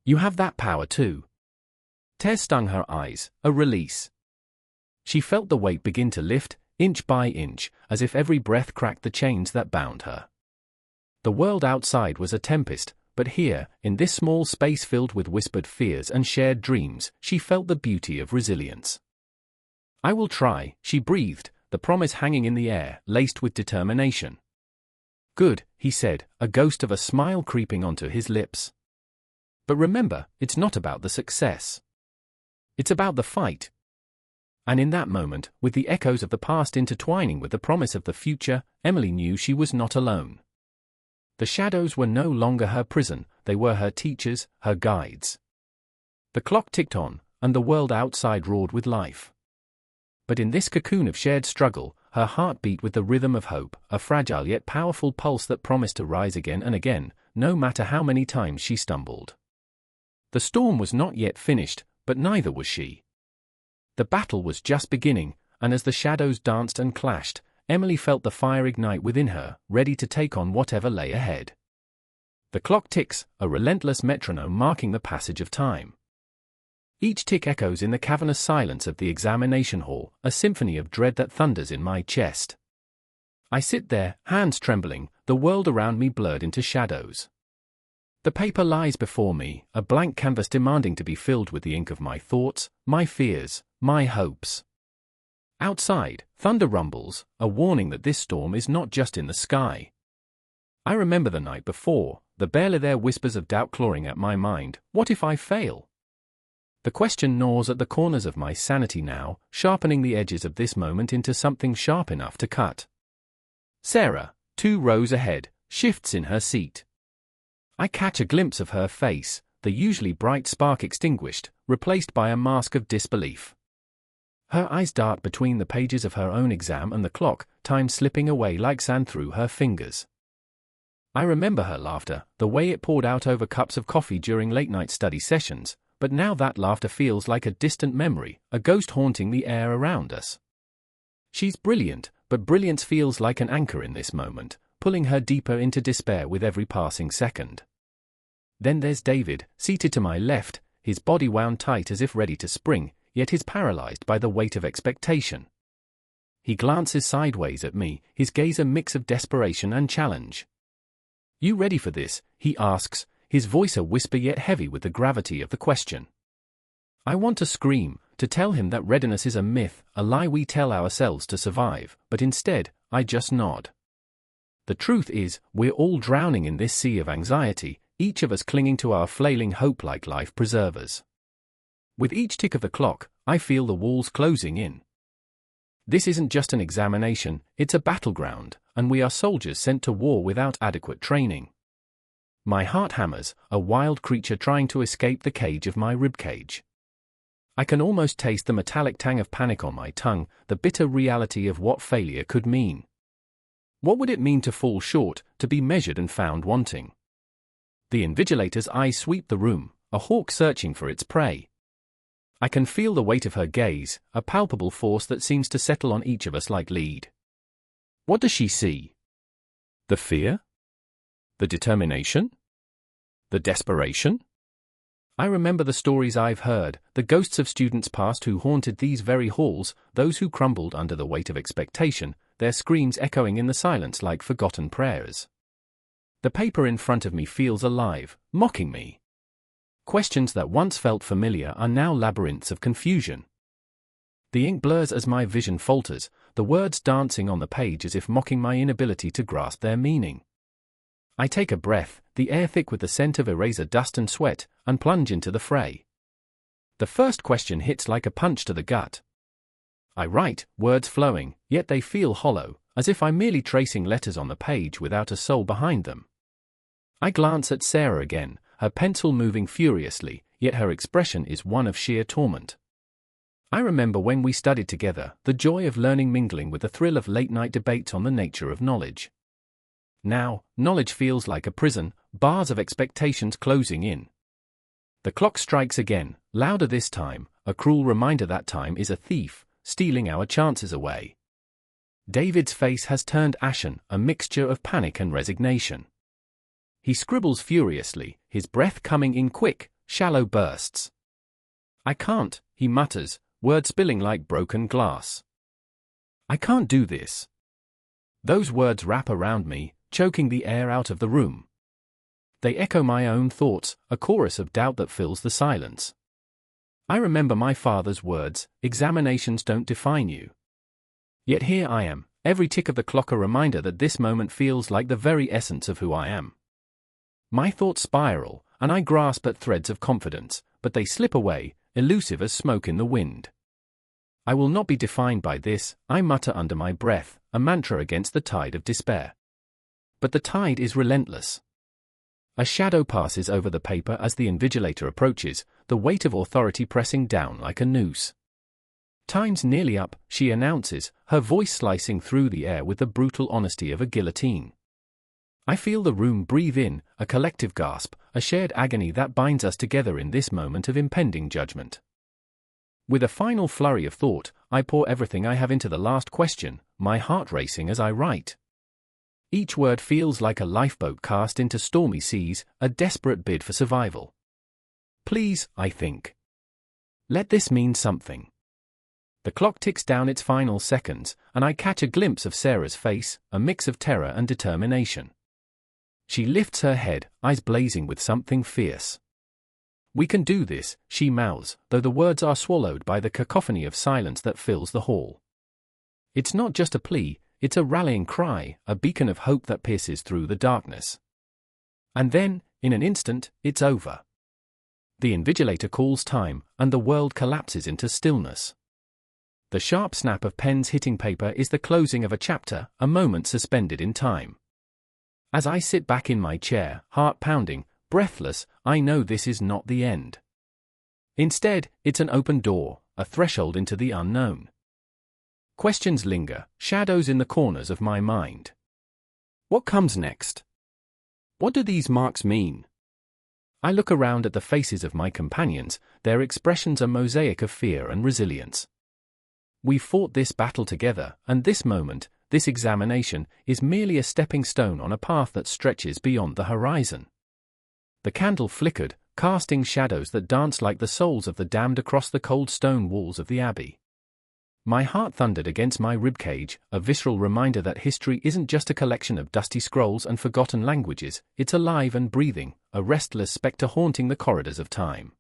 S1: You have that power too. Tears stung her eyes, a release. She felt the weight begin to lift, inch by inch, as if every breath cracked the chains that bound her. The world outside was a tempest, but here, in this small space filled with whispered fears and shared dreams, she felt the beauty of resilience. I will try, she breathed, the promise hanging in the air, laced with determination. Good, he said, a ghost of a smile creeping onto his lips. But remember, it's not about the success. It's about the fight. And in that moment, with the echoes of the past intertwining with the promise of the future, Emily knew she was not alone. The shadows were no longer her prison, they were her teachers, her guides. The clock ticked on, and the world outside roared with life. But in this cocoon of shared struggle, her heart beat with the rhythm of hope, a fragile yet powerful pulse that promised to rise again and again, no matter how many times she stumbled. The storm was not yet finished, but neither was she. The battle was just beginning, and as the shadows danced and clashed, Emily felt the fire ignite within her, ready to take on whatever lay ahead. The clock ticks, a relentless metronome marking the passage of time. Each tick echoes in the cavernous silence of the examination hall, a symphony of dread that thunders in my chest. I sit there, hands trembling, the world around me blurred into shadows. The paper lies before me, a blank canvas demanding to be filled with the ink of my thoughts, my fears, my hopes. Outside, thunder rumbles, a warning that this storm is not just in the sky. I remember the night before, the barely there whispers of doubt clawing at my mind. What if I fail? The question gnaws at the corners of my sanity now, sharpening the edges of this moment into something sharp enough to cut. Sarah, 2 rows ahead, shifts in her seat. I catch a glimpse of her face, the usually bright spark extinguished, replaced by a mask of disbelief. Her eyes dart between the pages of her own exam and the clock, time slipping away like sand through her fingers. I remember her laughter, the way it poured out over cups of coffee during late-night study sessions, but now that laughter feels like a distant memory, a ghost haunting the air around us. She's brilliant, but brilliance feels like an anchor in this moment, pulling her deeper into despair with every passing second. Then there's David, seated to my left, his body wound tight as if ready to spring, yet he's paralyzed by the weight of expectation. He glances sideways at me, his gaze a mix of desperation and challenge. "You ready for this?" he asks, his voice a whisper yet heavy with the gravity of the question. I want to scream, to tell him that readiness is a myth, a lie we tell ourselves to survive, but instead, I just nod. The truth is, we're all drowning in this sea of anxiety, each of us clinging to our flailing hope like life preservers. With each tick of the clock, I feel the walls closing in. This isn't just an examination, it's a battleground, and we are soldiers sent to war without adequate training. My heart hammers, a wild creature trying to escape the cage of my ribcage. I can almost taste the metallic tang of panic on my tongue, the bitter reality of what failure could mean. What would it mean to fall short, to be measured and found wanting? The invigilator's eyes sweep the room, a hawk searching for its prey. I can feel the weight of her gaze, a palpable force that seems to settle on each of us like lead. What does she see? The fear? The determination? The desperation? I remember the stories I've heard, the ghosts of students past who haunted these very halls, those who crumbled under the weight of expectation, their screams echoing in the silence like forgotten prayers. The paper in front of me feels alive, mocking me. Questions that once felt familiar are now labyrinths of confusion. The ink blurs as my vision falters, the words dancing on the page as if mocking my inability to grasp their meaning. I take a breath, the air thick with the scent of eraser dust and sweat, and plunge into the fray. The first question hits like a punch to the gut. I write, words flowing, yet they feel hollow, as if I'm merely tracing letters on the page without a soul behind them. I glance at Sarah again, her pencil moving furiously, yet her expression is one of sheer torment. I remember when we studied together, the joy of learning mingling with the thrill of late-night debates on the nature of knowledge. Now, knowledge feels like a prison, bars of expectations closing in. The clock strikes again, louder this time, a cruel reminder that time is a thief, stealing our chances away. David's face has turned ashen, a mixture of panic and resignation. He scribbles furiously, his breath coming in quick, shallow bursts. "I can't," he mutters, words spilling like broken glass. "I can't do this." Those words wrap around me, choking the air out of the room. They echo my own thoughts, a chorus of doubt that fills the silence. I remember my father's words, "Examinations don't define you." Yet here I am, every tick of the clock a reminder that this moment feels like the very essence of who I am. My thoughts spiral, and I grasp at threads of confidence, but they slip away, elusive as smoke in the wind. I will not be defined by this, I mutter under my breath, a mantra against the tide of despair. But the tide is relentless. A shadow passes over the paper as the invigilator approaches, the weight of authority pressing down like a noose. "Time's nearly up," she announces, her voice slicing through the air with the brutal honesty of a guillotine. I feel the room breathe in, a collective gasp, a shared agony that binds us together in this moment of impending judgment. With a final flurry of thought, I pour everything I have into the last question, my heart racing as I write. Each word feels like a lifeboat cast into stormy seas, a desperate bid for survival. Please, I think. Let this mean something. The clock ticks down its final seconds, and I catch a glimpse of Sarah's face, a mix of terror and determination. She lifts her head, eyes blazing with something fierce. "We can do this," she mouths, though the words are swallowed by the cacophony of silence that fills the hall. It's not just a plea, it's a rallying cry, a beacon of hope that pierces through the darkness. And then, in an instant, it's over. The invigilator calls time, and the world collapses into stillness. The sharp snap of pens hitting paper is the closing of a chapter, a moment suspended in time. As I sit back in my chair, heart pounding, breathless, I know this is not the end. Instead, it's an open door, a threshold into the unknown. Questions linger, shadows in the corners of my mind. What comes next? What do these marks mean? I look around at the faces of my companions, their expressions a mosaic of fear and resilience. We fought this battle together, and this moment, this examination, is merely a stepping stone on a path that stretches beyond the horizon. The candle flickered, casting shadows that danced like the souls of the damned across the cold stone walls of the abbey. My heart thundered against my ribcage, a visceral reminder that history isn't just a collection of dusty scrolls and forgotten languages, it's alive and breathing, a restless spectre haunting the corridors of time.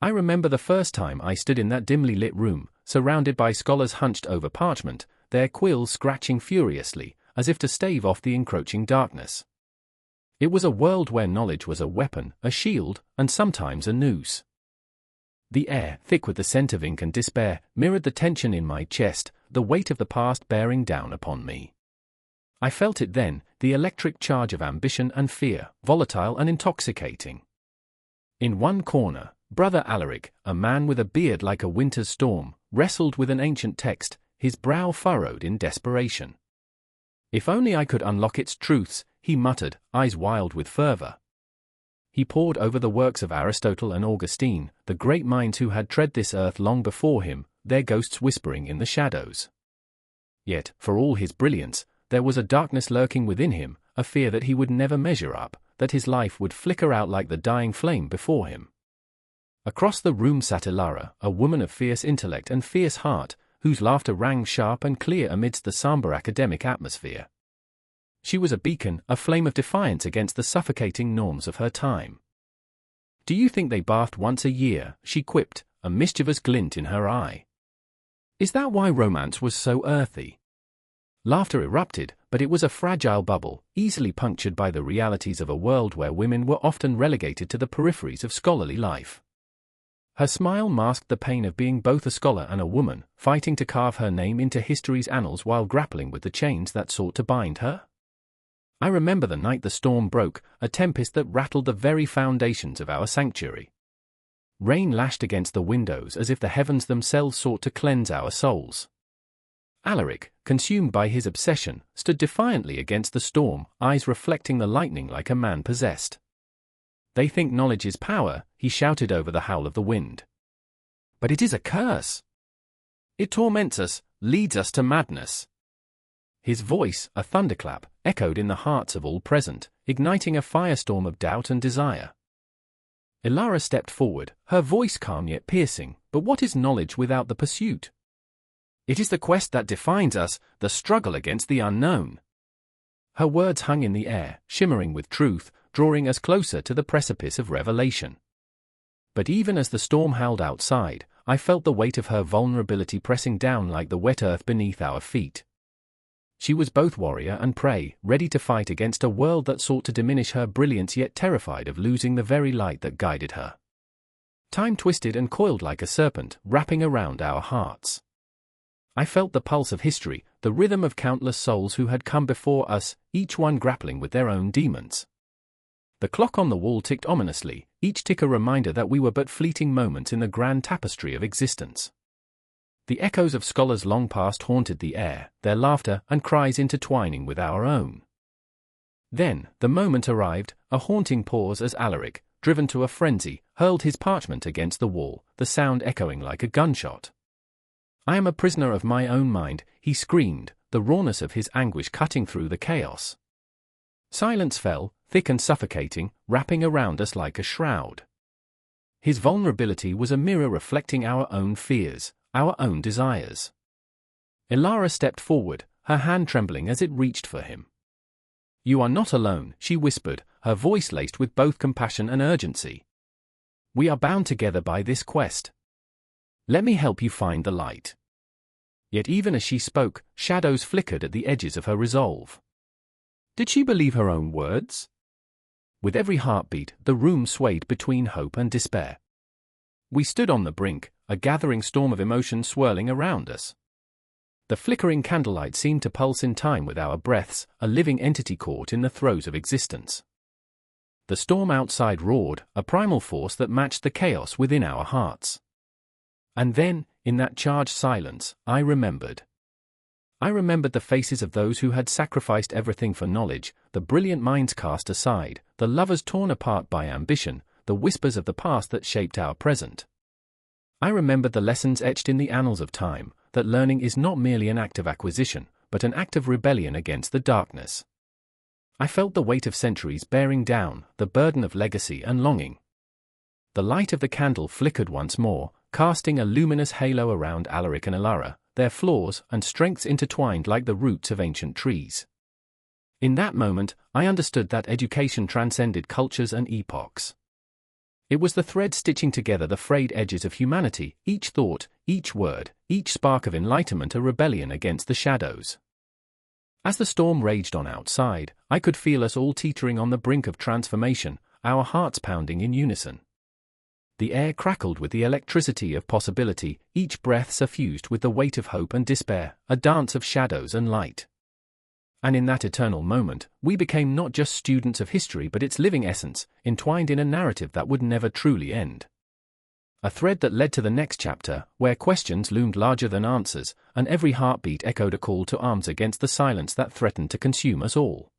S1: I remember the first time I stood in that dimly lit room, surrounded by scholars hunched over parchment, their quills scratching furiously, as if to stave off the encroaching darkness. It was a world where knowledge was a weapon, a shield, and sometimes a noose. The air, thick with the scent of ink and despair, mirrored the tension in my chest, the weight of the past bearing down upon me. I felt it then, the electric charge of ambition and fear, volatile and intoxicating. In one corner, Brother Alaric, a man with a beard like a winter's storm, wrestled with an ancient text, his brow furrowed in desperation. "If only I could unlock its truths," he muttered, eyes wild with fervor. He pored over the works of Aristotle and Augustine, the great minds who had tread this earth long before him, their ghosts whispering in the shadows. Yet, for all his brilliance, there was a darkness lurking within him, a fear that he would never measure up, that his life would flicker out like the dying flame before him. Across the room sat Ilara, a woman of fierce intellect and fierce heart, whose laughter rang sharp and clear amidst the somber academic atmosphere. She was a beacon, a flame of defiance against the suffocating norms of her time. "Do you think they bathed once a year?" she quipped, a mischievous glint in her eye. "Is that why romance was so earthy?" Laughter erupted, but it was a fragile bubble, easily punctured by the realities of a world where women were often relegated to the peripheries of scholarly life. Her smile masked the pain of being both a scholar and a woman, fighting to carve her name into history's annals while grappling with the chains that sought to bind her. I remember the night the storm broke, a tempest that rattled the very foundations of our sanctuary. Rain lashed against the windows as if the heavens themselves sought to cleanse our souls. Alaric, consumed by his obsession, stood defiantly against the storm, eyes reflecting the lightning like a man possessed. "They think knowledge is power," he shouted over the howl of the wind. "But it is a curse. It torments us, leads us to madness." His voice, a thunderclap, echoed in the hearts of all present, igniting a firestorm of doubt and desire. Ilara stepped forward, her voice calm yet piercing. "But what is knowledge without the pursuit? It is the quest that defines us, the struggle against the unknown." Her words hung in the air, shimmering with truth, drawing us closer to the precipice of revelation. But even as the storm howled outside, I felt the weight of her vulnerability pressing down like the wet earth beneath our feet. She was both warrior and prey, ready to fight against a world that sought to diminish her brilliance yet terrified of losing the very light that guided her. Time twisted and coiled like a serpent, wrapping around our hearts. I felt the pulse of history, the rhythm of countless souls who had come before us, each one grappling with their own demons. The clock on the wall ticked ominously, each tick a reminder that we were but fleeting moments in the grand tapestry of existence. The echoes of scholars long past haunted the air, their laughter and cries intertwining with our own. Then, the moment arrived, a haunting pause as Alaric, driven to a frenzy, hurled his parchment against the wall, the sound echoing like a gunshot. "I am a prisoner of my own mind," he screamed, the rawness of his anguish cutting through the chaos. Silence fell, thick and suffocating, wrapping around us like a shroud. His vulnerability was a mirror reflecting our own fears, our own desires. Ilara stepped forward, her hand trembling as it reached for him. "You are not alone," she whispered, her voice laced with both compassion and urgency. "We are bound together by this quest. Let me help you find the light." Yet even as she spoke, shadows flickered at the edges of her resolve. Did she believe her own words? With every heartbeat, the room swayed between hope and despair. We stood on the brink, a gathering storm of emotion swirling around us. The flickering candlelight seemed to pulse in time with our breaths, a living entity caught in the throes of existence. The storm outside roared, a primal force that matched the chaos within our hearts. And then, in that charged silence, I remembered. I remembered the faces of those who had sacrificed everything for knowledge, the brilliant minds cast aside, the lovers torn apart by ambition, the whispers of the past that shaped our present. I remembered the lessons etched in the annals of time, that learning is not merely an act of acquisition, but an act of rebellion against the darkness. I felt the weight of centuries bearing down, the burden of legacy and longing. The light of the candle flickered once more, casting a luminous halo around Alaric and Alara, their flaws and strengths intertwined like the roots of ancient trees. In that moment, I understood that education transcended cultures and epochs. It was the thread stitching together the frayed edges of humanity, each thought, each word, each spark of enlightenment a rebellion against the shadows. As the storm raged on outside, I could feel us all teetering on the brink of transformation, our hearts pounding in unison. The air crackled with the electricity of possibility, each breath suffused with the weight of hope and despair, a dance of shadows and light. And in that eternal moment, we became not just students of history but its living essence, entwined in a narrative that would never truly end. A thread that led to the next chapter, where questions loomed larger than answers, and every heartbeat echoed a call to arms against the silence that threatened to consume us all.